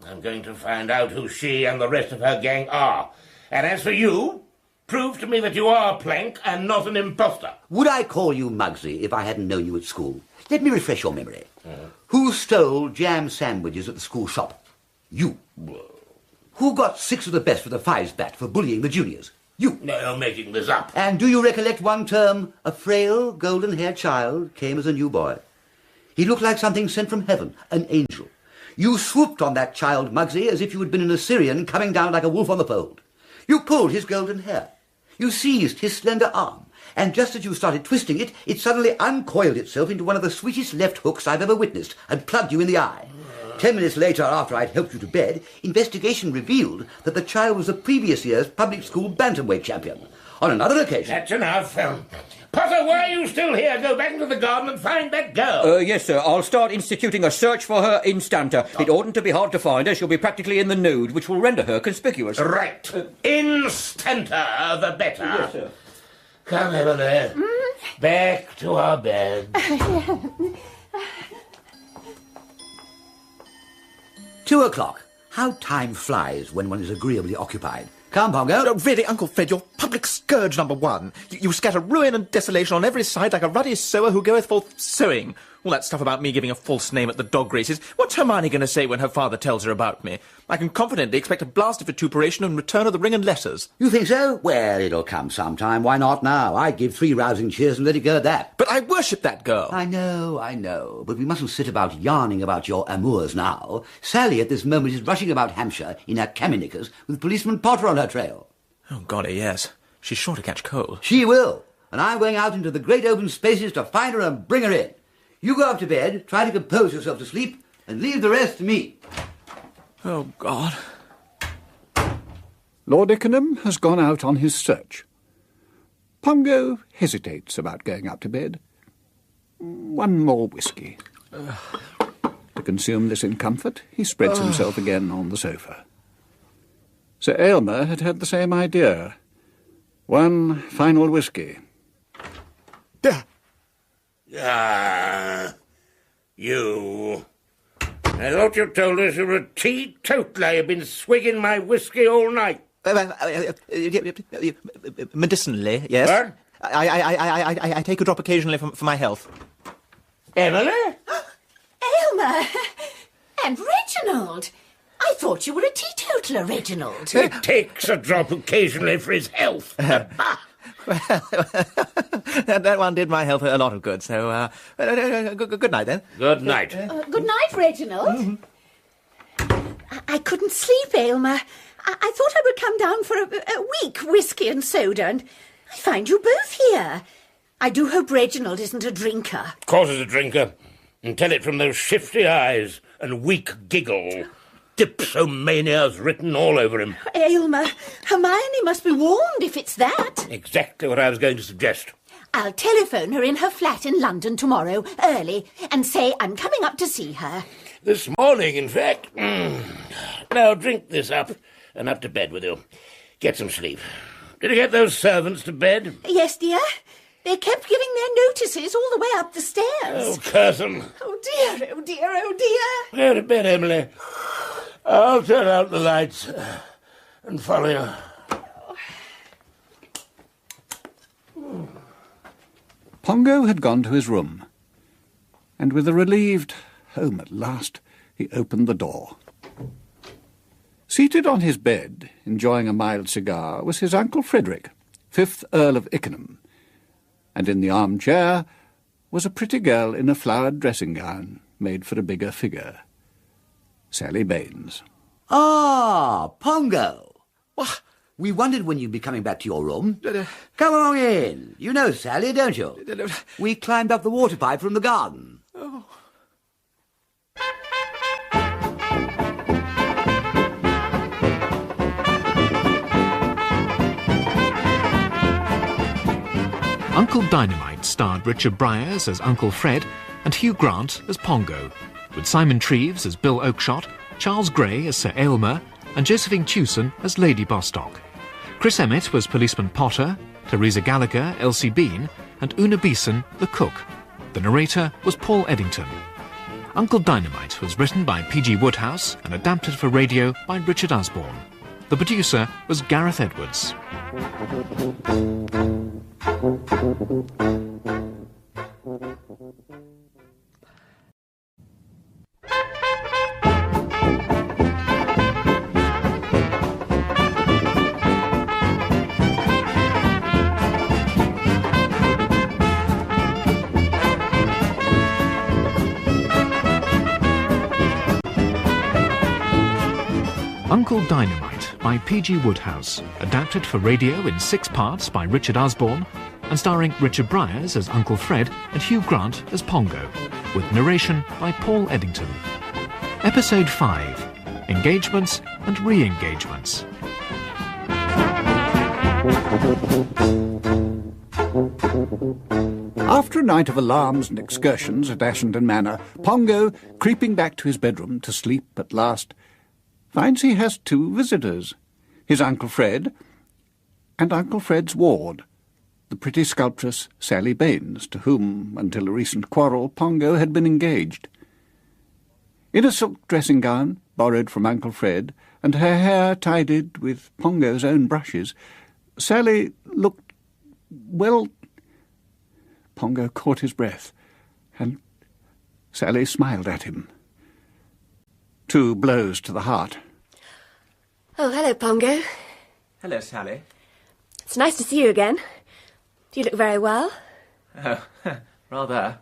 I'm going to find out who she and the rest of her gang are. And as for you, prove to me that you are Plank and not an impostor. Would I call you Mugsy if I hadn't known you at school? Let me refresh your memory. Who stole jam sandwiches at the school shop? You. Who got 6 of the best with a 5s bat for bullying the juniors? You. No, you're making this up. And do you recollect one term, a frail, golden-haired child came as a new boy? He looked like something sent from heaven, an angel. You swooped on that child, Mugsy, as if you had been an Assyrian coming down like a wolf on the fold. You pulled his golden hair. You seized his slender arm, and just as you started twisting it, it suddenly uncoiled itself into one of the sweetest left hooks I've ever witnessed and plugged you in the eye. 10 minutes later, after I'd helped you to bed, investigation revealed that the child was the previous year's public school bantamweight champion. On another occasion... That's enough. Potter, why are you still here? Go back into the garden and find that girl. Yes, sir. I'll start instituting a search for her instanter. It oughtn't to be hard to find her. She'll be practically in the nude, which will render her conspicuous. Right. Instanter, the better. Yes, sir. Come, Emily. Back to our bed. 2 o'clock. How time flies when one is agreeably occupied. Come, Pongo. No, really, Uncle Fred, you're public scourge number 1. You scatter ruin and desolation on every side like a ruddy sower who goeth forth sowing. All that stuff about me giving a false name at the dog races. What's Hermione going to say when her father tells her about me? I can confidently expect a blast of vituperation and return of the ring and letters. You think so? Well, it'll come sometime. Why not now? I'd give 3 rousing cheers and let it go at that. But I worship that girl. I know. But we mustn't sit about yarning about your amours now. Sally at this moment is rushing about Hampshire in her cami-knickers with policeman Potter on her trail. Oh, golly, yes. She's sure to catch cold. She will. And I'm going out into the great open spaces to find her and bring her in. You go up to bed, try to compose yourself to sleep, and leave the rest to me. Oh, God. Lord Ickenham has gone out on his search. Pongo hesitates about going up to bed. 1 more whisky. To consume this in comfort, he spreads himself again on the sofa. Sir Aylmer had had the same idea. 1 final whisky. You. I thought you told us you were a teetotaler. You've been swigging my whisky all night. Medicinally, yes. What? I take a drop occasionally for my health. Emily? Aylmer! And Reginald! I thought you were a teetotaler, Reginald. He takes a drop occasionally for his health. That one did my health a lot of good, so, good night, then. Good night. Good night, Reginald. I couldn't sleep, Aylmer. I thought I would come down for a week, whisky and soda, and I find you both here. I do hope Reginald isn't a drinker. Of course he's a drinker. And tell it from those shifty eyes and weak giggle. Dipsomania's written all over him. Aylmer, Hermione must be warned if it's that. Exactly what I was going to suggest. I'll telephone her in her flat in London tomorrow, early, and say I'm coming up to see her. This morning, in fact. Now drink this up, and up to bed with you. Get some sleep. Did you get those servants to bed? Yes, dear. They kept giving their notices all the way up the stairs. Oh, curse them. Oh, dear, oh, dear, oh, dear. Go to bed, Emily. I'll turn out the lights and follow you. Pongo had gone to his room, and with a relieved home at last, he opened the door. Seated on his bed, enjoying a mild cigar, was his Uncle Frederick, 5th Earl of Ickenham, and in the armchair was a pretty girl in a flowered dressing gown made for a bigger figure. Sally Baines. Ah, Pongo. What? We wondered when you'd be coming back to your room. Come along in. You know Sally, don't you? We climbed up the water pipe from the garden. Oh. Uncle Dynamite starred Richard Briers as Uncle Fred and Hugh Grant as Pongo, with Simon Treves as Bill Oakshott, Charles Gray as Sir Aylmer, and Josephine Tewson as Lady Bostock. Chris Emmett was Policeman Potter, Teresa Gallagher, Elsie Bean, and Una Beeson, the cook. The narrator was Paul Eddington. Uncle Dynamite was written by P.G. Wodehouse and adapted for radio by Richard Osborne. The producer was Gareth Edwards. Uncle Dynamite by P.G. Wodehouse, adapted for radio in 6 parts by Richard Osborne, and starring Richard Briers as Uncle Fred and Hugh Grant as Pongo, with narration by Paul Eddington. Episode 5, Engagements and Re-engagements. After a night of alarms and excursions at Ashendon Manor, Pongo, creeping back to his bedroom to sleep at last, finds he has 2 visitors, his Uncle Fred and Uncle Fred's ward, the pretty sculptress Sally Baines, to whom, until a recent quarrel, Pongo had been engaged. In a silk dressing gown, borrowed from Uncle Fred, and her hair tidied with Pongo's own brushes, Sally looked, well... Pongo caught his breath, and Sally smiled at him. 2 blows to the heart. Oh, hello, Pongo. Hello, Sally. It's nice to see you again. Do you look very well? Oh, rather.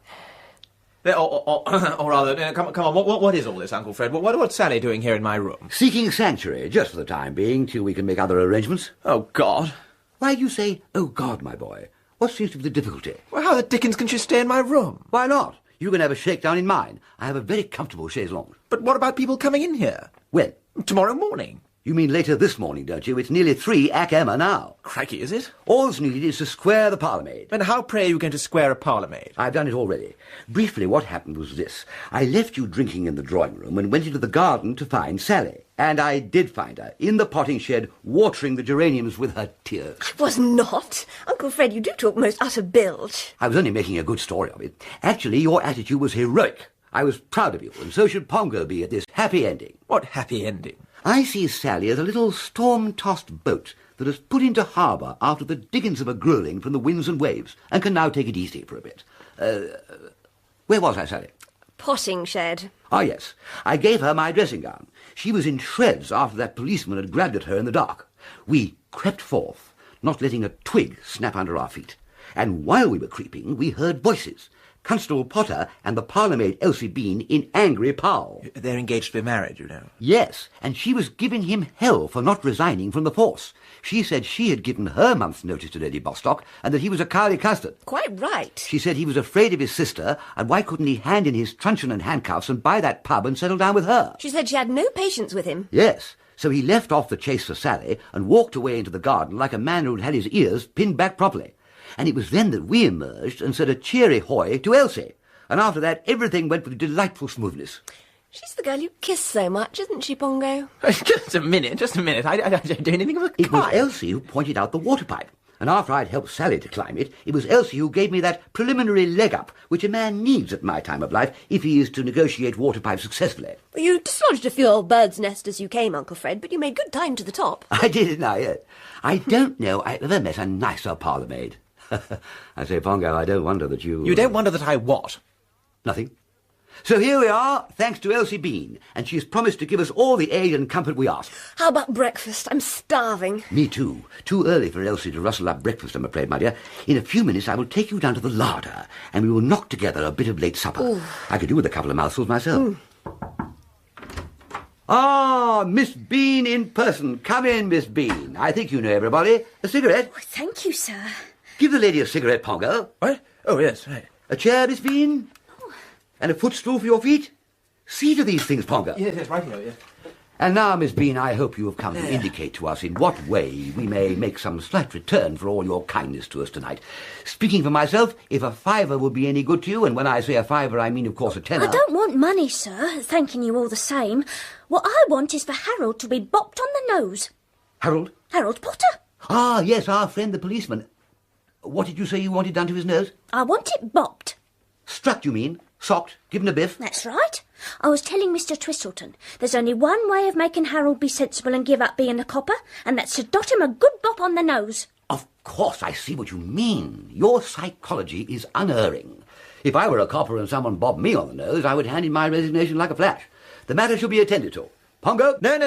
Or rather, come on, what is all this, Uncle Fred? What's Sally doing here in my room? Seeking sanctuary, just for the time being, till we can make other arrangements. Oh, God. Why do you say, oh, God, my boy? What seems to be the difficulty? Well, how the dickens can she stay in my room? Why not? You can have a shakedown in mine. I have a very comfortable chaise longue. But what about people coming in here? When? Tomorrow morning. You mean later this morning, don't you? It's nearly 3 Emma now. Crikey, is it? All that's needed is to square the parlourmaid. And how, pray, are you going to square a parlourmaid? I've done it already. Briefly, what happened was this. I left you drinking in the drawing room and went into the garden to find Sally. And I did find her, in the potting shed, watering the geraniums with her tears. I was not. Uncle Fred, you do talk most utter bilge. I was only making a good story of it. Actually, your attitude was heroic. I was proud of you, and so should Pongo be at this happy ending. What happy ending? I see Sally as a little storm-tossed boat that has put into harbour after the diggings of a gruelling from the winds and waves, and can now take it easy for a bit. Where was I, Sally? Potting shed. Ah, yes. I gave her my dressing gown. She was in shreds after that policeman had grabbed at her in the dark. We crept forth, not letting a twig snap under our feet. And while we were creeping, we heard voices. Constable Potter and the parlourmaid Elsie Bean in angry pow. They're engaged to be married, you know. Yes, and she was giving him hell for not resigning from the force. She said she had given her month's notice to Lady Bostock, and that he was a cowardly custard. Quite right. She said he was afraid of his sister, and why couldn't he hand in his truncheon and handcuffs and buy that pub and settle down with her? She said she had no patience with him. Yes, so he left off the chase for Sally and walked away into the garden like a man who'd had his ears pinned back properly. And it was then that we emerged and said a cheery hoy to Elsie. And after that, everything went with delightful smoothness. She's the girl you kiss so much, isn't she, Pongo? Just a minute. I don't do anything of the kind. It was Elsie who pointed out the water pipe. And after I'd helped Sally to climb it, it was Elsie who gave me that preliminary leg up, which a man needs at my time of life if he is to negotiate water pipes successfully. Well, you dislodged a few old birds' nests as you came, Uncle Fred, but you made good time to the top. I did, didn't I? Yes. I don't know I've ever met a nicer parlourmaid. I say, Pongo, I don't wonder that you... You don't wonder that I what? Nothing. So here we are, thanks to Elsie Bean, and she's promised to give us all the aid and comfort we ask. How about breakfast? I'm starving. Me too. Too early for Elsie to rustle up breakfast, I'm afraid, my dear. In a few minutes I will take you down to the larder, and we will knock together a bit of late supper. Ooh. I could do with a couple of mouthfuls myself. Ah, Miss Bean in person. Come in, Miss Bean. I think you know everybody. A cigarette? Oh, thank you, sir. Give the lady a cigarette, Pongo. What? Oh, yes, right. A chair, Miss Bean? And a footstool for your feet? See to these things, Pongo. Yes, right here, yes. And now, Miss Bean, I hope you have come to indicate to us in what way we may make some slight return for all your kindness to us tonight. Speaking for myself, if a fiver would be any good to you, and when I say a fiver, I mean, of course, a tenner... I don't want money, sir, thanking you all the same. What I want is for Harold to be bopped on the nose. Harold? Harold Potter. Ah, yes, our friend the policeman. What did you say you wanted done to his nose? I want it bopped. Struck, you mean? Socked? Given a biff? That's right. I was telling Mr. Twistleton there's only one way of making Harold be sensible and give up being a copper, and that's to dot him a good bop on the nose. Of course, I see what you mean. Your psychology is unerring. If I were a copper and someone bobbed me on the nose, I would hand in my resignation like a flash. The matter should be attended to. Pongo? No.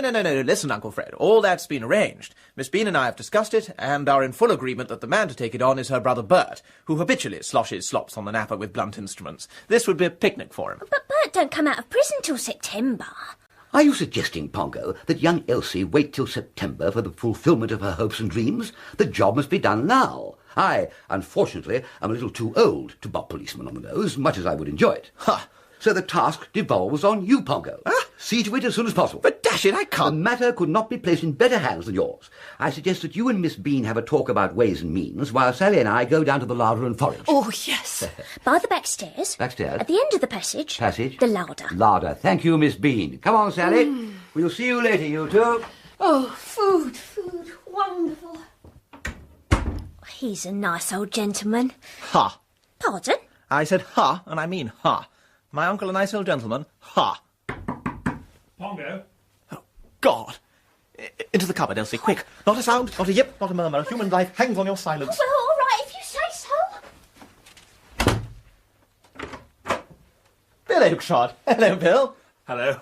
Listen, Uncle Fred. All that's been arranged. Miss Bean and I have discussed it, and are in full agreement that the man to take it on is her brother Bert, who habitually sloshes slops on the napper with blunt instruments. This would be a picnic for him. But Bert don't come out of prison till September. Are you suggesting, Pongo, that young Elsie wait till September for the fulfilment of her hopes and dreams? The job must be done now. I, unfortunately, am a little too old to bob policemen on the nose, much as I would enjoy it. Ha! So the task devolves on you, Pongo. See to it as soon as possible. But dash it, I can't. The matter could not be placed in better hands than yours. I suggest that you and Miss Bean have a talk about ways and means, while Sally and I go down to the larder and forage. Oh, yes. By the back stairs. Backstairs? At the end of the passage. Passage? The larder. Larder. Thank you, Miss Bean. Come on, Sally. We'll see you later, you two. Oh, food, wonderful. He's a nice old gentleman. Ha! Pardon? I said ha, and I mean ha. My uncle a nice old gentleman? Ha! Pongo? Oh, God! Into the cupboard, Elsie, quick. Not a sound, not a yip, not a murmur. Human life hangs on your silence. Well, all right, if you say so. Bill Oakshott. Hello, Bill. Hello.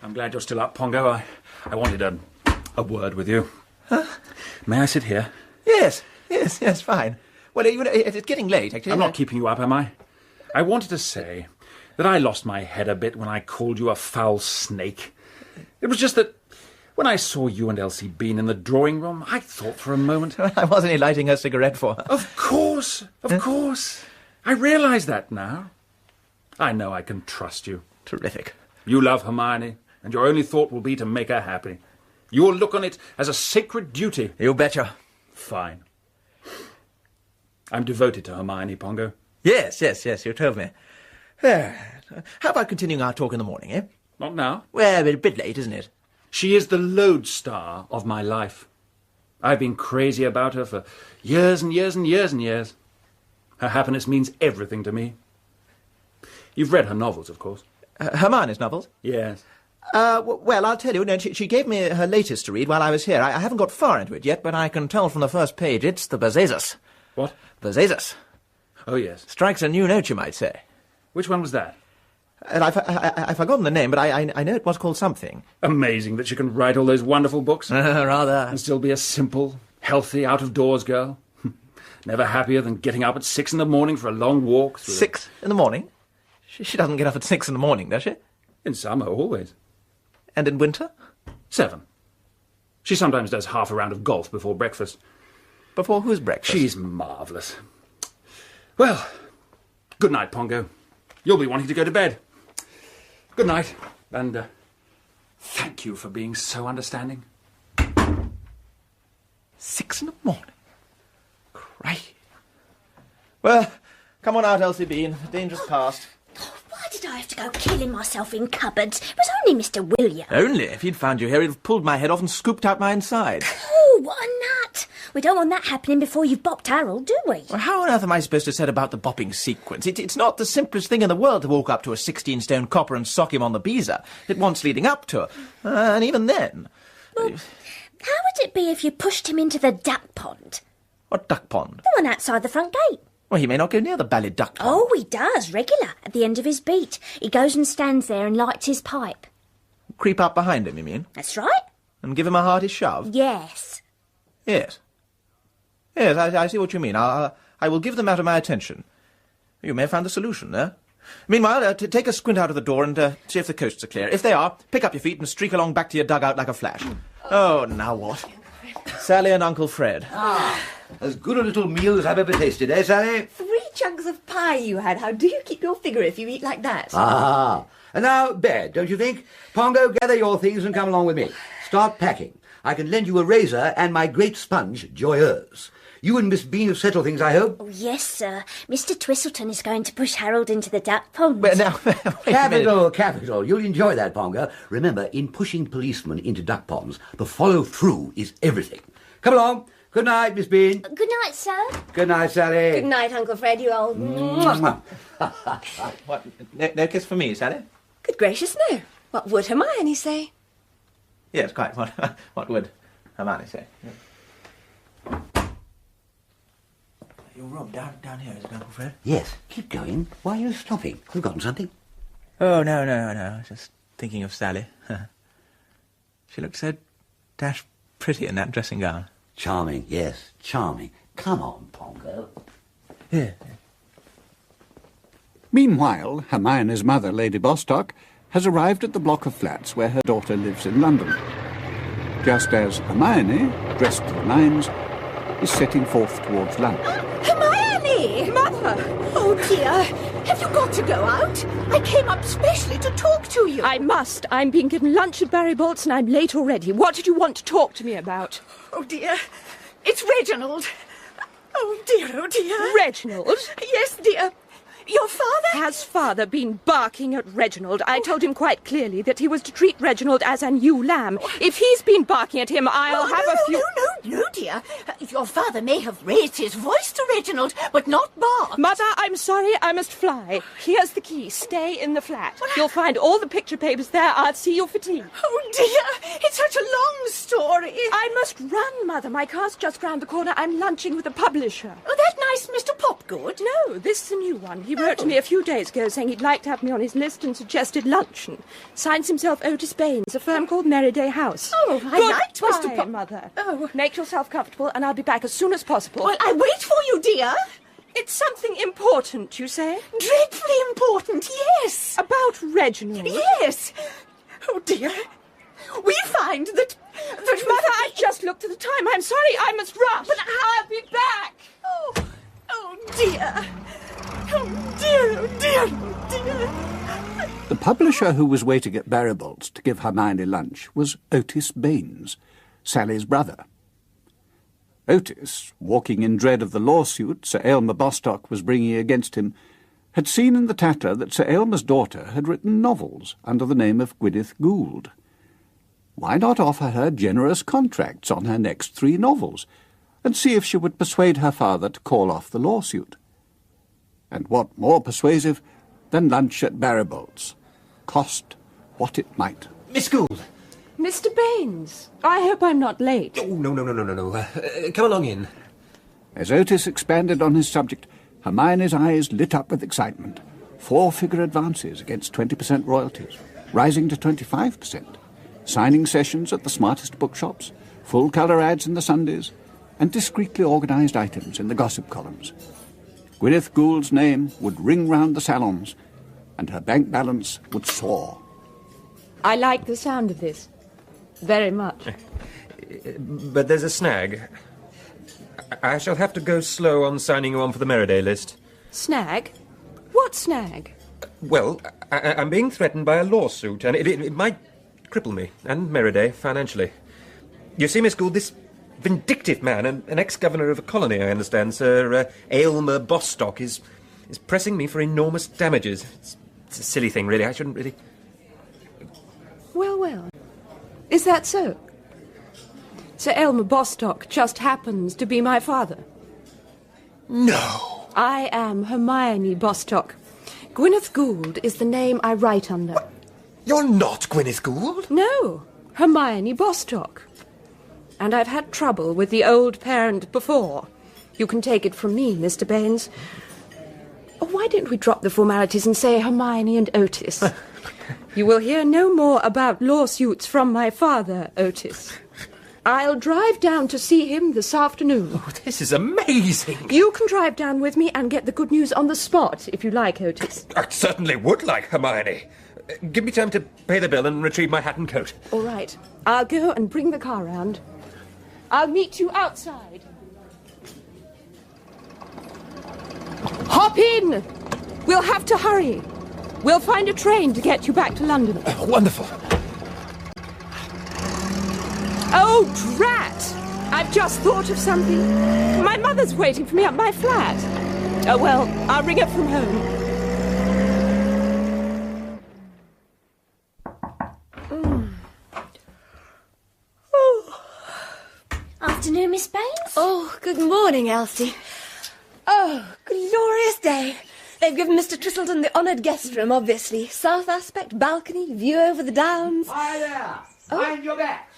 I'm glad you're still up, Pongo. I wanted a word with you. Huh? May I sit here? Yes, fine. Well, you know, it's getting late, actually. I'm not keeping you up, am I? I wanted to say that I lost my head a bit when I called you a foul snake. It was just that when I saw you and Elsie Bean in the drawing room, I thought for a moment... I wasn't lighting a cigarette for her. Of course. I realise that now. I know I can trust you. Terrific. You love Hermione, and your only thought will be to make her happy. You will look on it as a sacred duty. You betcha. Fine. I'm devoted to Hermione, Pongo. Yes, you told me. How about continuing our talk in the morning, eh? Not now. Well, a bit late, isn't it? She is the lodestar of my life. I've been crazy about her for years and years and years and years. Her happiness means everything to me. You've read her novels, of course. Hermione's novels? Yes. Well, I'll tell you, she gave me her latest to read while I was here. I haven't got far into it yet, but I can tell from the first page it's the Bezezus. What? Bezezus. Oh, yes. Strikes a new note, you might say. Which one was that? I've forgotten the name, but I know it was called something. Amazing that you can write all those wonderful books. Rather. And still be a simple, healthy, out-of-doors girl. Never happier than getting up at 6 in the morning for a long walk through... 6 in the morning? She doesn't get up at 6 in the morning, does she? In summer, always. And in winter? 7. She sometimes does half a round of golf before breakfast. Before whose breakfast? She's marvellous. Well, good night, Pongo. You'll be wanting to go to bed. Good night, and thank you for being so understanding. 6 in the morning? Crikey. Well, come on out, Elsie Bean. Dangerous past. Why did I have to go killing myself in cupboards? It was only Mr. William. Only? If he'd found you here, he'd have pulled my head off and scooped out my inside. Oh, what a nut! We don't want that happening before you've bopped Harold, do we? Well, how on earth am I supposed to set about the bopping sequence? It's not the simplest thing in the world to walk up to a 16-stone copper and sock him on the beezer. It wants leading up to it. And even then... Well, how would it be if you pushed him into the duck pond? What duck pond? The one outside the front gate. Well, he may not go near the ballad duck pond. Oh, he does, regular, at the end of his beat. He goes and stands there and lights his pipe. Creep up behind him, you mean? That's right. And give him a hearty shove? Yes. Yes. Yes, I see what you mean. I will give the matter my attention. You may have found the solution there. Meanwhile, take a squint out of the door and see if the coasts are clear. If they are, pick up your feet and streak along back to your dugout like a flash. Oh, now what? Sally and Uncle Fred. As good a little meal as I've ever tasted, eh, Sally? 3 chunks of pie you had. How do you keep your figure if you eat like that? Ah, and now bed, don't you think? Pongo, gather your things and come along with me. Start packing. I can lend you a razor and my great sponge, Joyeuse. You and Miss Bean have settled things, I hope? Oh, yes, sir. Mr. Twistleton is going to push Harold into the duck pond. But now, capital, capital. You'll enjoy that, Pongo. Remember, in pushing policemen into duck ponds, the follow-through is everything. Come along. Good night, Miss Bean. Good night, sir. Good night, Sally. Good night, Uncle Fred, you old... What? No kiss for me, Sally? Good gracious, no. What would Hermione say? Yes, quite. What would Hermione say? Yeah. Your room down here, is it, Uncle Fred? Yes, keep going. Why are you stopping? Forgotten something? Oh, no. I was just thinking of Sally. She looked so dash pretty in that dressing gown. Charming, yes, charming. Come on, Pongo. Here. Meanwhile, Hermione's mother, Lady Bostock, has arrived at the block of flats where her daughter lives in London. Just as Hermione, dressed to the nines, is setting forth towards lunch. Hermione! Mother! Oh, dear. Have you got to go out? I came up specially to talk to you. I must. I'm being given lunch at Barry Bolt's and I'm late already. What did you want to talk to me about? Oh, dear. It's Reginald. Oh, dear. Reginald? Yes, dear. Your father? Has father been barking at Reginald? I told him quite clearly that he was to treat Reginald as an ewe lamb. If he's been barking at him, I'll have a few... No, dear. Your father may have raised his voice to Reginald, but not barked. Mother, I'm sorry, I must fly. Here's the key. Stay in the flat. You'll find all the picture papers there. I'll see you for tea. Oh, dear. It's such a long story. I must run, Mother. My car's just round the corner. I'm lunching with a publisher. Oh, that nice Mr. Popgood? No, this is a new one. He wrote to me a few days ago saying he'd like to have me on his list and suggested luncheon. Signs himself Otis Baines, a firm called Merryday House. Oh, I liked Mr. Goodbye, Mother. Oh. Make yourself comfortable and I'll be back as soon as possible. Well, I'll wait for you, dear. It's something important, you say? Dreadfully important, yes. About Reginald? Yes. Oh, dear. We find that... Mother, I've just looked at the time. I'm sorry, I must rush. But I'll be back. Oh, dear. Oh, dear. The publisher who was waiting at Barrybolt's to give Hermione lunch was Otis Baines, Sally's brother. Otis, walking in dread of the lawsuit Sir Aylmer Bostock was bringing against him, had seen in the Tatler that Sir Aylmer's daughter had written novels under the name of Gwyneth Gould. Why not offer her generous contracts on her next 3 novels, and see if she would persuade her father to call off the lawsuit? And what more persuasive than lunch at Barrybolt's, cost what it might. Miss Gould! Mr. Baines, I hope I'm not late. Oh, no. Come along in. As Otis expanded on his subject, Hermione's eyes lit up with excitement. 4-figure advances against 20% royalties, rising to 25%. Signing sessions at the smartest bookshops, full-colour ads in the Sundays, and discreetly organised items in the gossip columns. Gwyneth Gould's name would ring round the salons, and her bank balance would soar. I like the sound of this. Very much. But there's a snag. I shall have to go slow on signing you on for the Merryday list. Snag? What snag? Well, I'm being threatened by a lawsuit, and it might cripple me and Merryday financially. You see, Miss Gould, this vindictive man, an ex-governor of a colony, I understand, Sir Aylmer Bostock, is pressing me for enormous damages. It's a silly thing, really. I shouldn't really... Well. Is that so? Sir Aylmer Bostock just happens to be my father. No! I am Hermione Bostock. Gwyneth Gould is the name I write under. What? You're not Gwyneth Gould? No, Hermione Bostock. And I've had trouble with the old parent before. You can take it from me, Mr. Baines. Oh, why don't we drop the formalities and say Hermione and Otis? You will hear no more about lawsuits from my father, Otis. I'll drive down to see him this afternoon. Oh, this is amazing. You can drive down with me and get the good news on the spot, if you like, Otis. I certainly would like, Hermione. Give me time to pay the bill and retrieve my hat and coat. All right. I'll go and bring the car round. I'll meet you outside. Hop in! We'll have to hurry. We'll find a train to get you back to London. Wonderful. Oh, drat! I've just thought of something. My mother's waiting for me at my flat. Oh, well, I'll ring it from home. Afternoon, Miss Baines. Oh, good morning, Elsie. Oh, glorious day. They've given Mr. Twistleton the honoured guest room, obviously. South aspect, balcony, view over the downs. Hi there! Mind your backs!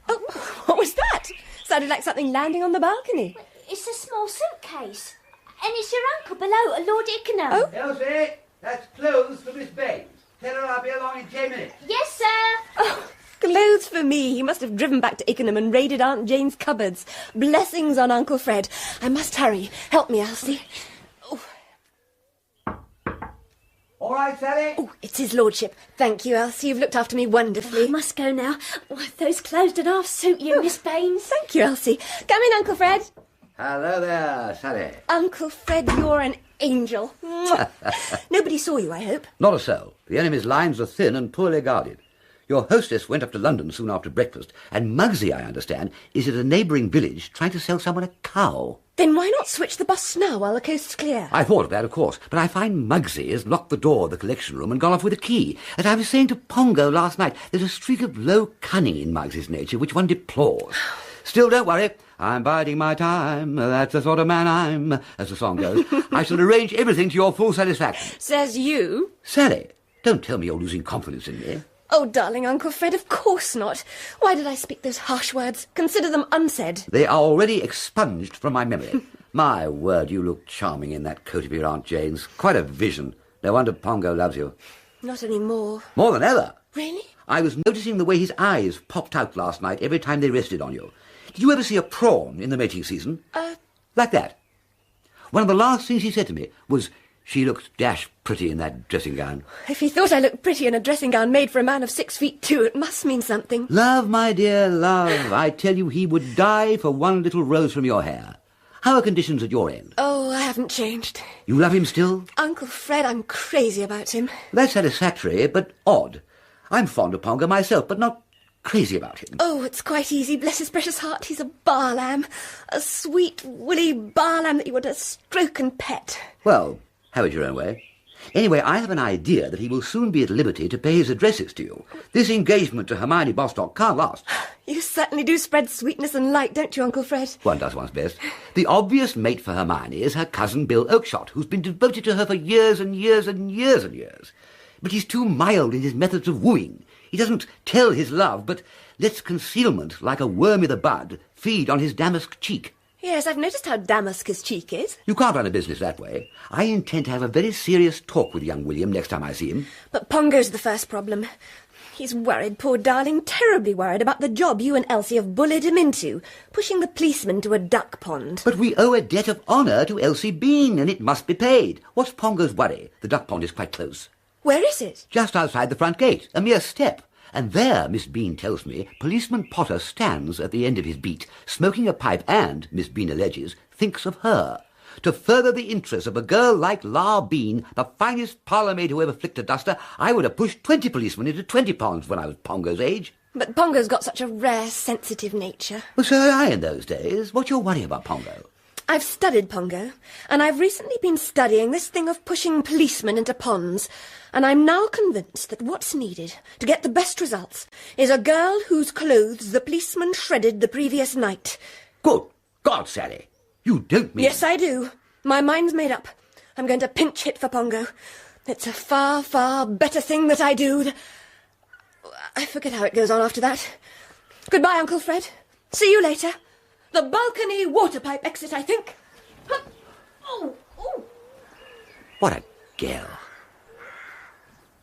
Oh, what was that? Sounded like something landing on the balcony. It's a small suitcase. And it's your uncle below, Lord Ickenham. Oh. Elsie, that's clothes for Miss Baines. Tell her I'll be along in 10 minutes. Yes, sir. Oh, clothes for me. He must have driven back to Ickenham and raided Aunt Jane's cupboards. Blessings on Uncle Fred. I must hurry. Help me, Elsie. All right, Sally? Oh, it's his lordship. Thank you, Elsie. You've looked after me wonderfully. I must go now. Oh, those clothes don't half suit you, Miss Baines. Thank you, Elsie. Come in, Uncle Fred. Hello there, Sally. Uncle Fred, you're an angel. Nobody saw you, I hope. Not a soul. The enemy's lines are thin and poorly guarded. Your hostess went up to London soon after breakfast, and Muggsy, I understand, is at a neighbouring village trying to sell someone a cow. Then why not switch the bus now while the coast's clear? I thought of that, of course, but I find Muggsy has locked the door of the collection room and gone off with a key. As I was saying to Pongo last night, there's a streak of low cunning in Muggsy's nature which one deplores. Still, don't worry. I'm biding my time. That's the sort of man I'm, as the song goes. I shall arrange everything to your full satisfaction. Says you? Sally, don't tell me you're losing confidence in me. Oh, darling Uncle Fred, of course not. Why did I speak those harsh words? Consider them unsaid. They are already expunged from my memory. My word, you look charming in that coat of your Aunt Jane's. Quite a vision. No wonder Pongo loves you. Not any more. More than ever. Really? I was noticing the way his eyes popped out last night every time they rested on you. Did you ever see a prawn in the mating season? Like that. One of the last things he said to me was, she looked dash pretty in that dressing gown. If he thought I looked pretty in a dressing gown made for a man of 6'2", it must mean something. Love, my dear, love. I tell you, he would die for one little rose from your hair. How are conditions at your end? Oh, I haven't changed. You love him still? Uncle Fred, I'm crazy about him. That's satisfactory, but odd. I'm fond of Pongo myself, but not crazy about him. Oh, it's quite easy. Bless his precious heart, he's a bar lamb. A sweet, woolly bar lamb that you want to stroke and pet. Well, have it your own way. Anyway, I have an idea that he will soon be at liberty to pay his addresses to you. This engagement to Hermione Bostock can't last. You certainly do spread sweetness and light, don't you, Uncle Fred? One does one's best. The obvious mate for Hermione is her cousin Bill Oakshott, who's been devoted to her for years and years and years and years. But he's too mild in his methods of wooing. He doesn't tell his love, but lets concealment, like a worm in the bud, feed on his damask cheek. Yes, I've noticed how damask his cheek is. You can't run a business that way. I intend to have a very serious talk with young William next time I see him. But Pongo's the first problem. He's worried, poor darling, terribly worried about the job you and Elsie have bullied him into, pushing the policeman to a duck pond. But we owe a debt of honour to Elsie Bean, and it must be paid. What's Pongo's worry? The duck pond is quite close. Where is it? Just outside the front gate, a mere step. And there, Miss Bean tells me, Policeman Potter stands at the end of his beat, smoking a pipe and, Miss Bean alleges, thinks of her. To further the interests of a girl like La Bean, the finest parlour-maid who ever flicked a duster, I would have pushed 20 policemen into 20 ponds when I was Pongo's age. But Pongo's got such a rare, sensitive nature. Well, so had I in those days. What's your worry about Pongo? I've studied Pongo, and I've recently been studying this thing of pushing policemen into ponds, and I'm now convinced that what's needed to get the best results is a girl whose clothes the policeman shredded the previous night. Good God, Sally! You don't mean... Yes, I do. My mind's made up. I'm going to pinch hit for Pongo. It's a far, far better thing that I do. I forget how it goes on after that. Goodbye, Uncle Fred. See you later. The balcony water pipe exit, I think. Oh, oh. What a girl.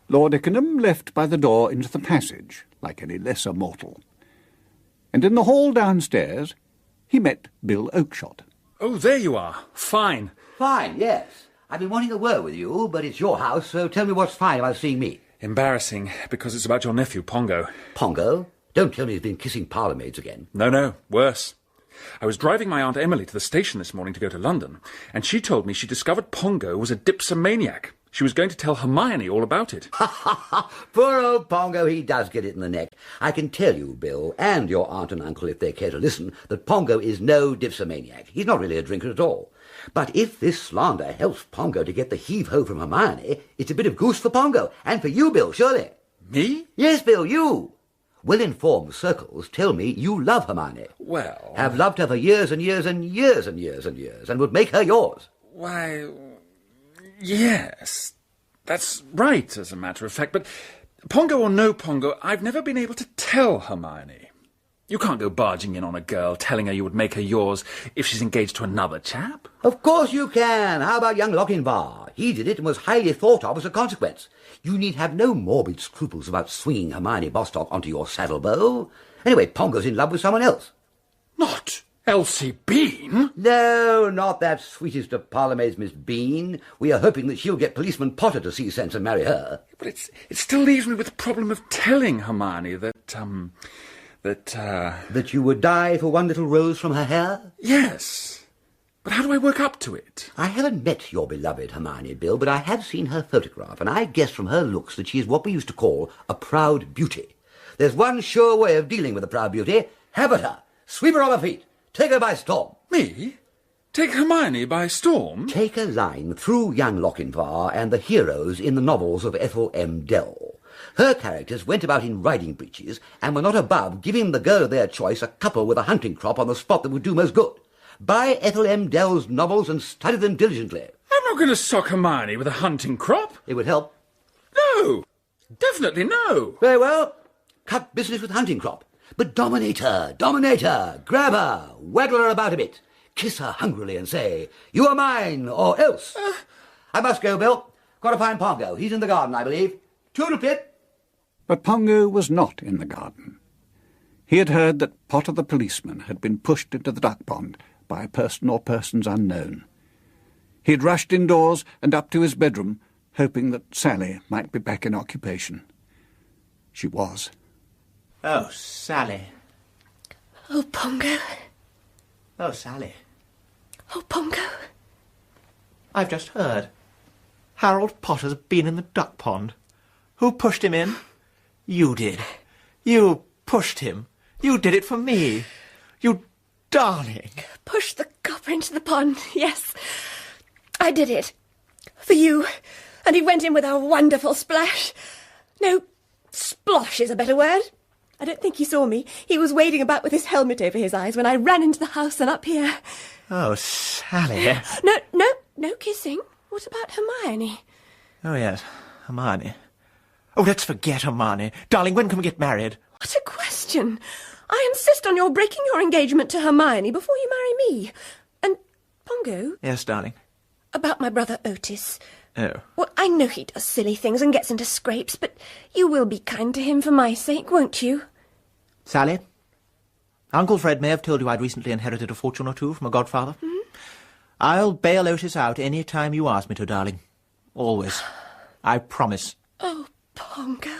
Lord Ickenham left by the door into the passage, like any lesser mortal. And in the hall downstairs, he met Bill Oakshott. Oh, there you are. Fine. Fine, yes. I've been wanting a word with you, but it's your house, so tell me what's fine about seeing me. Embarrassing, because it's about your nephew, Pongo. Pongo? Don't tell me he's been kissing parlour-maids again. No, worse. I was driving my Aunt Emily to the station this morning to go to London, and she told me she discovered Pongo was a dipsomaniac. She was going to tell Hermione all about it. Poor old Pongo, he does get it in the neck. I can tell you, Bill, and your aunt and uncle, if they care to listen, that Pongo is no dipsomaniac. He's not really a drinker at all. But if this slander helps Pongo to get the heave-ho from Hermione, it's a bit of goose for Pongo, and for you, Bill, surely. Me? Yes, Bill, you. Well-informed circles tell me you love Hermione. Well... Have loved her for years and years and years and years and years, and would make her yours. Why... yes, that's right, as a matter of fact, but Pongo or no Pongo, I've never been able to tell Hermione. You can't go barging in on a girl, telling her you would make her yours if she's engaged to another chap. Of course you can. How about young Lochinvar? He did it and was highly thought of as a consequence. You need have no morbid scruples about swinging Hermione Bostock onto your saddle bow. Anyway, Pongo's in love with someone else. Not Elsie Bean? No, not that sweetest of parlourmaids, Miss Bean. We are hoping that she'll get Policeman Potter to see sense and marry her. But it still leaves me with the problem of telling Hermione that you would die for one little rose from her hair? Yes. But how do I work up to it? I haven't met your beloved Hermione, Bill, but I have seen her photograph, and I guess from her looks that she is what we used to call a proud beauty. There's one sure way of dealing with a proud beauty. Have at her. Sweep her off her feet. Take her by storm. Me? Take Hermione by storm? Take a line through young Lochinvar and the heroes in the novels of Ethel M. Dell. Her characters went about in riding breeches and were not above giving the girl of their choice a couple with a hunting crop on the spot that would do most good. Buy Ethel M. Dell's novels and study them diligently. I'm not going to sock Hermione with a hunting crop. It would help. No. Definitely no. Very well. Cut business with hunting crop. But dominate her, grab her, waggle her about a bit, kiss her hungrily and say, "You are mine, or else." I must go, Bill. Got to find Pongo. He's in the garden, I believe. Toodle-pip. But Pongo was not in the garden. He had heard that Potter the policeman had been pushed into the duck pond by a person or persons unknown. He had rushed indoors and up to his bedroom, hoping that Sally might be back in occupation. She was. Oh, Sally. Oh, Pongo. Oh, Sally. Oh, Pongo. I've just heard. Harold Potter's been in the duck pond. Who pushed him in? You did. You pushed him. You did it for me. You darling. Pushed the copper into the pond, yes. I did it. For you. And he went in with a wonderful splash. No, splosh is a better word. I don't think he saw me. He was wading about with his helmet over his eyes when I ran into the house and up here. Oh, Sally. No kissing. What about Hermione? Oh, yes, Hermione. Oh, let's forget Hermione. Darling, when can we get married? What a question. I insist on your breaking your engagement to Hermione before you marry me. And, Pongo? Yes, darling? About my brother Otis. Oh. Well, I know he does silly things and gets into scrapes, but you will be kind to him for my sake, won't you? Sally, Uncle Fred may have told you I'd recently inherited a fortune or two from a godfather. Mm-hmm. I'll bail Otis out any time you ask me to, darling. Always. I promise. Oh, Pongo.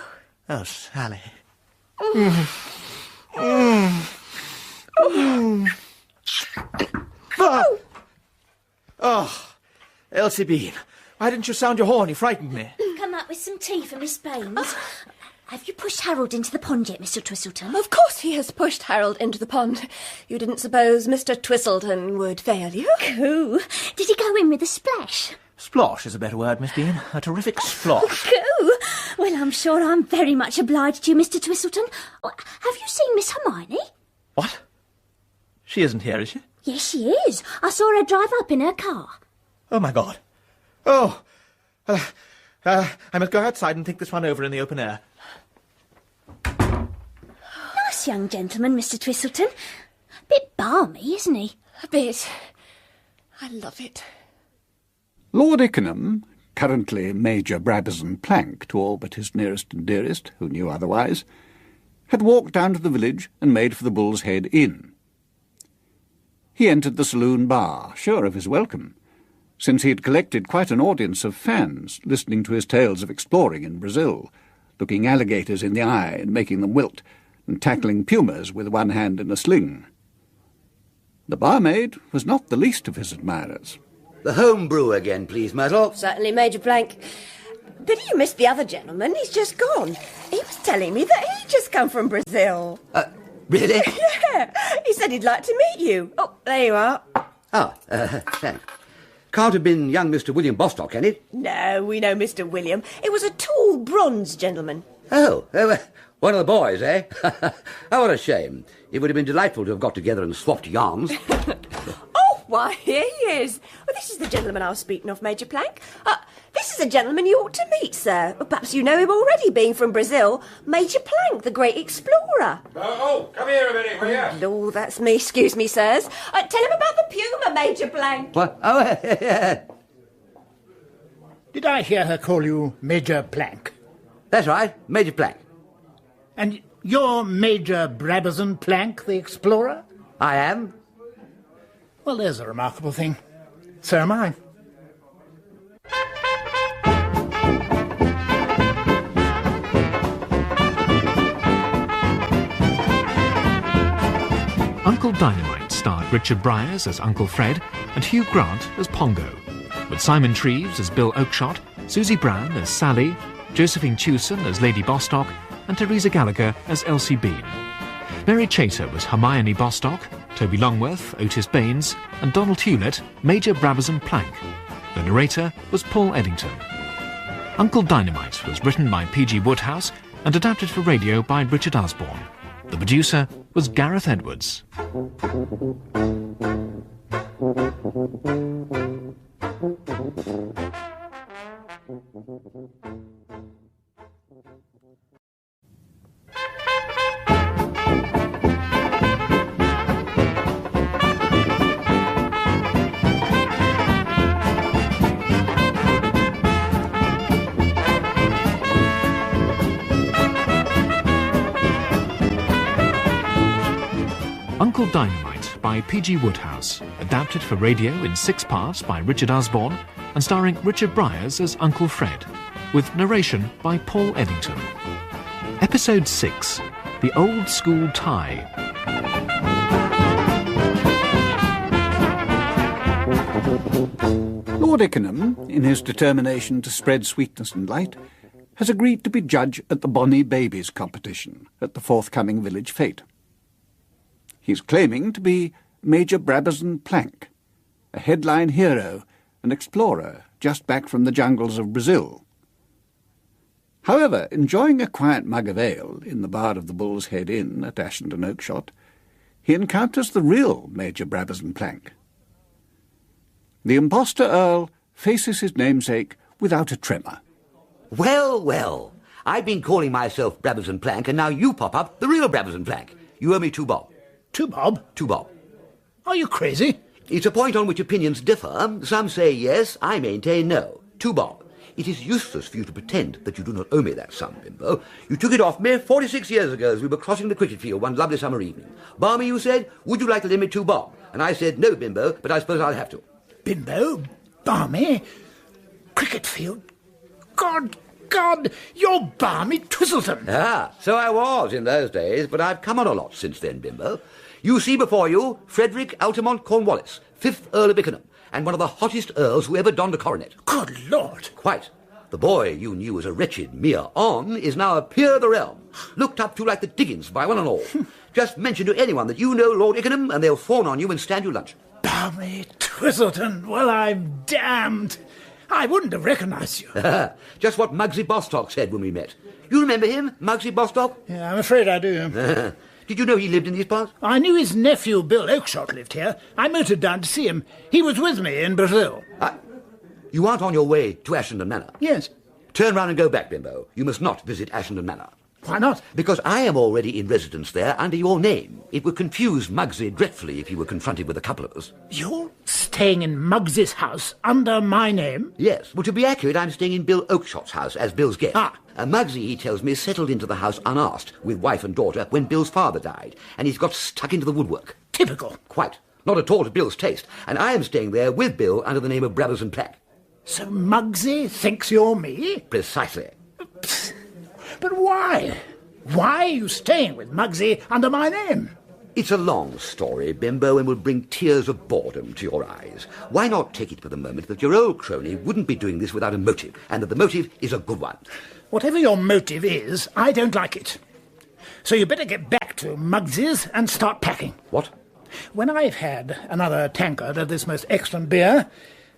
Oh, Sally. Oh, Elsie Bean, why didn't you sound your horn? You frightened me. Come up with some tea for Miss Baines. Have you pushed Harold into the pond yet, Mr. Twistleton? Of course he has pushed Harold into the pond. You didn't suppose Mr. Twistleton would fail you? Coo. Did he go in with a splash? Splosh is a better word, Miss Bean. A terrific splosh. Coo. Well, I'm sure I'm very much obliged to you, Mr. Twistleton. Have you seen Miss Hermione? What? She isn't here, is she? Yes, she is. I saw her drive up in her car. Oh, my God. Oh. I must go outside and think this one over in the open air. Nice young gentleman, Mr. Twistleton. Bit balmy, isn't he? A bit. I love it. Lord Ickenham, currently Major Brabazon Plank to all but his nearest and dearest, who knew otherwise, had walked down to the village and made for the Bull's Head Inn. He entered the saloon bar, sure of his welcome, since he had collected quite an audience of fans listening to his tales of exploring in Brazil, looking alligators in the eye and making them wilt, and tackling pumas with one hand in a sling. The barmaid was not the least of his admirers. The home brew again, please, Myrtle. Certainly, Major Plank. But you missed the other gentleman. He's just gone. He was telling me that he'd just come from Brazil. Really? Yeah. He said he'd like to meet you. Oh, there you are. Thanks. Can't have been young Mr. William Bostock, can it? No, we know Mr. William. It was a tall, bronze gentleman. Oh, one of the boys, eh? Oh, what a shame. It would have been delightful to have got together and swapped yarns. Oh, why, here he is. Well, this is the gentleman I was speaking of, Major Plank. This is a gentleman you ought to meet, sir. Well, perhaps you know him already, being from Brazil. Major Plank, the great explorer. Come here a minute, will you? Oh, that's me. Excuse me, sirs. Tell him about the puma, Major Plank. What? Oh, yeah. Did I hear her call you Major Plank? That's right, Major Plank. And you're Major Brabazon Plank, the explorer? I am. Well, there's a remarkable thing. So am I. Uncle Dynamite starred Richard Briers as Uncle Fred and Hugh Grant as Pongo, with Simon Treves as Bill Oakeshott, Susie Brown as Sally, Josephine Tewson as Lady Bostock, and Teresa Gallagher as Elsie Bean. Mary Chater was Hermione Bostock, Toby Longworth, Otis Baines, and Donald Hewlett, Major Brabazon Plank. The narrator was Paul Eddington. Uncle Dynamite was written by P.G. Wodehouse and adapted for radio by Richard Osborne. The producer was Gareth Edwards. Uncle Dynamite by P.G. Wodehouse, adapted for radio in 6 parts by Richard Osborne and starring Richard Briers as Uncle Fred, with narration by Paul Eddington. Episode 6, The Old School Tie. Lord Ickenham, in his determination to spread sweetness and light, has agreed to be judge at the Bonnie Babies competition at the forthcoming village fete. He's claiming to be Major Brabazon Plank, a headline hero and explorer just back from the jungles of Brazil. However, enjoying a quiet mug of ale in the bar of the Bull's Head Inn at Ashendon Oakeshott, he encounters the real Major Brabazon Plank. The impostor Earl faces his namesake without a tremor. Well, well, I've been calling myself Brabazon Plank, and now you pop up, the real Brabazon Plank. You owe me 2 bob. 2 bob? 2 bob. Are you crazy? It's a point on which opinions differ. Some say yes, I maintain no. 2 bob. It is useless for you to pretend that you do not owe me that sum, Bimbo. You took it off me 46 years ago as we were crossing the cricket field one lovely summer evening. Barmy, you said, would you like to lend me 2 bob? And I said, no, Bimbo, but I suppose I'll have to. Bimbo? Barmy? Cricket field? God, you're Barmy Twistleton. Ah, so I was in those days, but I've come on a lot since then, Bimbo. You see before you Frederick Altamont Cornwallis, 5th Earl of Ickenham, and one of the hottest earls who ever donned a coronet. Good Lord! Quite. The boy you knew as a wretched mere-on is now a peer of the realm, looked up to like the Dickens by one and all. Just mention to anyone that you know Lord Ickenham, and they'll fawn on you and stand you lunch. Barmy Twistleton, well, I'm damned. I wouldn't have recognised you. Just what Muggsy Bostock said when we met. You remember him, Muggsy Bostock? Yeah, I'm afraid I do. Did you know he lived in these parts? I knew his nephew, Bill Oakeshott, lived here. I motored down to see him. He was with me in Brazil. You aren't on your way to Ashendon Manor? Yes. Turn round and go back, Bimbo. You must not visit Ashendon Manor. Why not? Because I am already in residence there under your name. It would confuse Muggsy dreadfully if he were confronted with a couple of us. You're staying in Muggsy's house under my name? Yes. Well, to be accurate, I'm staying in Bill Oakeshott's house as Bill's guest. Muggsy, he tells me, settled into the house unasked with wife and daughter when Bill's father died, and he's got stuck into the woodwork. Typical. Quite. Not at all to Bill's taste. And I am staying there with Bill under the name of Brabazon Plank. So Muggsy thinks you're me? Precisely. But why? Why are you staying with Muggsy under my name? It's a long story, Bimbo, and will bring tears of boredom to your eyes. Why not take it for the moment that your old crony wouldn't be doing this without a motive, and that the motive is a good one? Whatever your motive is, I don't like it. So you better get back to Muggsy's and start packing. What? When I've had another tankard of this most excellent beer,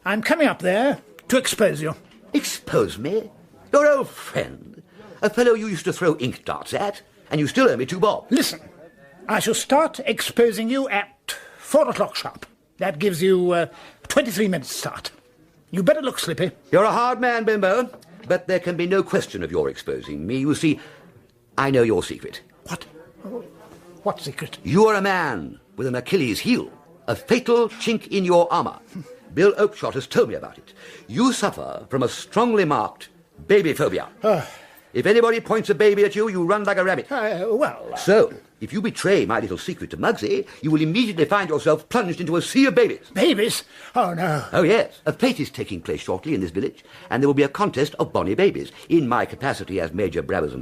I'm coming up there to expose you. Expose me? Your old friend? A fellow you used to throw ink darts at, and you still owe me 2 bob. Listen, I shall start exposing you at 4 o'clock sharp. That gives you 23 minutes start. You better look slippy. You're a hard man, Bimbo, but there can be no question of your exposing me. You see, I know your secret. What? What secret? You're a man with an Achilles heel, a fatal chink in your armour. Bill Oakshott has told me about it. You suffer from a strongly marked baby phobia. If anybody points a baby at you, you run like a rabbit. So, if you betray my little secret to Muggsy, you will immediately find yourself plunged into a sea of babies. Babies? Oh, no. Oh, yes. A fete is taking place shortly in this village, and there will be a contest of bonny babies. In my capacity as Major Briers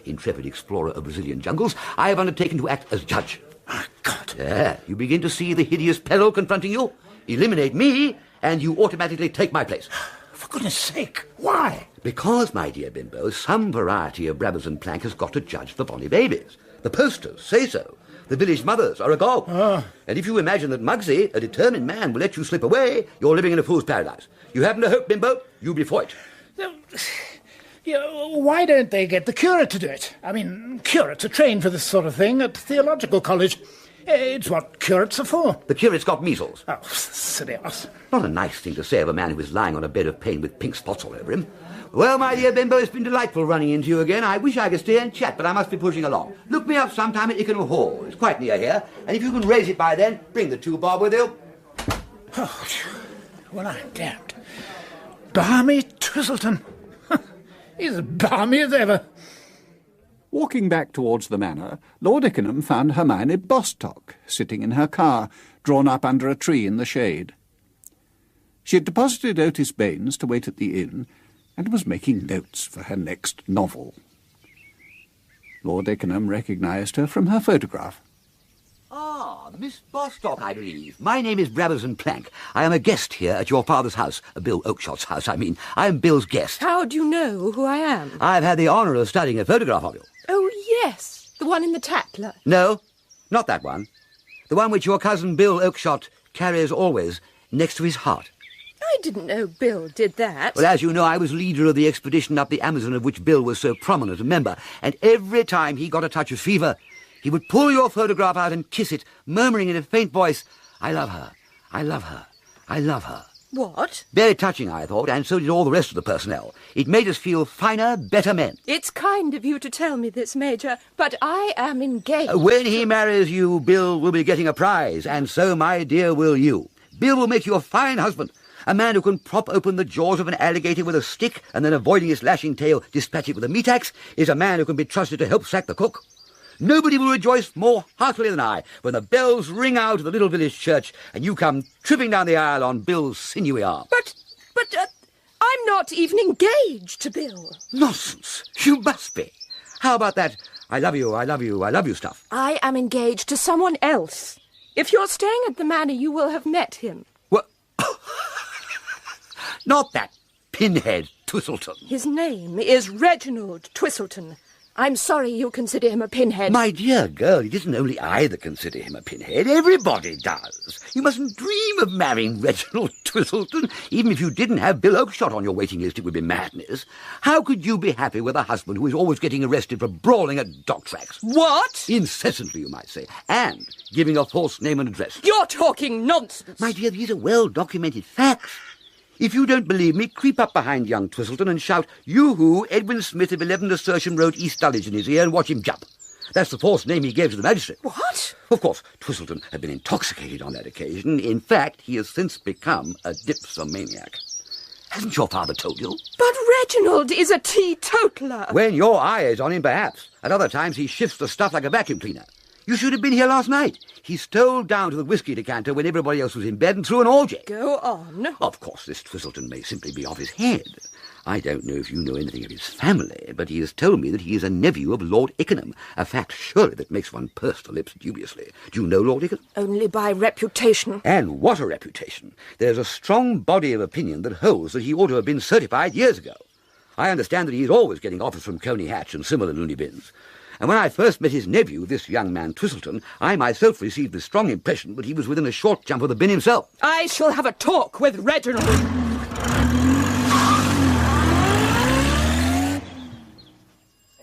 intrepid explorer of Brazilian jungles, I have undertaken to act as judge. Oh, God. You begin to see the hideous peril confronting you? Eliminate me, and you automatically take my place. For goodness sake, why? Because, my dear Bimbo, some variety of Briers has got to judge the bonny babies. The posters say so. The village mothers are agog. And if you imagine that Muggsy, a determined man, will let you slip away, you're living in a fool's paradise. You haven't a hope, Bimbo, you be for it. Why don't they get the curate to do it? I mean, curates are trained for this sort of thing at theological college. It's what curates are for. The curate's got measles. Oh, silly ass. Not a nice thing to say of a man who is lying on a bed of pain with pink spots all over him. Well, my dear Bimbo, it's been delightful running into you again. I wish I could stay and chat, but I must be pushing along. Look me up sometime at Ickenham Hall. It's quite near here. And if you can raise it by then, bring the 2 bob with you. Oh, well, I'm damned. Balmy Twistleton. He's as balmy as ever. Walking back towards the manor, Lord Ickenham found Hermione Bostock sitting in her car, drawn up under a tree in the shade. She had deposited Otis Baines to wait at the inn, and was making notes for her next novel. Lord Ickenham recognised her from her photograph. Ah, Miss Bostock, I believe. My name is Briers. I am a guest here at your father's house, Bill Oakshott's house, I mean. I am Bill's guest. How do you know who I am? I've had the honour of studying a photograph of you. Oh, yes, the one in the Tatler. No, not that one. The one which your cousin Bill Oakshott carries always next to his heart. I didn't know Bill did that. Well, as you know, I was leader of the expedition up the Amazon of which Bill was so prominent a member, and every time he got a touch of fever, he would pull your photograph out and kiss it, murmuring in a faint voice, "I love her, I love her, I love her." What? Very touching, I thought, and so did all the rest of the personnel. It made us feel finer, better men. It's kind of you to tell me this, Major, but I am engaged. When he marries you, Bill will be getting a prize, and so, my dear, will you. Bill will make you a fine husband. A man who can prop open the jaws of an alligator with a stick and then, avoiding its lashing tail, dispatch it with a meat axe, is a man who can be trusted to help sack the cook. Nobody will rejoice more heartily than I when the bells ring out of the little village church and you come tripping down the aisle on Bill's sinewy arm. But I'm not even engaged to Bill. Nonsense. You must be. How about that I love you, I love you, I love you stuff? I am engaged to someone else. If you're staying at the Manor, you will have met him. What? Not that pinhead Twistleton. His name is Reginald Twistleton. I'm sorry you consider him a pinhead. My dear girl, it isn't only I that consider him a pinhead. Everybody does. You mustn't dream of marrying Reginald Twistleton. Even if you didn't have Bill Oakshott on your waiting list, it would be madness. How could you be happy with a husband who is always getting arrested for brawling at dog tracks? What? Incessantly, you might say. And giving a false name and address. You're talking nonsense. My dear, these are well-documented facts. If you don't believe me, creep up behind young Twistleton and shout, "Yoo-hoo, Edwin Smith of 11 Assertion Road, East Dulwich," in his ear and watch him jump. That's the false name he gave to the magistrate. What? Of course, Twistleton had been intoxicated on that occasion. In fact, he has since become a dipsomaniac. Hasn't your father told you? But Reginald is a teetotaler. When your eye is on him, perhaps. At other times, he shifts the stuff like a vacuum cleaner. You should have been here last night. He stole down to the whiskey decanter when everybody else was in bed and threw an orgy. Go on. Of course, this Twistleton may simply be off his head. I don't know if you know anything of his family, but he has told me that he is a nephew of Lord Ickenham, a fact surely that makes one purse the lips dubiously. Do you know Lord Ickenham? Only by reputation. And what a reputation! There's a strong body of opinion that holds that he ought to have been certified years ago. I understand that he's always getting offers from Coney Hatch and similar loony bins. And when I first met his nephew, this young man Twistleton, I myself received the strong impression that he was within a short jump of the bin himself. I shall have a talk with Reginald.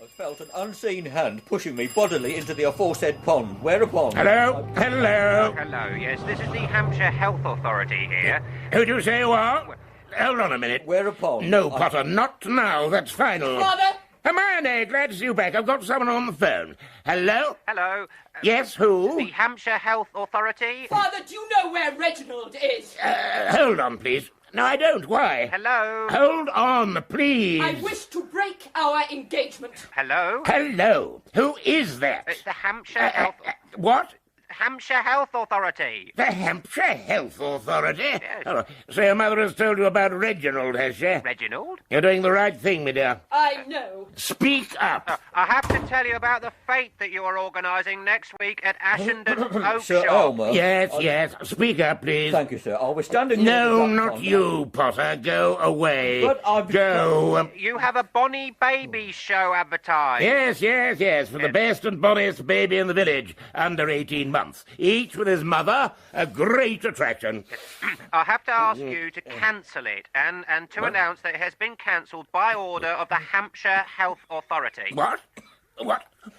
I felt an unseen hand pushing me bodily into the aforesaid pond, whereupon... Hello? Hello? Hello, yes, this is the Hampshire Health Authority here. Who do you say you are? Hold on a minute. Whereupon... No, Potter, not now. That's final. Father? Hermione, glad to see you back. I've got someone on the phone. Hello? Hello? Yes, who? The Hampshire Health Authority. Father, do you know where Reginald is? Hold on, please. No, I don't. Why? Hello? Hold on, please. I wish to break our engagement. Hello? Hello? Who is that? It's the Hampshire Health... What? Hampshire Health Authority. The Hampshire Health Authority? Yes. Oh, so your mother has told you about Reginald, has she? Reginald? You're doing the right thing, my dear. I know. Speak up. I have to tell you about the fete that you are organising next week at Ashendon Oakshott. Sir Elmer... Yes. Speak up, please. Thank you, sir. I was standing... No, not you, Potter. Go away. But I've... Go. You have a Bonnie Baby show advertised. Yes. For the best and bonniest baby in the village, under 18 months. Each with his mother, a great attraction. I have to ask you to cancel it and to announce that it has been cancelled by order of the Hampshire Health Authority. What?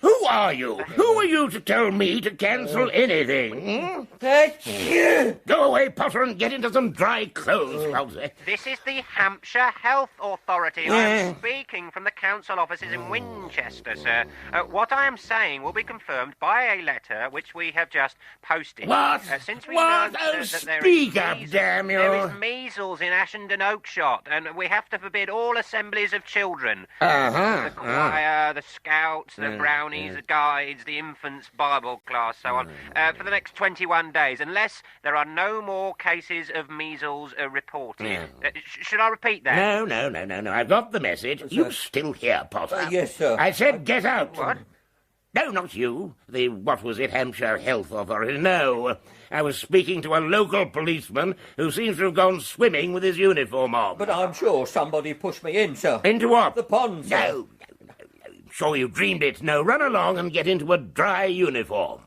Who are you? Who are you to tell me to cancel anything? Go away, Potter, and get into some dry clothes, Rosie. This is the Hampshire Health Authority. I am speaking from the council offices in Winchester, sir. What I am saying will be confirmed by a letter which we have just posted. What? Since we What? know Oh, that there speak is up, measles, damn you. There is measles in Ashendon Oakshott, and we have to forbid all assemblies of children. Uh-huh. The choir, the scouts, the brownies, the guides, the infants' Bible class, so on, for the next 21 days, unless there are no more cases of measles reported. Should I repeat that? No. I've got the message. You still here, Potter? Yes, sir. I said get out. What? No, not you. The, what was it, Hampshire Health Authority? No. I was speaking to a local policeman who seems to have gone swimming with his uniform on. But I'm sure somebody pushed me in, sir. Into what? The pond, sir. No. Sure you dreamed it. No, run along and get into a dry uniform.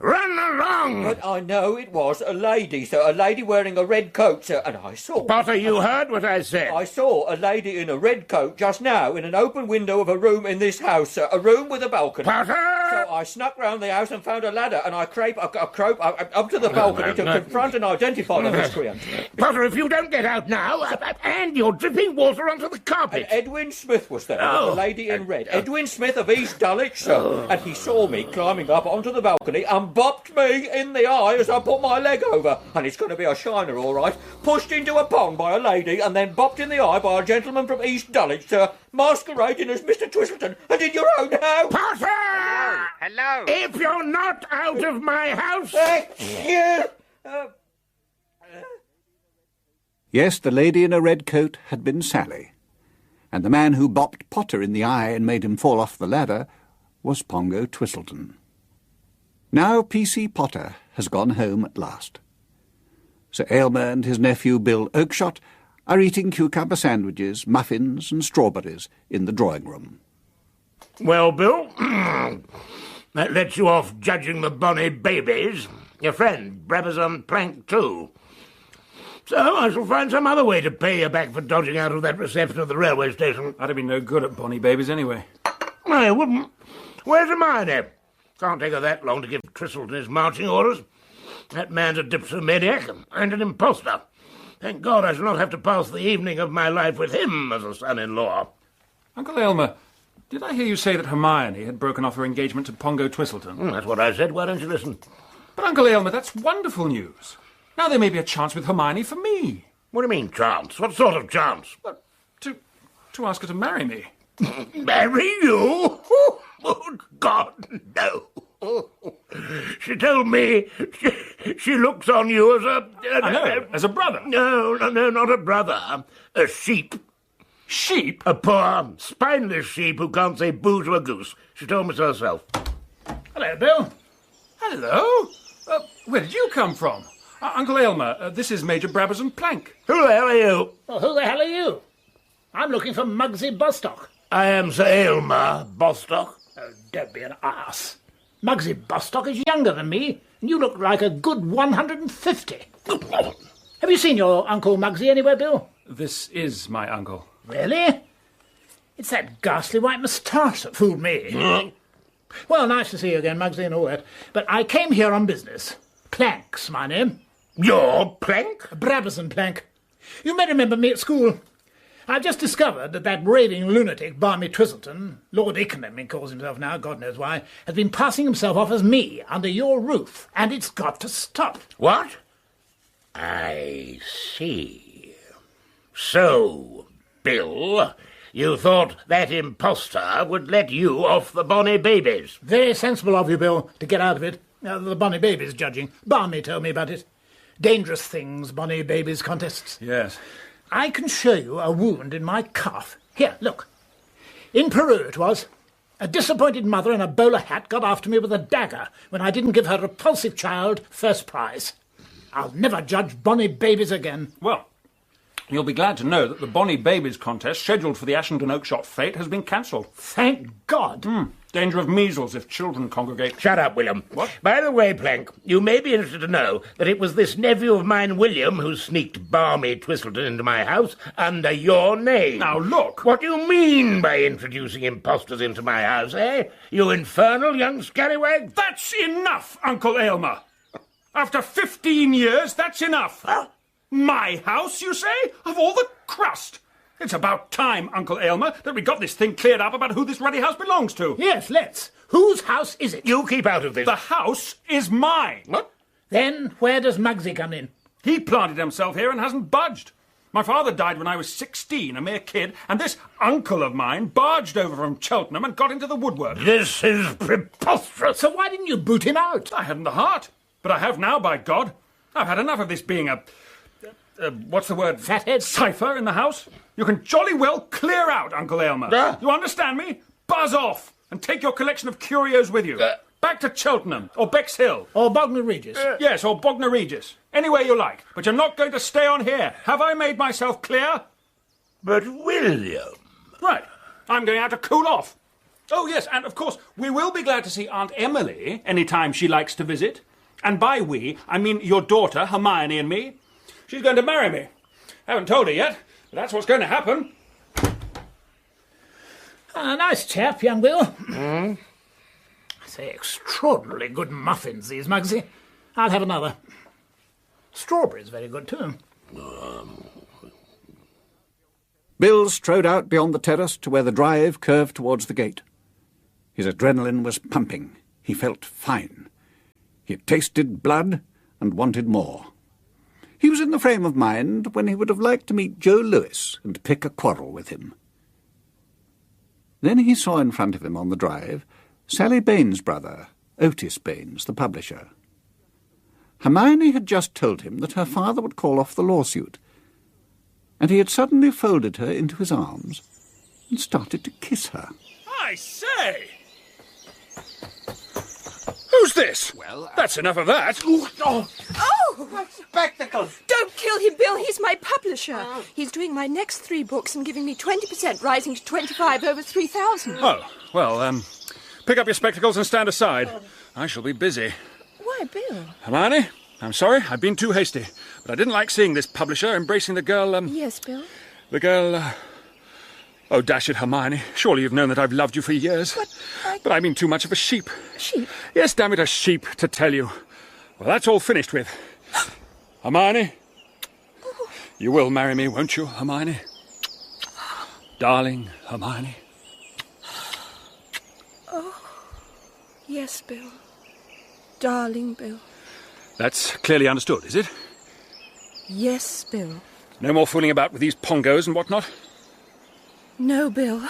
Run along! But I know it was a lady, sir. A lady wearing a red coat, sir. And I saw... Potter, you heard what I said. I saw a lady in a red coat just now in an open window of a room in this house, sir. A room with a balcony. Potter! So I snuck round the house and found a ladder, and I crope up to the balcony to confront and identify the miscreant. Potter, if you don't get out now, and you're dripping water onto the carpet. And Edwin Smith was there, the lady in red. Edwin Smith of East Dulwich, sir. And he saw me climbing up onto the balcony and bopped me in the eye as I put my leg over. And it's going to be a shiner, all right. Pushed into a pond by a lady and then bopped in the eye by a gentleman from East Dulwich, sir, masquerading as Mr. Twistleton, and in your own house. Potter! Hello? If you're not out of my house... Yes, the lady in a red coat had been Sally, and the man who bopped Potter in the eye and made him fall off the ladder was Pongo Twistleton. Now P.C. Potter has gone home at last. Sir Aylmer and his nephew Bill Oakshott are eating cucumber sandwiches, muffins and strawberries in the drawing-room. Well, Bill, that lets you off judging the bonny babies. Your friend Brabazon Plank too. So I shall find some other way to pay you back for dodging out of that reception at the railway station. I'd have been no good at bonny babies anyway. I wouldn't. Where's Hermione? Can't take her that long to give Twistleton his marching orders. That man's a dipsomaniac and an impostor. Thank God I shall not have to pass the evening of my life with him as a son-in-law. Uncle Aylmer, did I hear you say that Hermione had broken off her engagement to Pongo Twistleton? That's what I said. Why don't you listen? But, Uncle Aylmer, that's wonderful news. Now there may be a chance with Hermione for me. What do you mean, chance? What sort of chance? Well, to ask her to marry me. Marry you? Oh, God, no. She told me she looks on you as as a brother. No, not a brother. A sheep. Sheep? A poor, spineless sheep who can't say boo to a goose. She told me so herself. Hello, Bill. Hello? Where did you come from? Uncle Aylmer, this is Major Brabazon Plank. Who the hell are you? Well, who the hell are you? I'm looking for Muggsy Bostock. I am Sir Aylmer Bostock. Oh, don't be an ass. Muggsy Bostock is younger than me, and you look like a good 150. Have you seen your Uncle Muggsy anywhere, Bill? This is my uncle. Really? It's that ghastly white moustache that fooled me. Well, nice to see you again, Muggsy, and all that. But I came here on business. Plank's my name. Your Plank? Brabazon Plank. You may remember me at school. I've just discovered that raving lunatic, Barmy Twistleton, Lord Ickenham he calls himself now, God knows why, has been passing himself off as me under your roof, and it's got to stop. What? I see. So, Bill, you thought that impostor would let you off the bonny babies? Very sensible of you, Bill, to get out of it. The bonny babies judging. Barmy told me about it. Dangerous things, bonny babies contests. Yes. I can show you a wound in my calf. Here, look. In Peru it was. A disappointed mother in a bowler hat got after me with a dagger when I didn't give her repulsive child first prize. I'll never judge bonny babies again. Well, you'll be glad to know that the Bonnie Babies contest scheduled for the Ashendon Oakshott fete has been cancelled. Thank God. Danger of measles if children congregate. Shut up, William. What? By the way, Plank, you may be interested to know that it was this nephew of mine, William, who sneaked Barmy Twistleton into my house under your name. Now, look. What do you mean by introducing impostors into my house, eh? You infernal young scallywag? That's enough, Uncle Aylmer. After 15 years, that's enough. Huh? My house, you say? Of all the crust. It's about time, Uncle Aylmer, that we got this thing cleared up about who this ruddy house belongs to. Yes, let's. Whose house is it? You keep out of this. The house is mine. What? Then where does Muggsy come in? He planted himself here and hasn't budged. My father died when I was 16, a mere kid, and this uncle of mine barged over from Cheltenham and got into the woodwork. This is preposterous. So why didn't you boot him out? I hadn't the heart, but I have now, by God. I've had enough of this being what's the word? Fathead? Cipher in the house. You can jolly well clear out, Uncle Aylmer. You understand me? Buzz off and take your collection of curios with you. Back to Cheltenham, or Bexhill. Or Bognor Regis. Yes, or Bognor Regis. Anywhere you like. But you're not going to stay on here. Have I made myself clear? But William... Right. I'm going out to cool off. Oh, yes, and of course, we will be glad to see Aunt Emily any time she likes to visit. And by we, I mean your daughter, Hermione, and me. She's going to marry me. Haven't told her yet, but that's what's going to happen. A nice chap, young Will. I say, extraordinarily good muffins, these, Muggsy. I'll have another. Strawberries very good, too. Bill strode out beyond the terrace to where the drive curved towards the gate. His adrenaline was pumping. He felt fine. He had tasted blood and wanted more. He was in the frame of mind when he would have liked to meet Joe Lewis and pick a quarrel with him. Then he saw in front of him on the drive Sally Baines' brother, Otis Baines, the publisher. Hermione had just told him that her father would call off the lawsuit, and he had suddenly folded her into his arms and started to kiss her. I say! Who's this? Well, that's enough of that. Oh! Spectacles! Don't kill him, Bill. He's my publisher. He's doing my next 3 books and giving me 20%, rising to 25 over 3,000. Oh, well, pick up your spectacles and stand aside. I shall be busy. Why, Bill? Hermione, I'm sorry, I've been too hasty, but I didn't like seeing this publisher embracing the girl, Yes, Bill? The girl, Oh, dash it, Hermione. Surely you've known that I've loved you for years. But I've been too much of a sheep. Sheep? Yes, damn it, a sheep, to tell you. Well, that's all finished with. Hermione? You will marry me, won't you, Hermione? Darling Hermione? Oh, yes, Bill. Darling Bill. That's clearly understood, is it? Yes, Bill. No more fooling about with these Pongos and whatnot? No, Bill.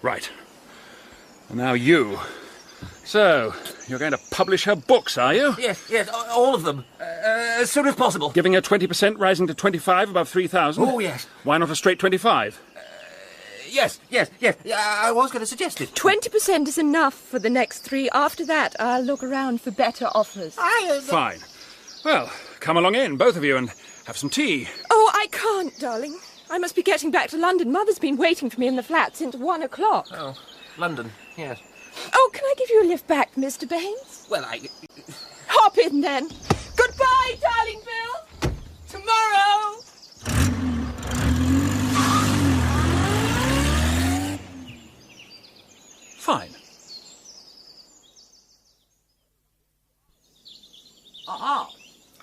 Right. And now you. So, you're going to publish her books, are you? Yes, all of them. As soon as possible. Giving her 20%, rising to 25 above 3,000? Oh, yes. Why not a straight 25? Yes. I was going to suggest it. 20% is enough for the next 3. After that, I'll look around for better offers. Fine. Well, come along in, both of you, and have some tea. Oh, I can't, darling. I must be getting back to London. Mother's been waiting for me in the flat since 1 o'clock. Oh, London, yes. Oh, can I give you a lift back, Mr. Baines? Well, Hop in, then. Goodbye, darling Bill. Tomorrow. Fine.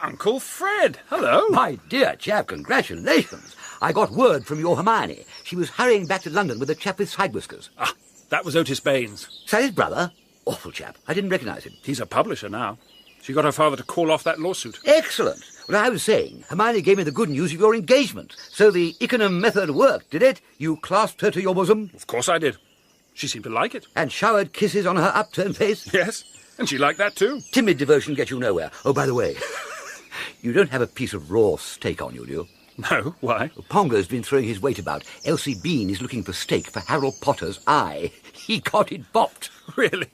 Uncle Fred, hello. My dear chap, congratulations. I got word from your Hermione. She was hurrying back to London with a chap with side whiskers. That was Otis Baines. Sally's brother? Awful chap. I didn't recognise him. He's a publisher now. She got her father to call off that lawsuit. Excellent. Well, I was saying, Hermione gave me the good news of your engagement. So the Ickenham method worked, did it? You clasped her to your bosom? Of course I did. She seemed to like it. And showered kisses on her upturned face? Yes, and she liked that too. Timid devotion gets you nowhere. Oh, by the way, you don't have a piece of raw steak on you, do you? No, why? Pongo's been throwing his weight about. Elsie Bean is looking for steak for Harold Potter's eye. He got it bopped. Really?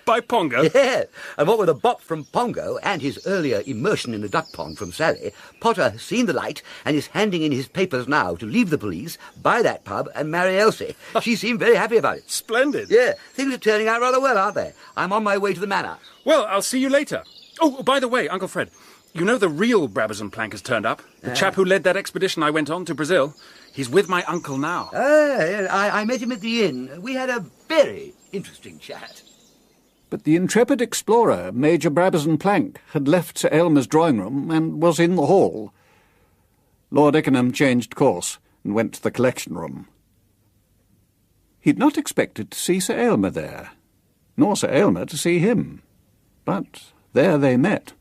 By Pongo? Yeah, and what with a bop from Pongo and his earlier immersion in the duck pond from Sally, Potter has seen the light and is handing in his papers now to leave the police, buy that pub and marry Elsie. She seemed very happy about it. Splendid. Yeah, things are turning out rather well, aren't they? I'm on my way to the Manor. Well, I'll see you later. Oh, by the way, Uncle Fred, you know the real Brabazon plank has turned up? The chap who led that expedition I went on to Brazil. He's with my uncle now. I met him at the inn. We had a very interesting chat. But the intrepid explorer, Major Brabazon Plank, had left Sir Aylmer's drawing-room and was in the hall. Lord Ickenham changed course and went to the collection-room. He'd not expected to see Sir Aylmer there, nor Sir Aylmer to see him. But there they met.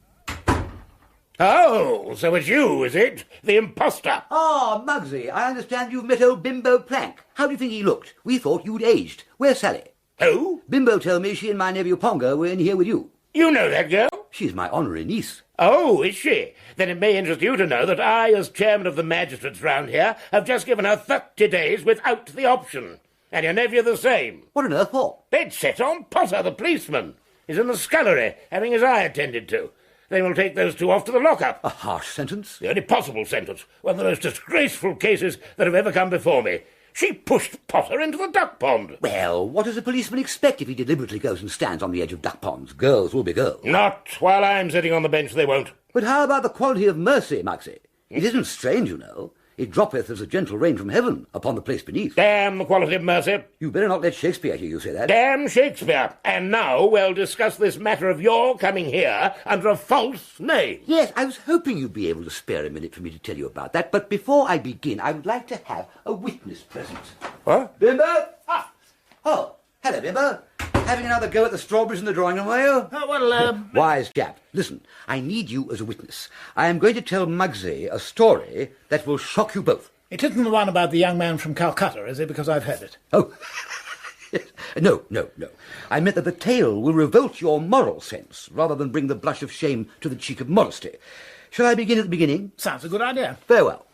Oh, so it's you, is it? The impostor. Ah, Muggsy, I understand you've met old Bimbo Plank. How do you think he looked? We thought you'd aged. Where's Sally? Who? Bimbo told me she and my nephew Pongo were in here with you. You know that girl? She's my honorary niece. Oh, is she? Then it may interest you to know that I, as chairman of the magistrates round here, have just given her 30 days without the option. And your nephew the same. What on earth for? They'd set on Potter, the policeman. He's in the scullery, having his eye attended to. They will take those two off to the lockup. A harsh sentence? The only possible sentence. One of the most disgraceful cases that have ever come before me. She pushed Potter into the duck pond. Well, what does a policeman expect if he deliberately goes and stands on the edge of duck ponds? Girls will be girls. Not while I'm sitting on the bench, they won't. But how about the quality of mercy, Muggsy? It isn't strange, you know. It droppeth as a gentle rain from heaven upon the place beneath. Damn the quality of mercy. You better not let Shakespeare hear you say that. Damn Shakespeare. And now we'll discuss this matter of your coming here under a false name. Yes, I was hoping you'd be able to spare a minute for me to tell you about that, but before I begin, I would like to have a witness present. What? Bimbo? Oh, hello, Bimbo. Having another go at the strawberries in the drawing room, are you? Wise chap. Listen, I need you as a witness. I am going to tell Muggsy a story that will shock you both. It isn't the one about the young man from Calcutta, is it? Because I've heard it. Oh, no. I meant that the tale will revolt your moral sense, rather than bring the blush of shame to the cheek of modesty. Shall I begin at the beginning? Sounds a good idea. Very well.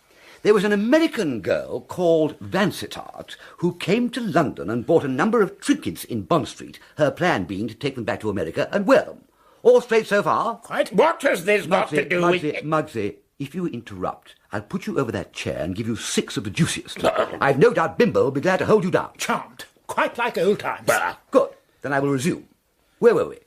There was an American girl called Vansittart who came to London and bought a number of trinkets in Bond Street, her plan being to take them back to America and wear them. All straight so far? Quite. What has this got to do with... Muggsy, if you interrupt, I'll put you over that chair and give you 6 of the juiciest. I've no doubt Bimbo will be glad to hold you down. Charmed. Quite like old times. Good. Then I will resume. Where were we?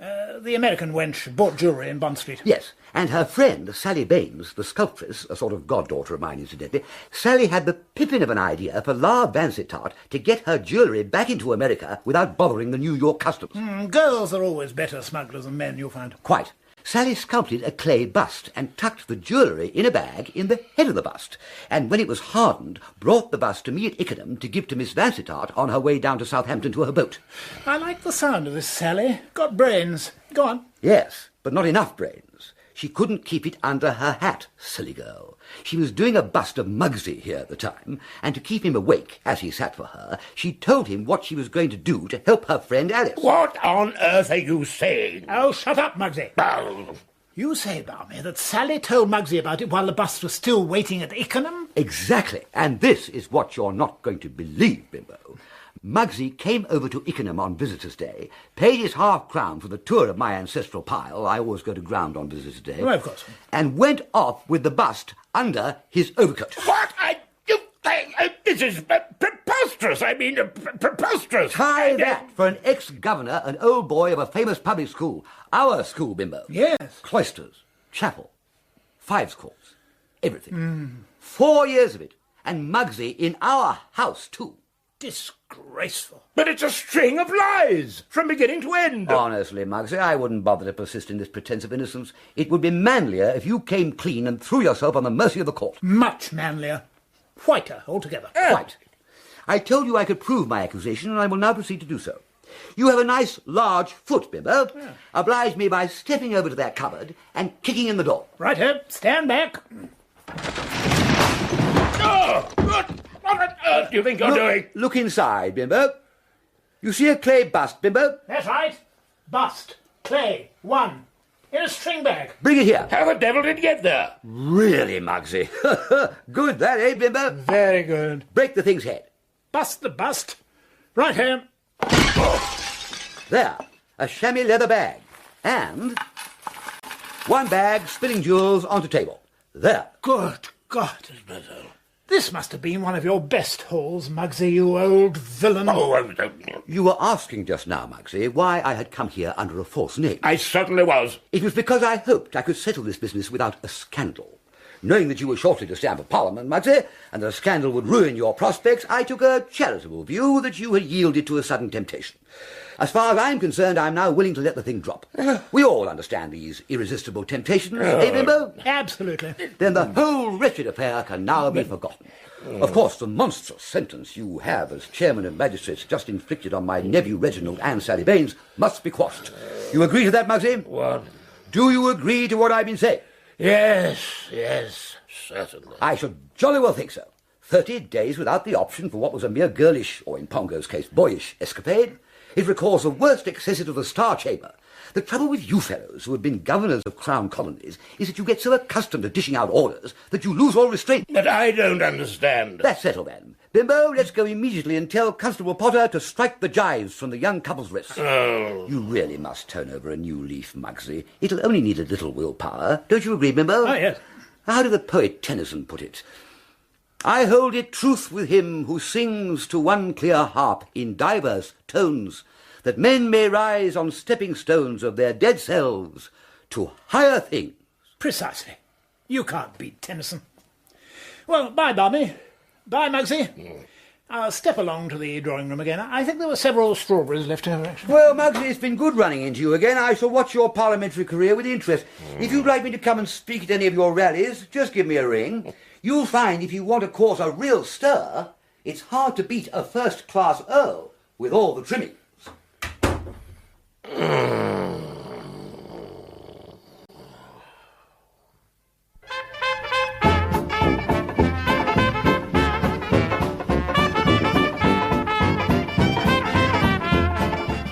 The American wench bought jewellery in Bond Street. Yes, and her friend, Sally Baines, the sculptress, a sort of goddaughter of mine, incidentally, Sally had the pippin of an idea for La Vansittart to get her jewellery back into America without bothering the New York customs. Girls are always better smugglers than men, you'll find. Quite. Sally sculpted a clay bust and tucked the jewellery in a bag in the head of the bust, and when it was hardened, brought the bust to me at Ickenham to give to Miss Vansittart on her way down to Southampton to her boat. I like the sound of this, Sally. Got brains. Go on. Yes, but not enough brains. She couldn't keep it under her hat, silly girl. She was doing a bust of Muggsy here at the time, and to keep him awake as he sat for her, she told him what she was going to do to help her friend Alice. What on earth are you saying? Oh, shut up, Muggsy. You say, Barmy, that Sally told Muggsy about it while the bus was still waiting at Ickenham? Exactly, and this is what you're not going to believe, Bimbo. Muggsy came over to Ickenham on Visitors' Day, paid his half-crown for the tour of my ancestral pile — I always go to ground on Visitors' Day — Oh, of course. And went off with the bust under his overcoat. What? This is preposterous. I mean, preposterous. Try that for an ex-governor, an old boy of a famous public school. Our school, Bimbo. Yes. Cloisters, chapel, fives courts, everything. 4 years of it. And Muggsy in our house, too. Disgraceful. But it's a string of lies, from beginning to end. Honestly, Muggsy, I wouldn't bother to persist in this pretence of innocence. It would be manlier if you came clean and threw yourself on the mercy of the court. Much manlier. Whiter altogether. Quite. I told you I could prove my accusation, and I will now proceed to do so. You have a nice, large foot, Bimbo. Yeah. Oblige me by stepping over to that cupboard and kicking in the door. Righto. Stand back. What on earth do you think you're doing? Look inside, Bimbo. You see a clay bust, Bimbo? That's right. Bust. Clay. 1. In a string bag. Bring it here. How the devil did it get there? Really, Muggsy. Good, that, eh, Bimbo? Very good. Break the thing's head. Bust the bust. Right here. There. A chamois leather bag. And 1 bag spilling jewels onto table. There. Good God. This must have been one of your best hauls, Muggsy, you old villain. You were asking just now, Muggsy, why I had come here under a false name. I certainly was. It was because I hoped I could settle this business without a scandal. Knowing that you were shortly to stand for Parliament, Muggsy, and that a scandal would ruin your prospects, I took a charitable view that you had yielded to a sudden temptation. As far as I'm concerned, I'm now willing to let the thing drop. We all understand these irresistible temptations, eh, Bimbo? Absolutely. Then the whole wretched affair can now be forgotten. Of course, the monstrous sentence you have as chairman of magistrates just inflicted on my nephew Reginald and Sally Baines must be quashed. You agree to that, Muggsy? What? Do you agree to what I've been saying? Yes, certainly. I should jolly well think so. 30 days without the option for what was a mere girlish, or in Pongo's case, boyish escapade. It recalls the worst excesses of the Star Chamber. The trouble with you fellows who have been governors of Crown colonies is that you get so accustomed to dishing out orders that you lose all restraint. But I don't understand. That's settled then. Bimbo, let's go immediately and tell Constable Potter to strike the gyves from the young couple's wrists. Oh. You really must turn over a new leaf, Muggsy. It'll only need a little willpower. Don't you agree, Bimbo? Oh, yes. How did the poet Tennyson put it? I hold it truth with him who sings to one clear harp in diverse tones, that men may rise on stepping stones of their dead selves to higher things. Precisely. You can't beat Tennyson. Well, bye, Barmy. Bye, Muggsy. I'll step along to the drawing room again. I think there were several strawberries left over, actually. Well, Muggsy, it's been good running into you again. I shall watch your parliamentary career with interest. If you'd like me to come and speak at any of your rallies, just give me a ring. You'll find if you want to cause a real stir, it's hard to beat a first-class Earl with all the trimmings.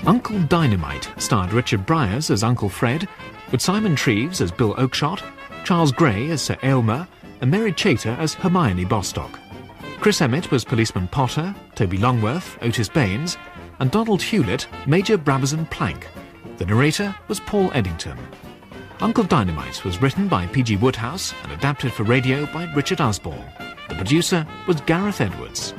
Uncle Dynamite starred Richard Briers as Uncle Fred, with Simon Treves as Bill Oakeshott, Charles Gray as Sir Aylmer, and Mary Chater as Hermione Bostock. Chris Emmett was Policeman Potter, Toby Longworth, Otis Baines, and Donald Hewlett, Major Brabazon Plank. The narrator was Paul Eddington. Uncle Dynamite was written by P.G. Wodehouse and adapted for radio by Richard Osborne. The producer was Gareth Edwards.